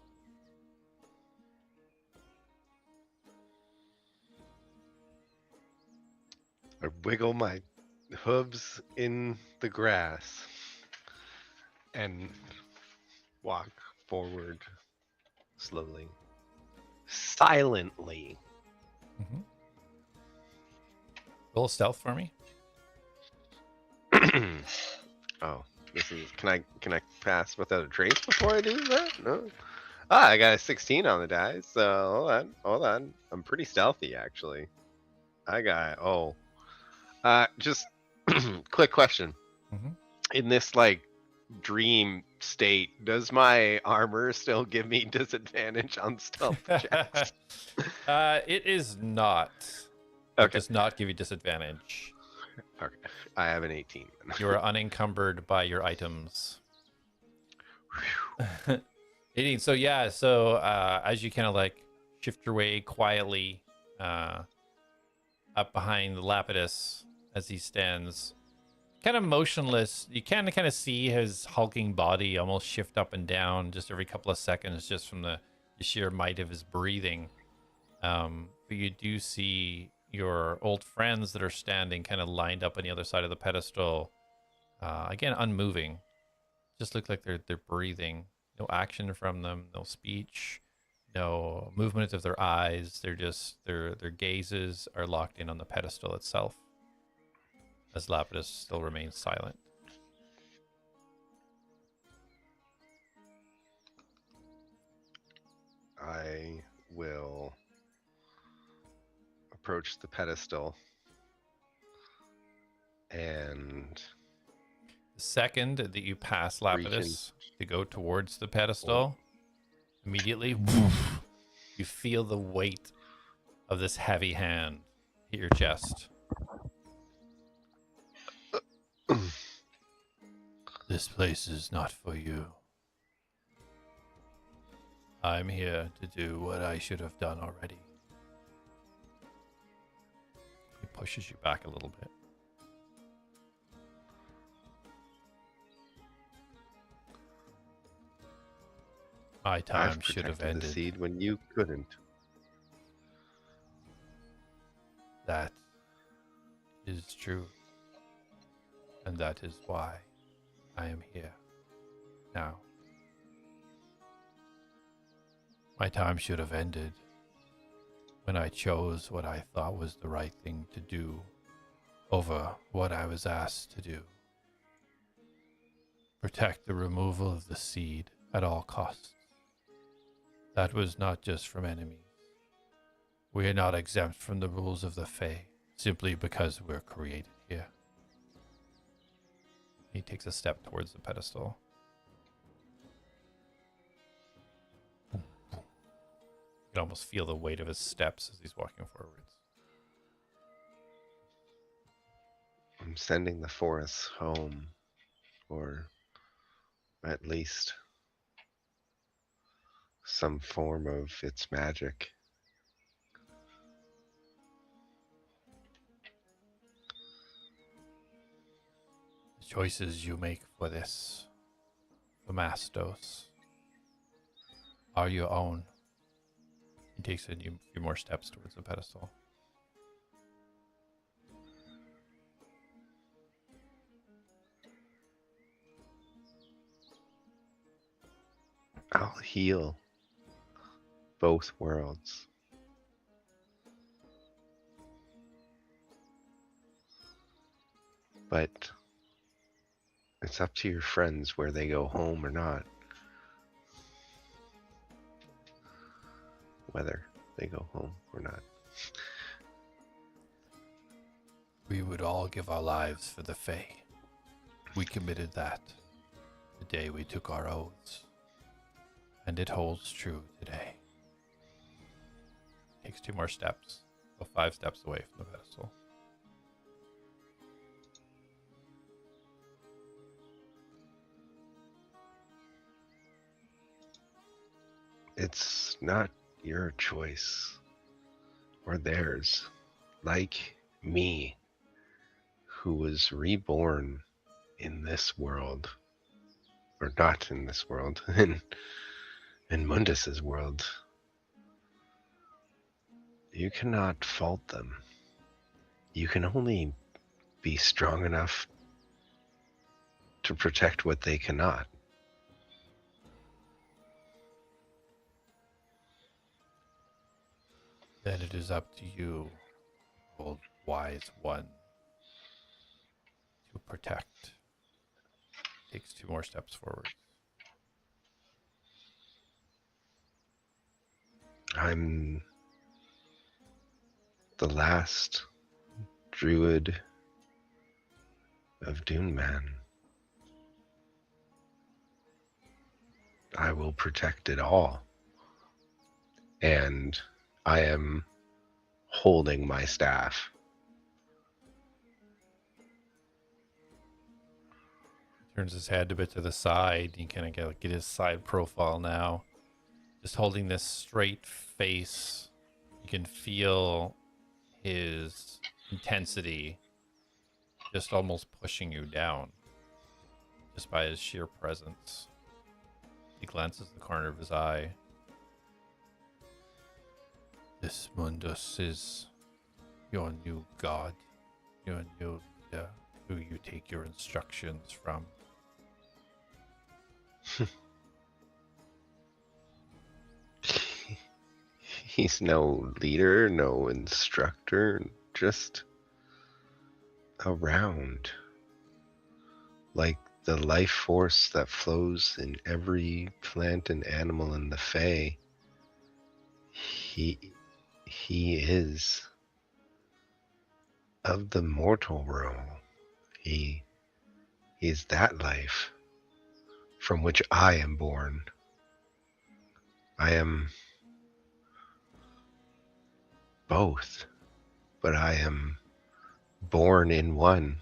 I wiggle my hooves in the grass and walk forward slowly, silently. Mm-hmm. Roll stealth for me. Oh, this is. Can I pass without a trace before I do that? No. Ah, I got a 16 on the dice. So hold on. I'm pretty stealthy actually. I got just quick question. Mm-hmm. In this like dream state, does my armor still give me disadvantage on stealth checks? It is not. Okay. It does not give you disadvantage. Okay. I have an 18. You are unencumbered by your items. 18. So yeah. So as you kind of like shift your way quietly up behind the Lapidus as he stands, kind of motionless, you can kind of see his hulking body almost shift up and down just every couple of seconds, just from the sheer might of his breathing. But you do see your old friends that are standing kind of lined up on the other side of the pedestal, again unmoving, just look like they're breathing. No action from them, no speech, no movement of their eyes. They're just their gazes are locked in on the pedestal itself, as Lapidus still remains silent. I will approach the pedestal and The second that you pass Lapidus to go towards the pedestal, immediately you feel the weight of this heavy hand hit your chest. This place is not for you. I'm here to do what I should have done already. He pushes you back a little bit. My time I've should have protected the ended. seed when you couldn't. That is true. And that is why I am here now. My time should have ended when I chose what I thought was the right thing to do over what I was asked to do. Protect the removal of the seed at all costs. That was not just from enemies. We are not exempt from the rules of the Fae simply because we're created here. He takes a step towards the pedestal. can almost feel the weight of his steps as he's walking forwards. I'm sending the forest home, or at least some form of its magic. The choices you make for this, for Mastos, are your own. He takes a few more steps towards the pedestal. I'll heal both worlds. But it's up to your friends where they go home or not. Whether they go home or not. We would all give our lives for the Fae. We committed that the day we took our oaths. And it holds true today. Takes 2 more steps. So 5 steps away from the pedestal. It's not your choice or theirs. Like me, who was reborn in this world, or not in this world, in Mundus's world. You cannot fault them. You can only be strong enough to protect what they cannot. Then it is up to you, old wise one, to protect. Takes 2 more steps forward. I'm the last druid of Duneman. I will protect it all. And I am holding my staff. Turns his head a bit to the side. You kind of get his side profile now. Just holding this straight face. You can feel his intensity just almost pushing you down. Just by his sheer presence. He glances the corner of his eye. This Mundus is your new god. Your new leader, who you take your instructions from. He's no leader, no instructor, just around. Like the life force that flows in every plant and animal in the Fae. He is of the mortal realm. He is that life from which I am born. I am both, but I am born in one.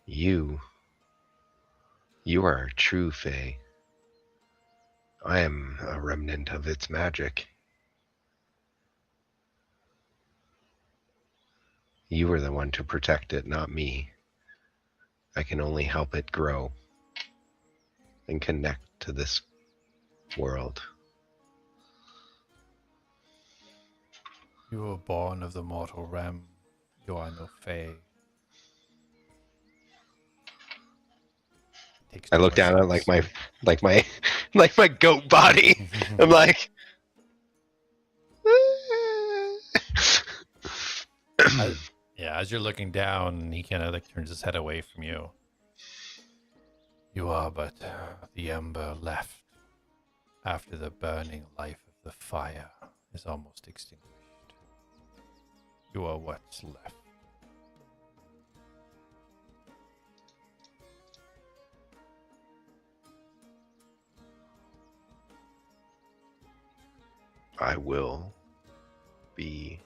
You are a true Fae. I am a remnant of its magic. You are the one to protect it, not me. I can only help it grow and connect to this world. You were born of the mortal realm. You are no Fae. I look down at like my goat body. I'm like as you're looking down, he kind of turns his head away from you. You are but the ember left after the burning life of the fire is almost extinguished. You are what's left. I will be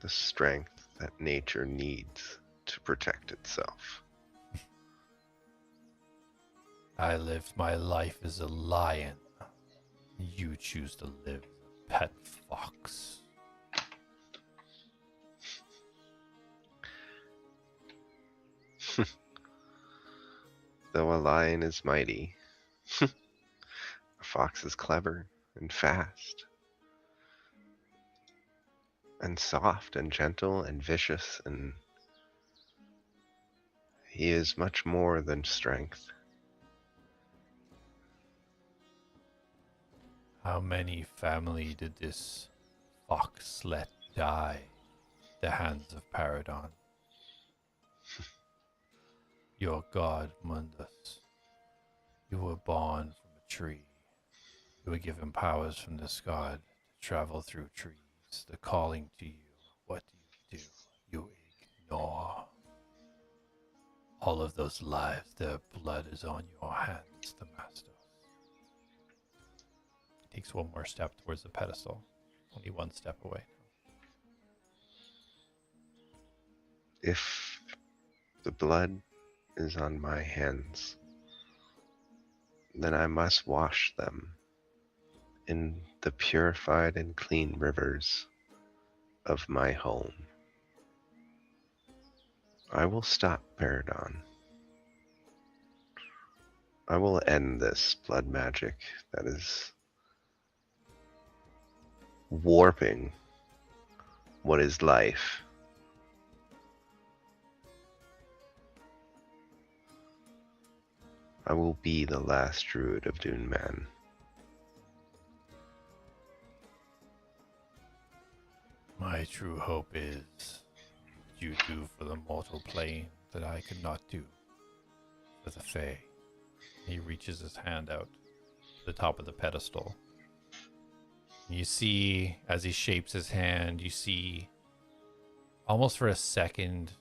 the strength that nature needs to protect itself. I lived my life as a lion. You choose to live as a pet fox. Though a lion is mighty, a fox is clever and fast, and soft and gentle and vicious, and he is much more than strength. How many family did this fox let die at the hands of Paradon? Your god, Mundus. You were born from a tree. You were given powers from this god to travel through trees. The calling to you. What do? You ignore. All of those lives, their blood is on your hands, the Mastos. He takes one more step towards the pedestal. Only one step away. If the blood is on my hands, then I must wash them in the purified and clean rivers of my home. I will stop Paradon. I will end this blood magic that is warping what is life. I will be the last druid of Dunman. My true hope is you do for the mortal plane that I could not do for the Fae. He reaches his hand out to the top of the pedestal. You see, as he shapes his hand, you see, almost for a second,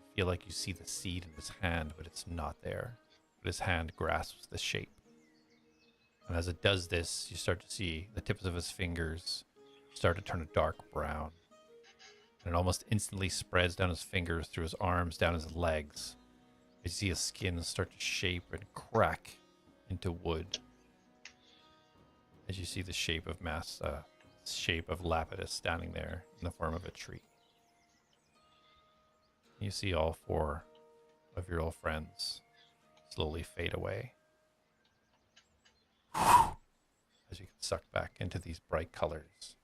you feel like you see the seed in his hand, but it's not there. But his hand grasps the shape. And as it does this, you start to see the tips of his fingers start to turn a dark brown. And it almost instantly spreads down his fingers, through his arms, down his legs. You see his skin start to shape and crack into wood. As you see the shape of shape of Lapidus standing there in the form of a tree. You see all four of your old friends slowly fade away as you get sucked back into these bright colors.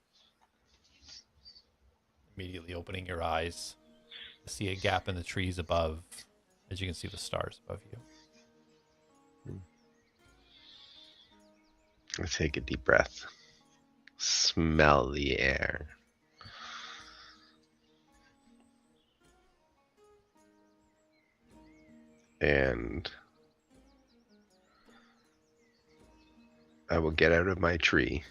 Immediately opening your eyes to see a gap in the trees above, as you can see the stars above you. I take a deep breath. Smell the air. And I will get out of my tree.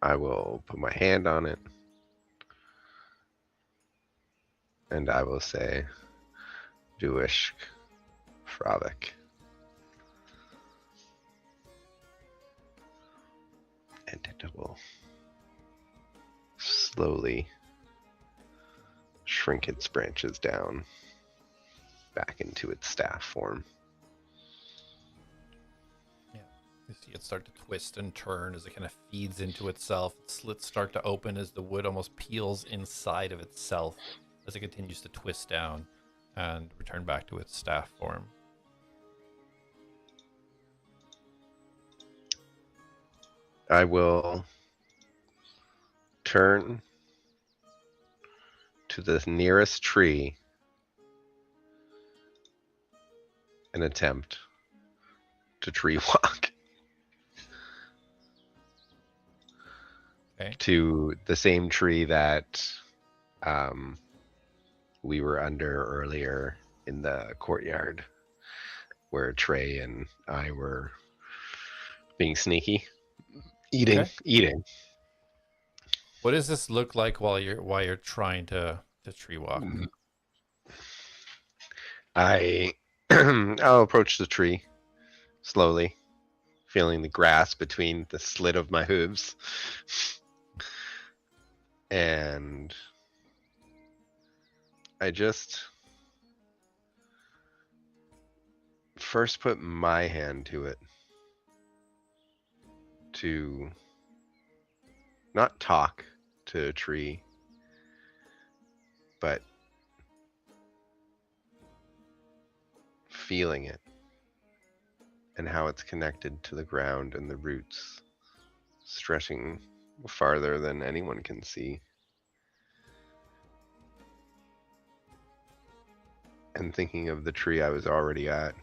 I will put my hand on it. And I will say, Duishk Fravik. And it will slowly shrink its branches down back into its staff form. Yeah, you see it start to twist and turn as it kind of feeds into itself. Its slits start to open as the wood almost peels inside of itself as it continues to twist down and return back to its staff form. I will turn to the nearest tree and attempt to tree walk. Okay. To the same tree that we were under earlier in the courtyard, where Trey and I were being sneaky, eating. What does this look like while you're trying to tree walk? I'll approach the tree slowly, feeling the grass between the slit of my hooves. And I just first put my hand to it to not talk to a tree, but feeling it and how it's connected to the ground and the roots stretching farther than anyone can see. And thinking of the tree I was already at,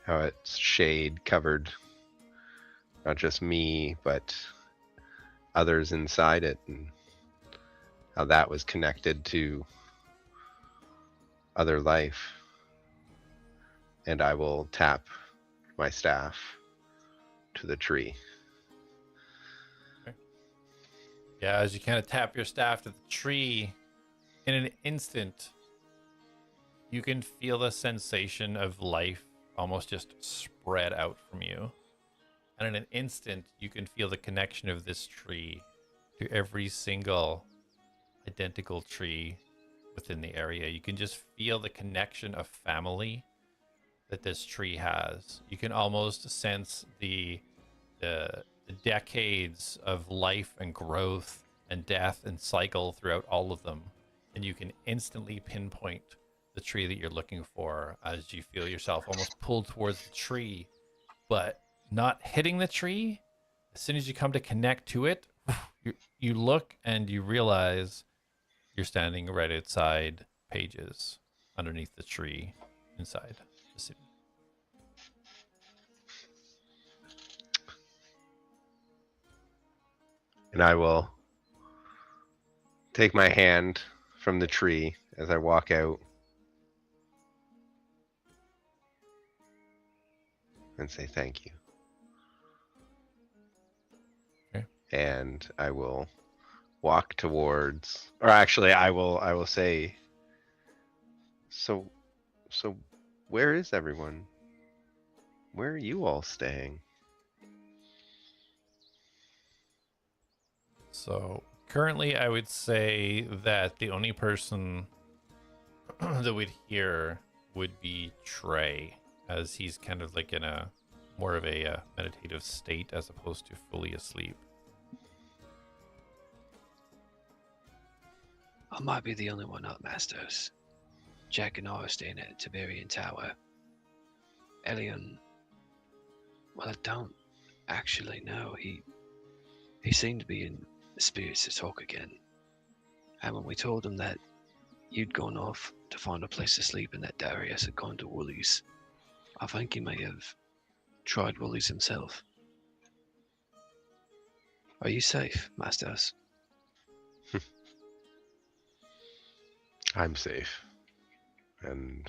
how its shade covered not just me, but others inside it, and how that was connected to other life. And I will tap my staff to the tree. Yeah, as you kind of tap your staff to the tree, in an instant, you can feel the sensation of life almost just spread out from you. And in an instant, you can feel the connection of this tree to every single identical tree within the area. You can just feel the connection of family that this tree has. You can almost sense the decades of life and growth and death and cycle throughout all of them. And you can instantly pinpoint the tree that you're looking for as you feel yourself almost pulled towards the tree, but not hitting the tree. As soon as you come to connect to it, you look and you realize you're standing right outside Pages, underneath the tree inside the city. And I will take my hand from the tree as I walk out and say thank you. Okay. And I will walk towards, or actually I will say, so where is everyone? Where are you all staying? So currently, I would say that the only person that we'd hear would be Trey, as he's kind of like in a more of a meditative state as opposed to fully asleep. I might be the only one up, Mastos. Jak Nara staying at Tiberian Tower. Elion, well, I don't actually know. He seemed to be in the spirits to talk again. And when we told him that you'd gone off to find a place to sleep and that Darius had gone to Woolies, I think he may have tried Woolies himself. Are you safe, Mastos? I'm safe. And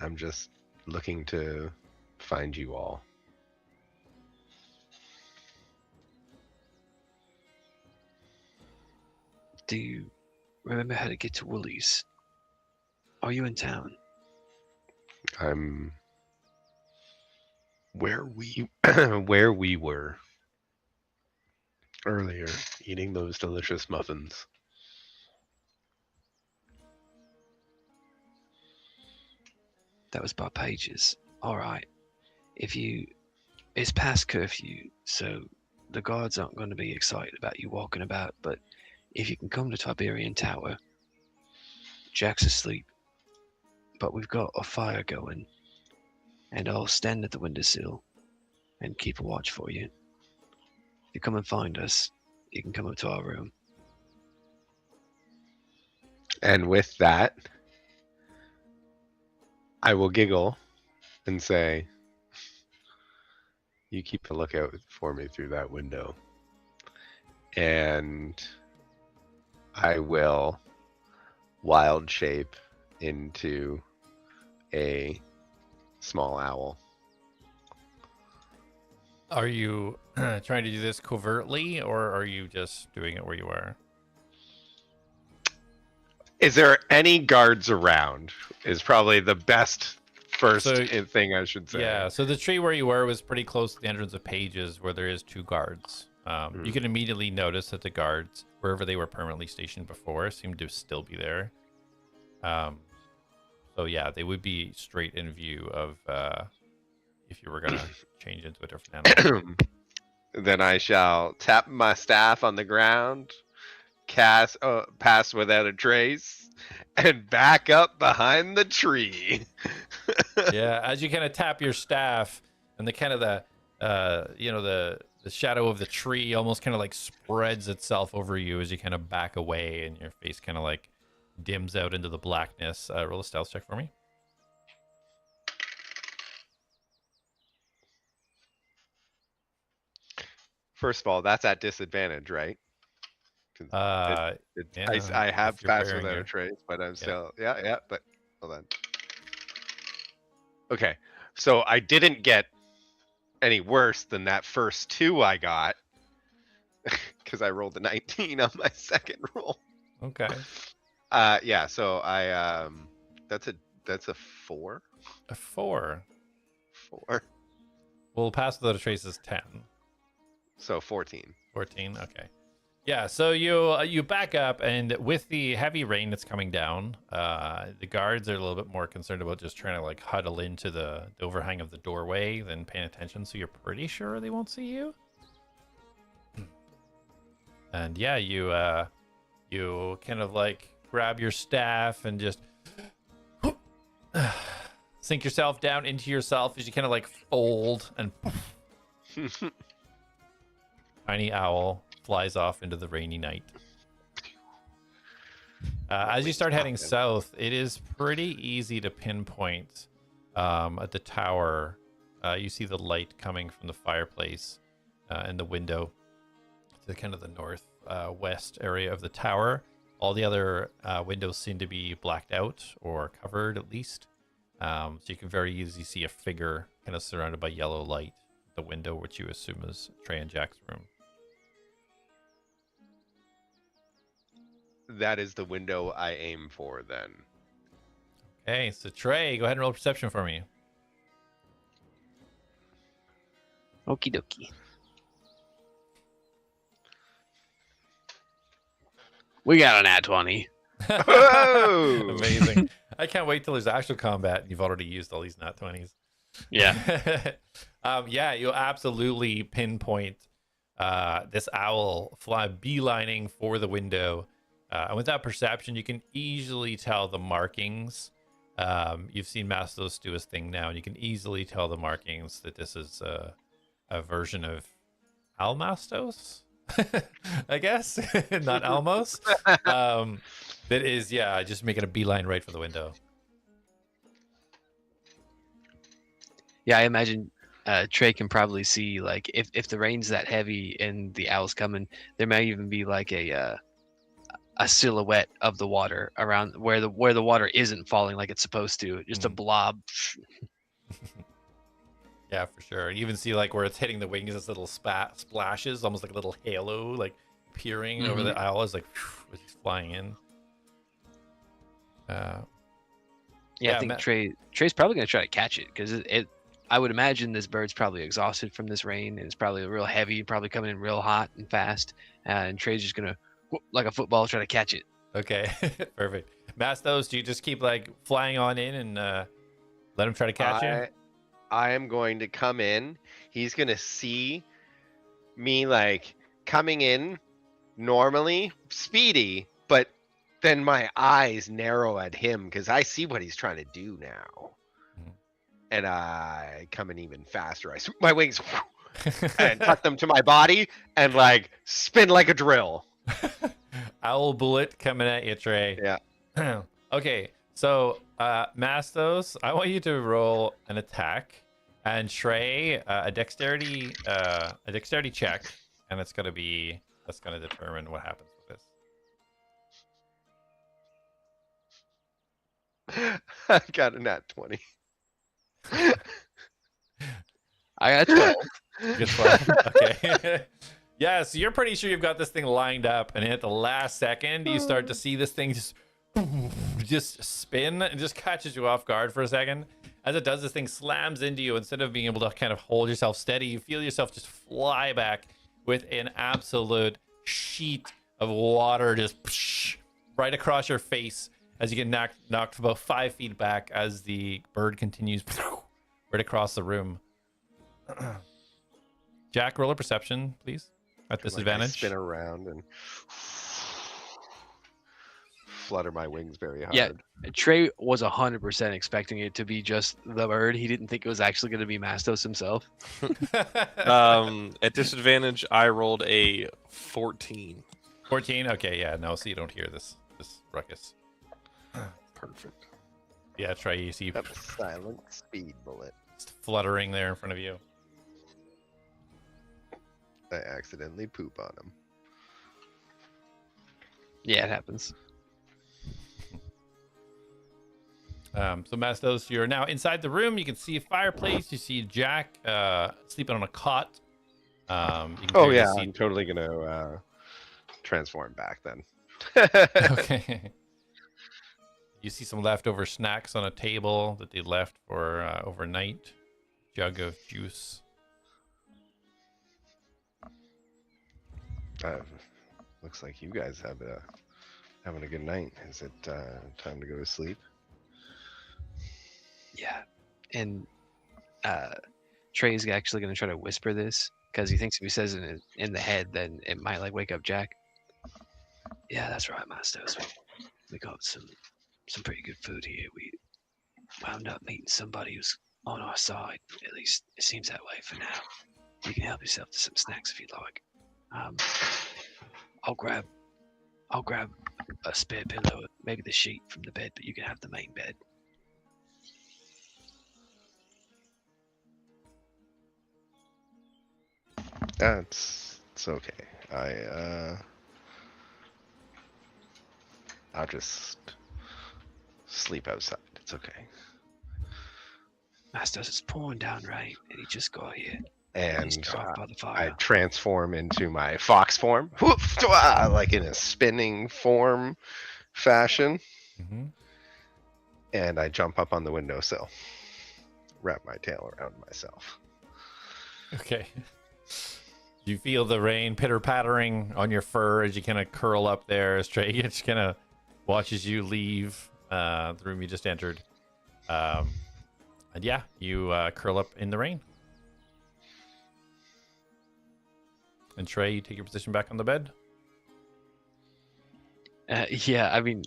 I'm just looking to find you all. Do you remember how to get to Woolies? Are you in town? I'm where we were earlier, eating those delicious muffins. That was by Pages. Alright. It's past curfew, so the guards aren't going to be excited about you walking about, but if you can come to Tiberian Tower, Jack's asleep, but we've got a fire going, and I'll stand at the windowsill and keep a watch for you. If you come and find us, you can come up to our room. And with that, I will giggle and say, you keep a lookout for me through that window. And I will wild shape into a small owl. Are you trying to do this covertly, or are you just doing it where you are? Is there any guards around? Is probably the best first So- thing I should say. Yeah, so the tree where you were was pretty close to the entrance of Pages, where there is 2 guards. You can immediately notice that the guards, wherever they were permanently stationed before, seem to still be there. So yeah, they would be straight in view of if you were gonna change into a different animal. Then I shall tap my staff on the ground, cast pass without a trace, and back up behind the tree. Yeah, as you kind of tap your staff, and the kind of the shadow of the tree almost kind of like spreads itself over you as you kind of back away, and your face kind of like dims out into the blackness. Roll a stealth check for me. First of all, that's at disadvantage, right? 'Cause Yeah, I have if you're passed bearing without your- a trace, but I'm still but hold on. Okay, so I didn't get any worse than that first 2 I got because I rolled a 19 on my second roll. Okay. Yeah, so I that's a 4. A 4. 4. Well, pass without a trace is 10. So 14. 14. Okay. Yeah. So you back up, and with the heavy rain that's coming down, the guards are a little bit more concerned about just trying to like huddle into the overhang of the doorway than paying attention. So you're pretty sure they won't see you. And yeah, you kind of like grab your staff and just sink yourself down into yourself as you kind of like fold and tiny owl flies off into the rainy night. As you start heading south, it is pretty easy to pinpoint at the tower. You see the light coming from the fireplace and the window to kind of the north west area of the tower. All the other windows seem to be blacked out or covered at least. So you can very easily see a figure kind of surrounded by yellow light at the window, which you assume is Trey and Jack's room. That is the window I aim for then. Okay, so Trey, go ahead and roll perception for me. Okie dokie. We got an at 20. Whoa! Amazing. I can't wait till there's actual combat and you've already used all these nat 20s. Yeah. Yeah, you'll absolutely pinpoint this owl fly beelining for the window. And with that perception, you can easily tell the markings. You've seen Mastos do his thing now, and you can easily tell the markings that this is a version of Almastos, I guess, not Almos. That is, yeah, just making a beeline right for the window. Yeah, I imagine Trey can probably see, like, if the rain's that heavy and the owl's coming, there may even be like a silhouette of the water around where the water isn't falling like it's supposed to, just a blob. Yeah, for sure. You even see like where it's hitting the wings, this little splashes, almost like a little halo, like peering over the owl as like as he's flying in. Yeah, I think Trey's probably gonna try to catch it because I would imagine this bird's probably exhausted from this rain and it's probably real heavy, probably coming in real hot and fast. And Trey's just gonna, like a football, try to catch it. Okay, perfect. Mastos, do you just keep like flying on in and let him try to catch you? I am going to come in. He's gonna see me like coming in normally, speedy, but then my eyes narrow at him because I see what he's trying to do now. And I come in even faster. I swoop my wings and tuck them to my body and like spin like a drill. Owl bullet coming at you, Trey. Yeah. Okay, so Mastos, I want you to roll an attack, and Trey a dexterity check, and that's gonna determine what happens with this. I got a nat 20. I got 12. Good 12. Okay. Yeah, so you're pretty sure you've got this thing lined up, and at the last second, you start to see this thing just just spin. It just catches you off guard for a second. As it does, this thing slams into you. Instead of being able to kind of hold yourself steady, you feel yourself just fly back with an absolute sheet of water just right across your face as you get knocked about 5 feet back as the bird continues right across the room. Jak, roll a perception, please, at disadvantage. I spin around and flutter my wings very hard. Yeah, Trey was 100% expecting it to be just the bird. He didn't think it was actually going to be Mastos himself. At disadvantage, I rolled a 14. 14? Okay, yeah, no, so you don't hear this ruckus. Perfect. Yeah, Trey, you see That's a silent speed bullet. just fluttering there in front of you. I accidentally poop on him. Yeah, it happens. So Mastos, you're now inside the room. You can see a fireplace. You see Jak sleeping on a cot. You can Oh clearly yeah, see- I'm totally gonna transform back then. Okay. You see some leftover snacks on a table that they left for overnight. Jug of juice. Looks like you guys have having a good night. Is it time to go to sleep? Yeah, and Trey's actually going to try to whisper this because he thinks if he says it in the head, then it might like wake up Jak. Yeah, that's right, Mastos. We got some pretty good food here. We wound up meeting somebody who's on our side. At least it seems that way for now. You can help yourself to some snacks if you like. I'll grab a spare pillow, maybe the sheet from the bed, but you can have the main bed. It's okay. I'll just sleep outside. It's okay. Mastos, it's pouring down rain, and he just got here. And He's dropped by the I fire. transform into my fox form, like in a spinning form fashion, Mm-hmm. and I jump up on the windowsill, wrap my tail around myself. Okay. You feel the rain pitter-pattering on your fur as you kind of curl up there. As Trey just kind of watches you leave the room you just entered. And yeah, you curl up in the rain. And Trey, you take your position back on the bed. Yeah, I mean,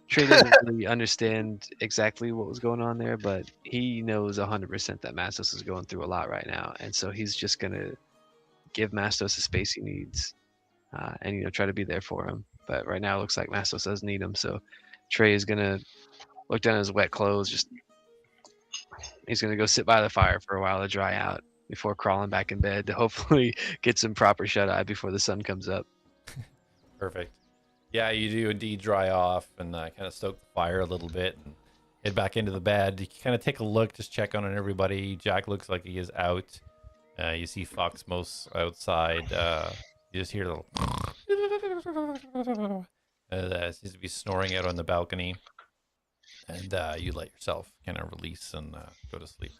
Trey doesn't really understand exactly what was going on there, but he knows 100% that Mastos is going through a lot right now, and so he's just gonna give Mastos the space he needs, and try to be there for him. But right now, it looks like Mastos does need him, so Trey is gonna look down at his wet clothes. He's gonna go sit by the fire for a while to dry out before crawling back in bed to hopefully get some proper shut eye before the sun comes up. Perfect. Yeah, you do indeed dry off and kind of stoke the fire a little bit and head back into the bed. You kind of take a look, just check on everybody. Jak looks like he is out. You see Foxmos outside. You just hear a little... seems to be snoring out on the balcony. And you let yourself kind of release and go to sleep.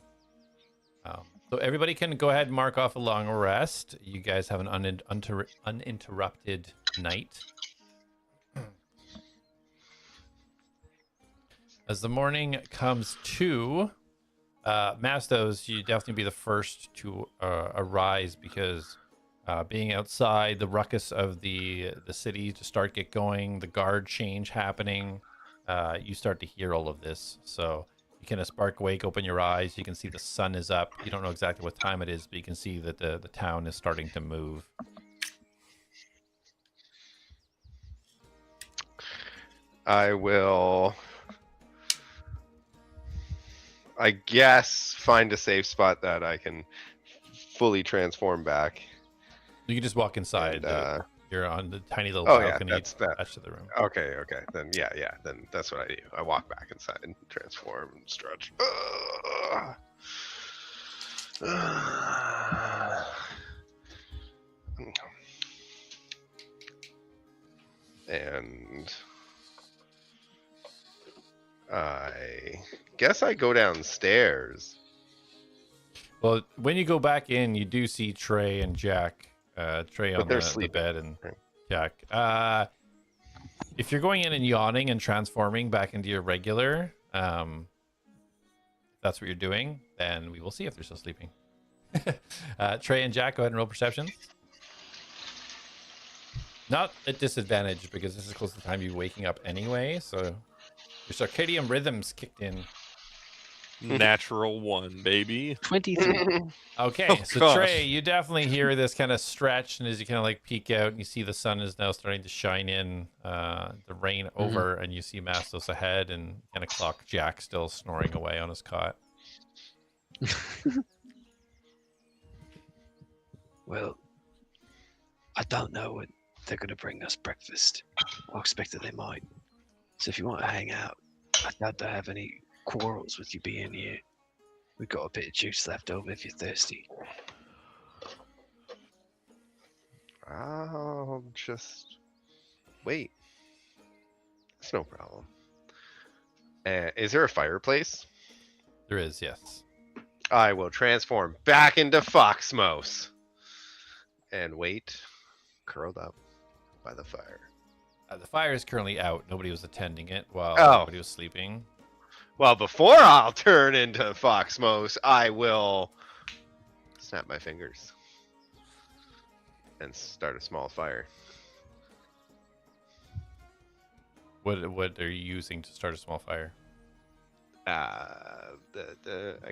So everybody can go ahead and mark off a long rest. You guys have an uninterrupted night. As the morning comes to, Mastos, you definitely be the first to arise because being outside, the ruckus of the city to get going, the guard change happening, you start to hear all of this. So you kind of spark awake, open your eyes. You can see the sun is up. You don't know exactly what time it is, but you can see that the town is starting to move. I will, I guess, find a safe spot that I can fully transform back. You can just walk inside. And, you're on the tiny little oh yeah, balcony that's that. attached to the room. Okay, then yeah, then that's what I do. I walk back inside and transform and stretch. And I guess I go downstairs. Well, when you go back in, you do see Trey and Jak. Trey But on they're the sleeping. bed and Right. Jak. If you're going in and yawning and transforming back into your regular, if that's what you're doing, then we will see if they're still sleeping. Trey and Jak, go ahead and roll perception. Not at disadvantage because this is close to the time you're waking up anyway, so your circadian rhythms kicked in. Natural 1, baby. 23. Okay, Oh, so gosh. Trey, you definitely hear this kind of stretch, and as you kind of like peek out, and you see the sun is now starting to shine in, the rain over, and you see Mastos ahead, and kind of clock Jak still snoring away on his cot. Well, I don't know when they're going to bring us breakfast. I expect that they might. So if you want to hang out, I doubt to have any quarrels with you being here. We've got a bit of juice left over if you're thirsty. I'll just wait. It's no problem. Is there a fireplace? There is, yes. I will transform back into Foxmos and wait, curled up by the fire. The fire is currently out. Nobody was attending it while Oh. everybody was sleeping. Well, before I'll turn into Foxmos, I will snap my fingers and start a small fire. What are you using to start a small fire? I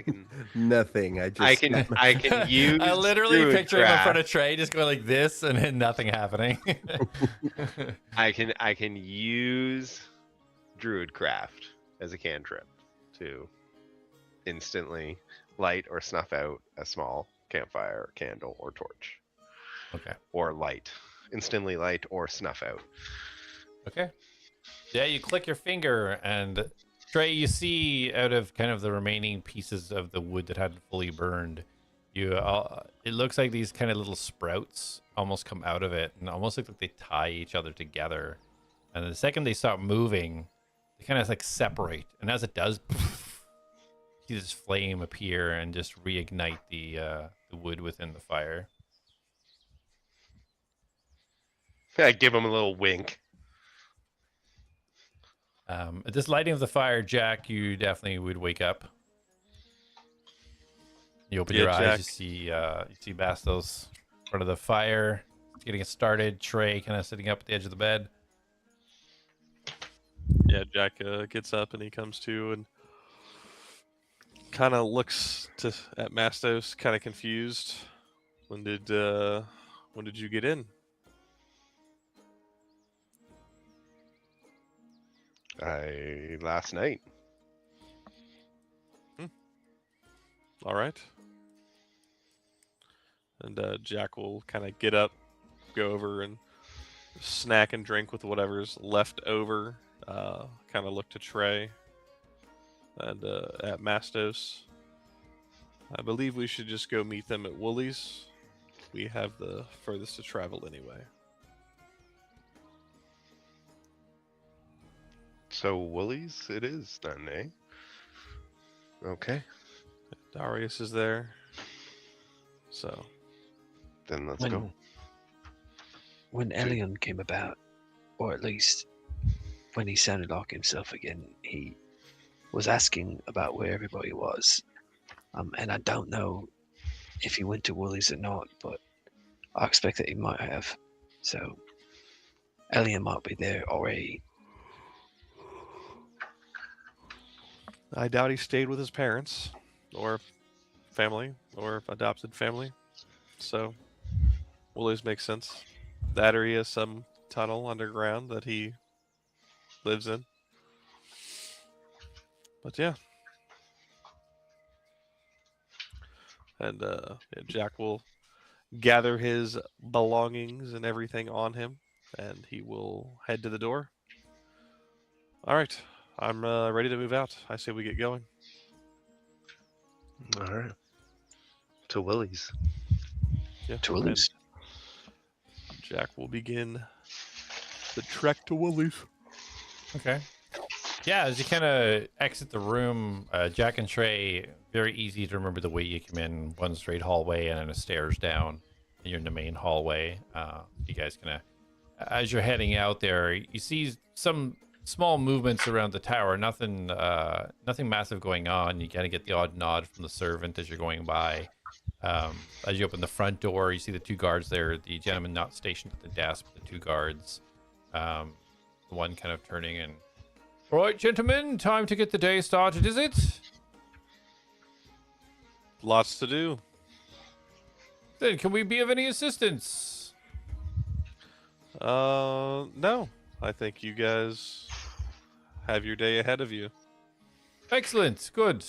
can Nothing. I I just can use. I literally druid picture him in front of craft. Trey, just going like this, and then nothing happening. I can use druid craft as a cantrip to instantly light or snuff out a small campfire, candle, or torch. Okay. Or instantly light or snuff out. Okay. Yeah, you click your finger, and Trey, you see out of kind of the remaining pieces of the wood that hadn't fully burned, it looks like these kind of little sprouts almost come out of it, and almost look like they tie each other together. And the second they stop moving, they kind of like separate, and as it does, you see this flame appear and just reignite the wood within the fire. I give him a little wink. At this lighting of the fire, Jak, you definitely would wake up. You open your eyes, Jak. you see Mastos in front of the fire, getting it started. Trey kind of sitting up at the edge of the bed. Yeah, Jak gets up and he comes to and kind of looks at Mastos, kind of confused. When did you get in? Last night. All right. And Jak will kind of get up, go over and snack and drink with whatever's left over. Kind of look to Trey and at Mastos. I believe we should just go meet them at Woolies. We have the furthest to travel anyway. So Woolies it is then, eh? Okay, Darius is there. So then let's go. When Elion came about, or at least when he sounded like himself again, he was asking about where everybody was. And I don't know if he went to Woolies or not, but I expect that he might have. So Elion might be there already. I doubt he stayed with his parents or family or adopted family. So Woolies makes sense. That or he has some tunnel underground that he lives in. But yeah. And Jak will gather his belongings and everything on him, and he will head to the door. All right. I'm ready to move out. I say we get going. All right. To Woolies. Yeah. To Woolies. Jak will begin the trek to Woolies. Okay. Yeah, as you kind of exit the room, Jack and Trey, very easy to remember the way you come in. One straight hallway and then a stairs down, and you're in the main hallway. You guys kind of, as you're heading out there, you see some small movements around the tower. Nothing massive going on. You kind of get the odd nod from the servant as you're going by. As you open the front door, you see the two guards there. The gentleman not stationed at the desk, but the two guards. The one kind of turning and, all right, gentlemen, time to get the day started, is it? Lots to do. Then can we be of any assistance? No. I think you guys have your day ahead of you. Excellent, good.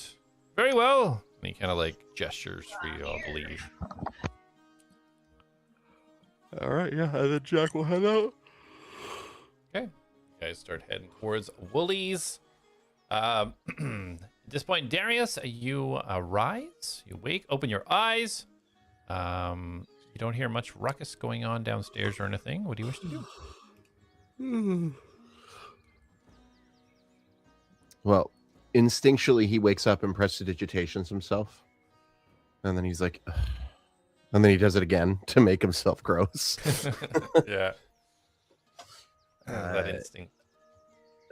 Very well. And he kind of like gestures for you all to leave. All right, yeah, and then Jack will head out. Okay. You guys start heading towards Woolies. At this point, Darius, you rise, you wake, open your eyes. You don't hear much ruckus going on downstairs or anything. What do you wish to do? Well, instinctually, he wakes up and prestidigitations himself. And then he's like, ugh. And then he does it again to make himself gross. Yeah. That instinct.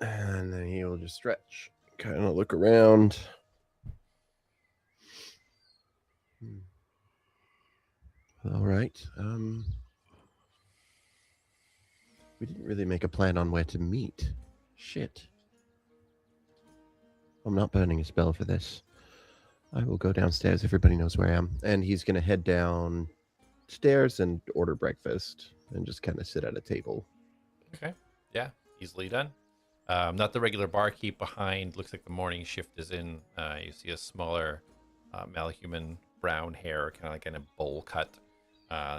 And then he will just stretch, kind of look around. All right. We didn't really make a plan on where to meet. Shit. I'm not burning a spell for this. I will go downstairs. Everybody knows where I am. And he's going to head downstairs and order breakfast and just kind of sit at a table. Okay. Yeah, easily done. Not the regular barkeep behind. Looks like the morning shift is in. You see a smaller malhuman, brown hair, kind of like in a bowl cut.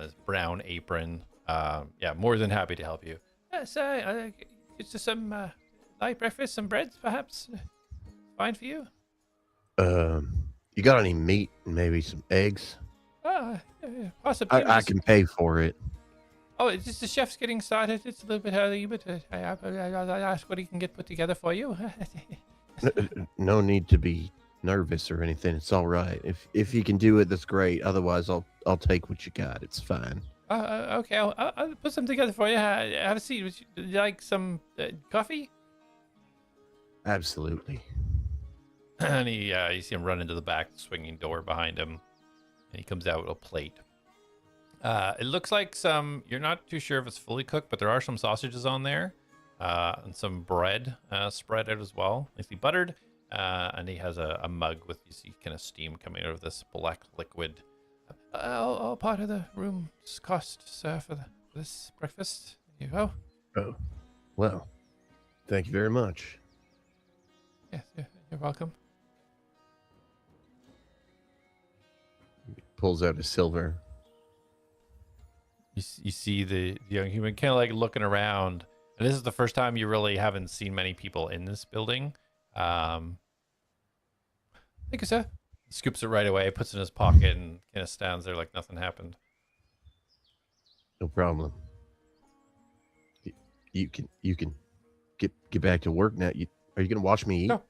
This brown apron. Yeah, more than happy to help you. Yes, it's just some light breakfast, some breads, perhaps. Fine for you. You got any meat and maybe some eggs? Possibly. I can pay for it. Oh, it's just the chef's getting started. It's a little bit early, but I'll ask what he can get put together for you. No need to be nervous or anything. It's all right. If you can do it, that's great. Otherwise, I'll take what you got. It's fine. Okay, I'll put some together for you. Have a seat. Would you like some coffee? Absolutely. And you see him run into the back swinging door behind him, and he comes out with a plate. It looks like you're not too sure if it's fully cooked, but there are some sausages on there, and some bread spread out as well, nicely buttered. And he has a mug with, you see, kind of steam coming out of this black liquid. All part of the room's cost, sir, for this breakfast. Here you go. Oh, well, thank you very much. Yes, you're welcome. Pulls out a silver. You see the young human kind of like looking around, and this is the first time you really haven't seen many people in this building. Thank you, sir. He scoops it right away, puts it in his pocket, and kind of stands there like nothing happened. No problem. You can get back to work now. Are you gonna watch me eat? No.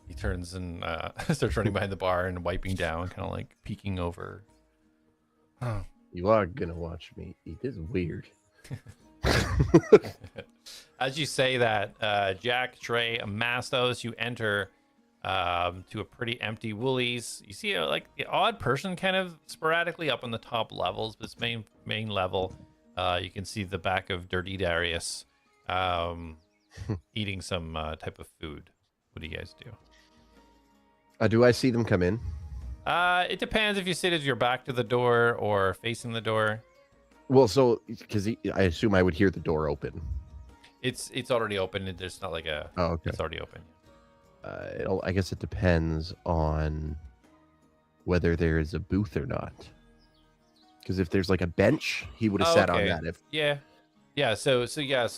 He turns and starts running behind the bar and wiping down, kind of like peeking over. Oh. You are gonna watch me eat. This is weird. As you say that, Jack, Trey, Mastos, you enter to a pretty empty Woolies. You see like the odd person kind of sporadically up on the top levels, but this main level, you can see the back of Dirty Darius eating some type of food. What do you guys do? Do I see them come in? It depends if you sit as your back to the door or facing the door. Well, so because I assume I would hear the door open. It's already open. There's not like a. Oh, okay. It's already open. I guess it depends on whether there is a booth or not. Because if there's like a bench, he would have sat on that. Yeah. So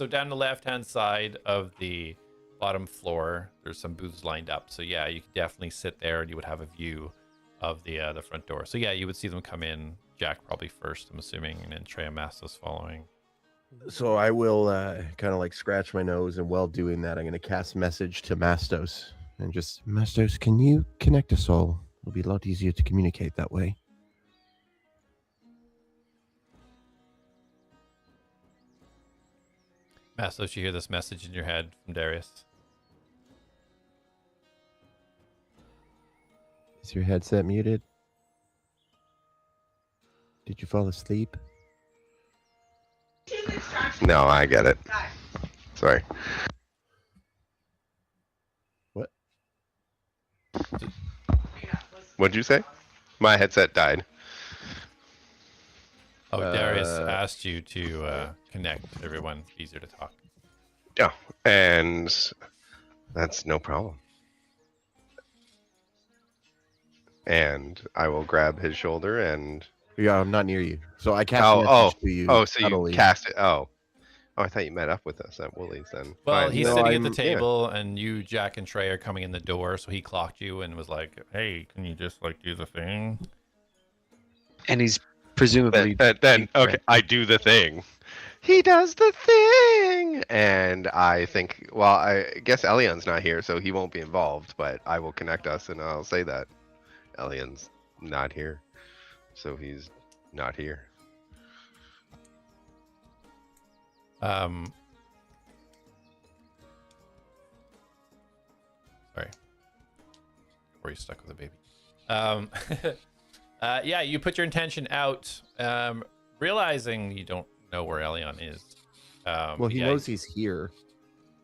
down the left-hand side of the bottom floor, there's some booths lined up. So yeah, you could definitely sit there, and you would have a view of the front door. So yeah, you would see them come in. Jack probably first, I'm assuming, and then Trey and Mastos following. So I will kind of like scratch my nose, and while doing that, I'm going to cast message to Mastos and just, Mastos, can you connect us all? It'll be a lot easier to communicate that way. Mastos, you hear this message in your head from Darius. Is your headset muted? Did you fall asleep? No, I get it. Sorry. What? What'd you say? My headset died. Oh, Darius asked you to connect everyone. Easier to talk. Yeah, and that's no problem. And I will grab his shoulder and... Yeah, I'm not near you. So I cast a message to you. Oh, so subtly. you cast it. Oh, I thought you met up with us at Woolies then. Well, Fine. he's No, sitting at the I'm- table, and you, Jak, and Trey are coming in the door, so he clocked you and was like, "Hey, can you just like do the thing?" And he's presumably Then okay, I do the thing. He does the thing, and I think, well, I guess Elion's not here, so he won't be involved. But I will connect us, and I'll say that Elion's not here, so he's not here. Sorry. Or you stuck with a baby. Yeah, you put your intention out, realizing you don't know where Elion is. Well, he knows he's here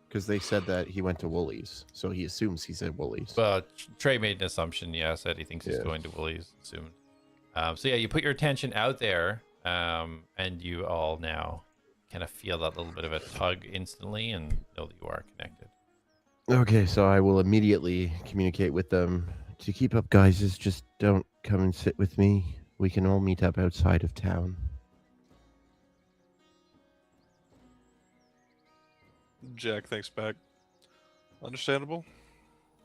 because they said that he went to Woolies, so he assumes he's at Woolies. Well, Trey made an assumption, yeah, said he thinks he's going to Woolies soon. So yeah, you put your attention out there, and you all now kind of feel that little bit of a tug instantly and know that you are connected. Okay, so I will immediately communicate with them. To keep up, guys, just don't come and sit with me. We can all meet up outside of town. Jak thinks back. Understandable.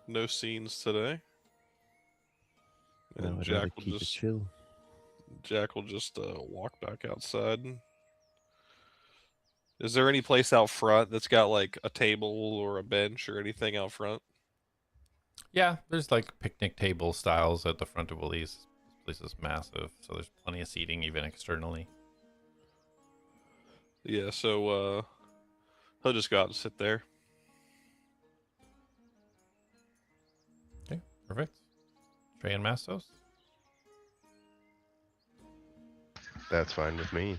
No scenes today. No, And I'd rather Jak will keep it just chill. walk back outside. Is there any place out front that's got like a table or a bench or anything out front? Yeah, there's like picnic table styles at the front of Woolies. This place is massive, so there's plenty of seating even externally. Yeah, so he'll just go out and sit there. Okay, perfect. Trey and Mastos. That's fine with me.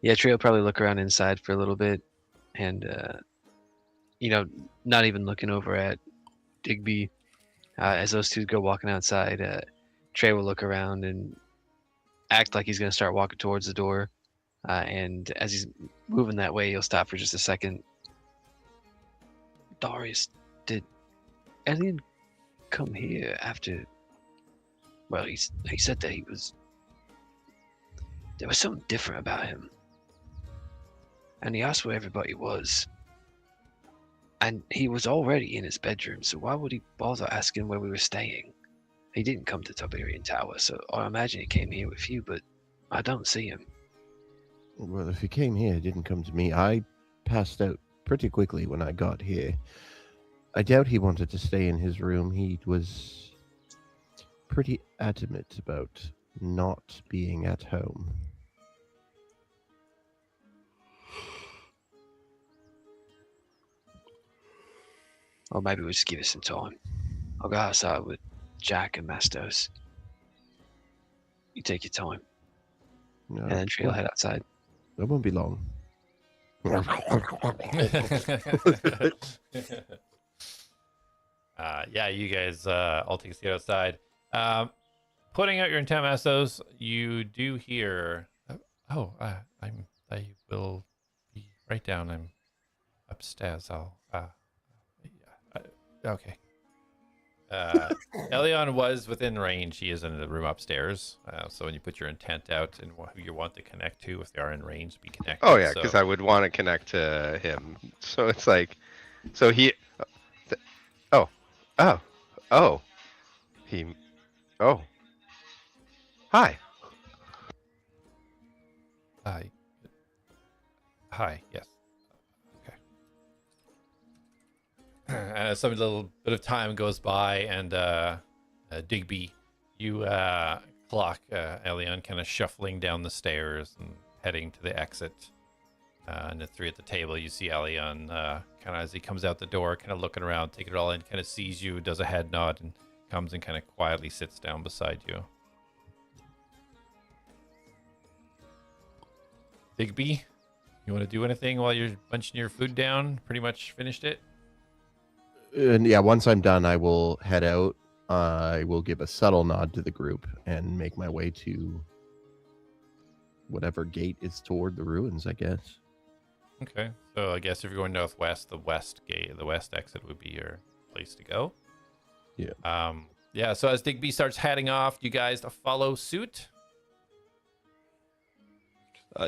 Yeah, Trey will probably look around inside for a little bit, and not even looking over at Digby. As those two go walking outside, Trey will look around and act like he's going to start walking towards the door. And as he's moving that way, he'll stop for just a second. Darius, did Elion come here after? Well, he said that there was something different about him. And he asked where everybody was. And he was already in his bedroom, so why would he bother asking where we were staying? He didn't come to Tiberian Tower, so I imagine he came here with you, but I don't see him. Well, if he came here, he didn't come to me. I passed out pretty quickly when I got here. I doubt he wanted to stay in his room. He was pretty adamant about not being at home. Or maybe we'll just give it some time. I'll go outside with Jak and Mastos. You take your time. No, And then Trey will head outside. That won't be long. Yeah, you guys all take a seat outside. Putting out your intent, Mastos, you do hear. I will be right down. I'm upstairs. Okay. Elion was within range. He is in the room upstairs. So when you put your intent out and who you want to connect to, if they are in range, be connected. Oh yeah, because I would want to connect to him. So it's like, so he, hi. Hi. Hi. Yes. Okay. Some little bit of time goes by, and Digby, you clock Elion kind of shuffling down the stairs and heading to the exit. And the three at the table, you see Elion kind of as he comes out the door, kind of looking around, taking it all in, kind of sees you, does a head nod, and comes and kind of quietly sits down beside you. Digby, you want to do anything while you're munching your food down? Pretty much finished it? And yeah, once I'm done, I will head out. I will give a subtle nod to the group and make my way to whatever gate is toward the ruins, I guess. Okay, so I guess if you're going northwest, the west gate, the west exit would be your place to go. Yeah. Yeah, so as Digby starts heading off, you guys follow suit?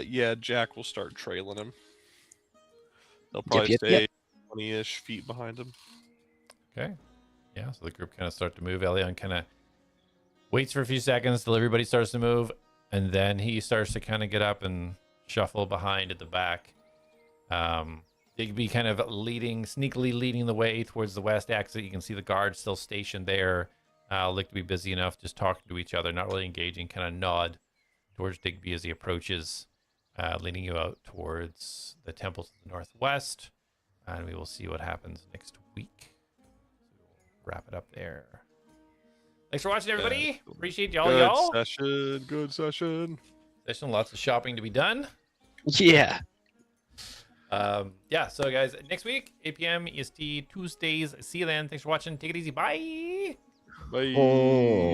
Yeah, Jak will start trailing him. They'll probably Yep. stay 20-ish feet behind him. Okay. Yeah, so the group kind of start to move. Elion kind of waits for a few seconds till everybody starts to move, and then he starts to kind of get up and shuffle behind at the back. Digby kind of sneakily leading the way towards the west exit. You can see the guards still stationed there. Look to be busy enough, just talking to each other, not really engaging, kind of nod towards Digby as he approaches, leading you out towards the temple to the northwest. And we will see what happens next week. Wrap it up there. Thanks for watching, everybody. Appreciate y'all. Good session. Lots of shopping to be done. Yeah. Yeah, so guys, next week, 8 p.m. EST, Tuesdays. See you then. Thanks for watching. Take it easy. Bye. Bye. Oh.